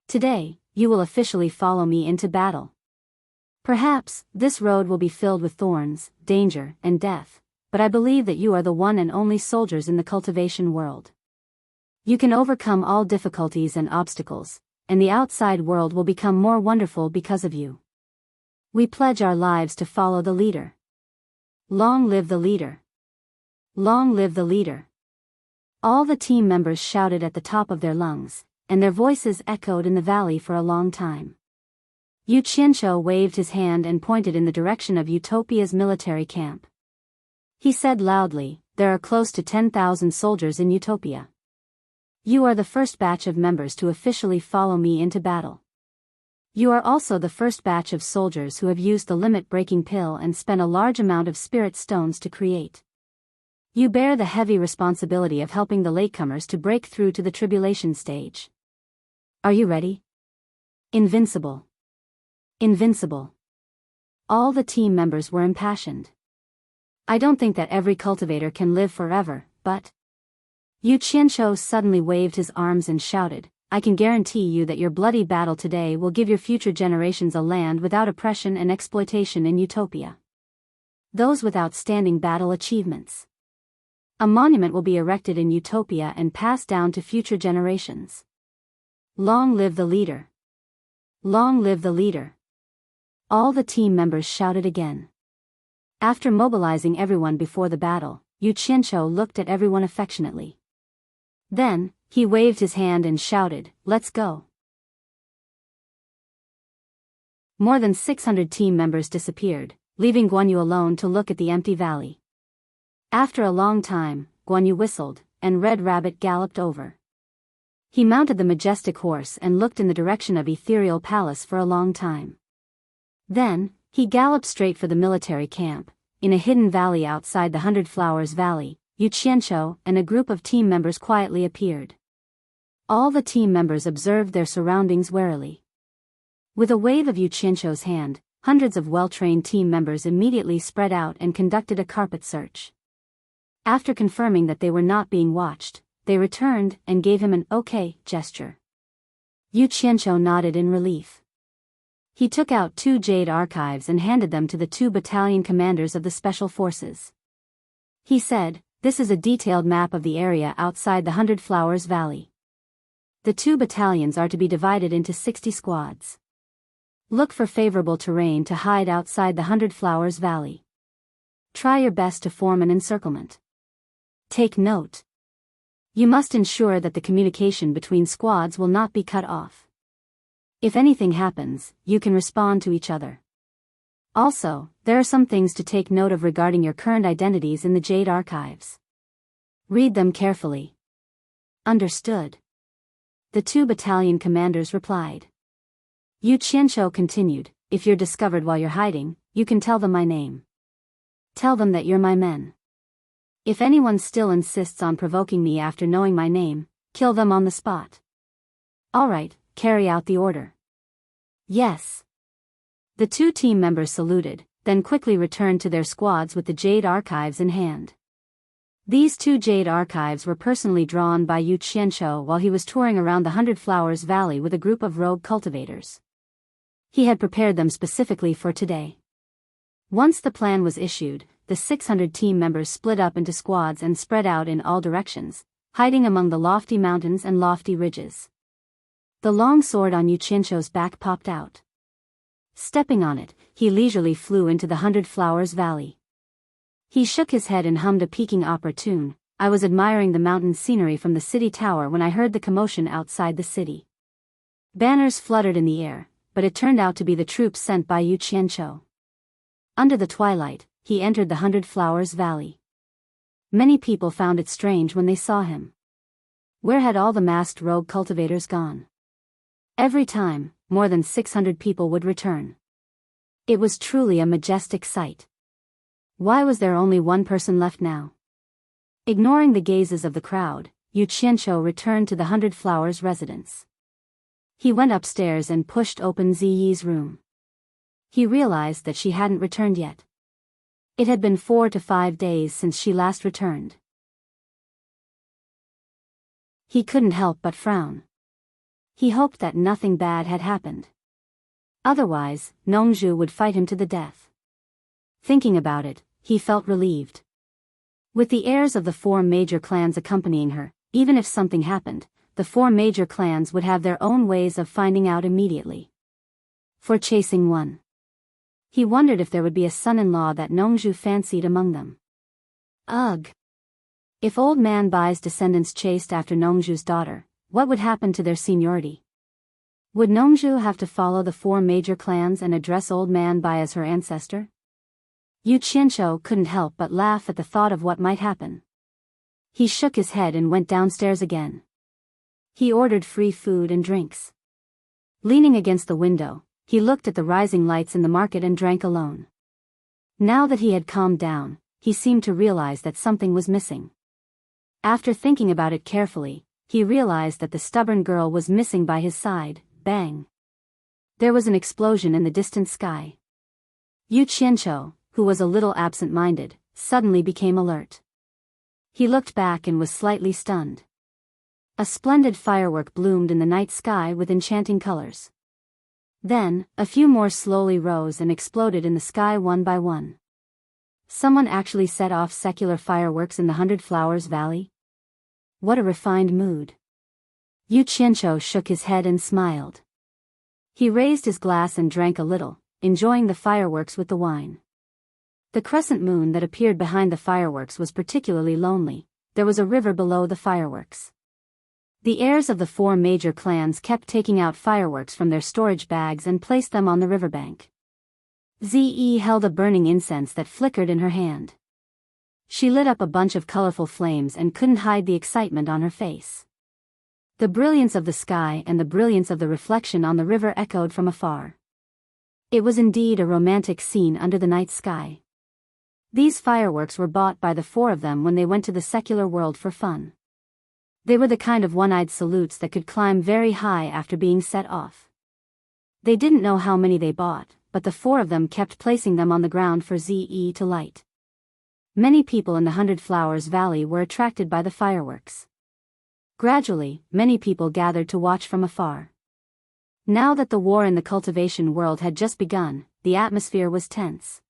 Today, you will officially follow me into battle. Perhaps, this road will be filled with thorns, danger, and death, but I believe that you are the one and only soldiers in the cultivation world. You can overcome all difficulties and obstacles, and the outside world will become more wonderful because of you. We pledge our lives to follow the leader. Long live the leader! Long live the leader!" All the team members shouted at the top of their lungs, and their voices echoed in the valley for a long time. Yu Qianzhou waved his hand and pointed in the direction of Utopia's military camp. He said loudly, "There are close to 10,000 soldiers in Utopia. You are the first batch of members to officially follow me into battle. You are also the first batch of soldiers who have used the limit-breaking pill and spent a large amount of spirit stones to create. You bear the heavy responsibility of helping the latecomers to break through to the tribulation stage. Are you ready? Invincible! Invincible!" All the team members were impassioned. "I don't think that every cultivator can live forever, but..." Yu Qianzhou suddenly waved his arms and shouted, "I can guarantee you that your bloody battle today will give your future generations a land without oppression and exploitation in Utopia. Those with outstanding battle achievements. A monument will be erected in Utopia and passed down to future generations. Long live the leader! Long live the leader!" All the team members shouted again. After mobilizing everyone before the battle, Yu Qianzhou looked at everyone affectionately. Then, he waved his hand and shouted, "Let's go!" More than 600 team members disappeared, leaving Guan Yu alone to look at the empty valley. After a long time, Guan Yu whistled, and Red Rabbit galloped over. He mounted the majestic horse and looked in the direction of Ethereal Palace for a long time. Then, he galloped straight for the military camp. In a hidden valley outside the 100 Flowers Valley, Yu Qianzhou and a group of team members quietly appeared. All the team members observed their surroundings warily. With a wave of Yu Qianzhou's hand, hundreds of well-trained team members immediately spread out and conducted a carpet search. After confirming that they were not being watched, they returned and gave him an "okay" gesture. Yu Qianzhou nodded in relief. He took out 2 jade archives and handed them to the 2 battalion commanders of the special forces. He said, "This is a detailed map of the area outside the 100 Flowers Valley. The 2 battalions are to be divided into 60 squads. Look for favorable terrain to hide outside the 100 Flowers Valley. Try your best to form an encirclement. Take note. You must ensure that the communication between squads will not be cut off. If anything happens, you can respond to each other. Also, there are some things to take note of regarding your current identities in the Jade archives. Read them carefully. Understood. The 2 battalion commanders replied. Yu Qianshou continued, if you're discovered while you're hiding, you can tell them my name. Tell them that you're my men. If anyone still insists on provoking me after knowing my name, kill them on the spot. All right, carry out the order. Yes. The 2 team members saluted, then quickly returned to their squads with the Jade archives in hand. These 2 Jade archives were personally drawn by Yu Qianshou while he was touring around the 100 Flowers Valley with a group of rogue cultivators. He had prepared them specifically for today. Once the plan was issued, the 600 team members split up into squads and spread out in all directions, hiding among the lofty mountains and lofty ridges. The long sword on Yu Qianshou's back popped out. Stepping on it, he leisurely flew into the 100 Flowers Valley. He shook his head and hummed a Peking opera tune. I was admiring the mountain scenery from the city tower when I heard the commotion outside the city. Banners fluttered in the air, but it turned out to be the troops sent by Yu Qianshou. Under the twilight, he entered the 100 Flowers Valley. Many people found it strange when they saw him. Where had all the masked rogue cultivators gone? Every time, more than 600 people would return. It was truly a majestic sight. Why was there only one person left now? Ignoring the gazes of the crowd, Yu Qianshou returned to the 100 Flowers residence. He went upstairs and pushed open Ziyi's room. He realized that she hadn't returned yet. It had been 4 to 5 days since she last returned. He couldn't help but frown. He hoped that nothing bad had happened. Otherwise, Nongzhu would fight him to the death. Thinking about it, he felt relieved. With the heirs of the 4 major clans accompanying her, even if something happened, the 4 major clans would have their own ways of finding out immediately. For chasing one. He wondered if there would be a son-in-law that Nongzhu fancied among them. Ugh! If Old Man Bai's descendants chased after Nongzhu's daughter, what would happen to their seniority? Would Nongzhu have to follow the 4 major clans and address Old Man Bai as her ancestor? Yu Qianshou couldn't help but laugh at the thought of what might happen. He shook his head and went downstairs again. He ordered free food and drinks. Leaning against the window, he looked at the rising lights in the market and drank alone. Now that he had calmed down, he seemed to realize that something was missing. After thinking about it carefully, he realized that the stubborn girl was missing by his side. Bang! There was an explosion in the distant sky. Yu Qianshou, who was a little absent-minded, suddenly became alert. He looked back and was slightly stunned. A splendid firework bloomed in the night sky with enchanting colors. Then, a few more slowly rose and exploded in the sky one by one. Someone actually set off secular fireworks in the 100 Flowers Valley? What a refined mood. Yu Qianshou shook his head and smiled. He raised his glass and drank a little, enjoying the fireworks with the wine. The crescent moon that appeared behind the fireworks was particularly lonely. There was a river below the fireworks. The heirs of the 4 major clans kept taking out fireworks from their storage bags and placed them on the riverbank. Ziyi held a burning incense that flickered in her hand. She lit up a bunch of colorful flames and couldn't hide the excitement on her face. The brilliance of the sky and the brilliance of the reflection on the river echoed from afar. It was indeed a romantic scene under the night sky. These fireworks were bought by the 4 of them when they went to the secular world for fun. They were the kind of one-eyed salutes that could climb very high after being set off. They didn't know how many they bought, but the 4 of them kept placing them on the ground for Ze to light. Many people in the 100 Flowers Valley were attracted by the fireworks. Gradually, many people gathered to watch from afar. Now that the war in the cultivation world had just begun, the atmosphere was tense.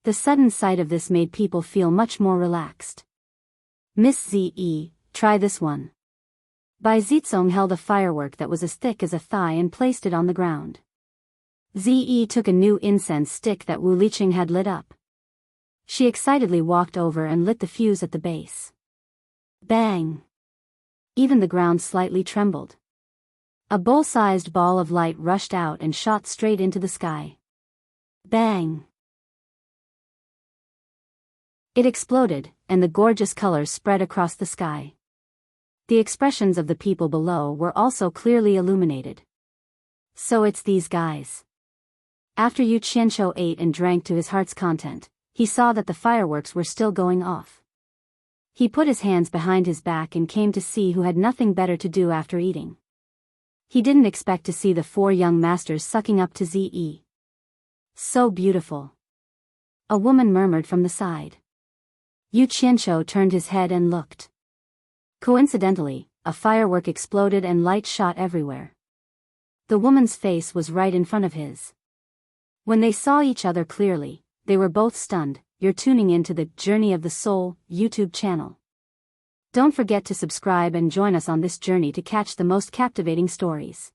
The sudden sight of this made people feel much more relaxed. Miss Ze, try this one. Bai Zizong held a firework that was as thick as a thigh and placed it on the ground. Ze took a new incense stick that Wu Liqing had lit up. She excitedly walked over and lit the fuse at the base. Bang! Even the ground slightly trembled. A bowl-sized ball of light rushed out and shot straight into the sky. Bang! It exploded, and the gorgeous colors spread across the sky. The expressions of the people below were also clearly illuminated. So it's these guys. After Yu Qianqiu ate and drank to his heart's content, he saw that the fireworks were still going off. He put his hands behind his back and came to see who had nothing better to do after eating. He didn't expect to see the 4 young masters sucking up to Ze. So beautiful. A woman murmured from the side. Yu Qianqiu turned his head and looked. Coincidentally, a firework exploded and light shot everywhere. The woman's face was right in front of his. When they saw each other clearly, they were both stunned. You're tuning in to the Journey of the Soul YouTube channel. Don't forget to subscribe and join us on this journey to catch the most captivating stories.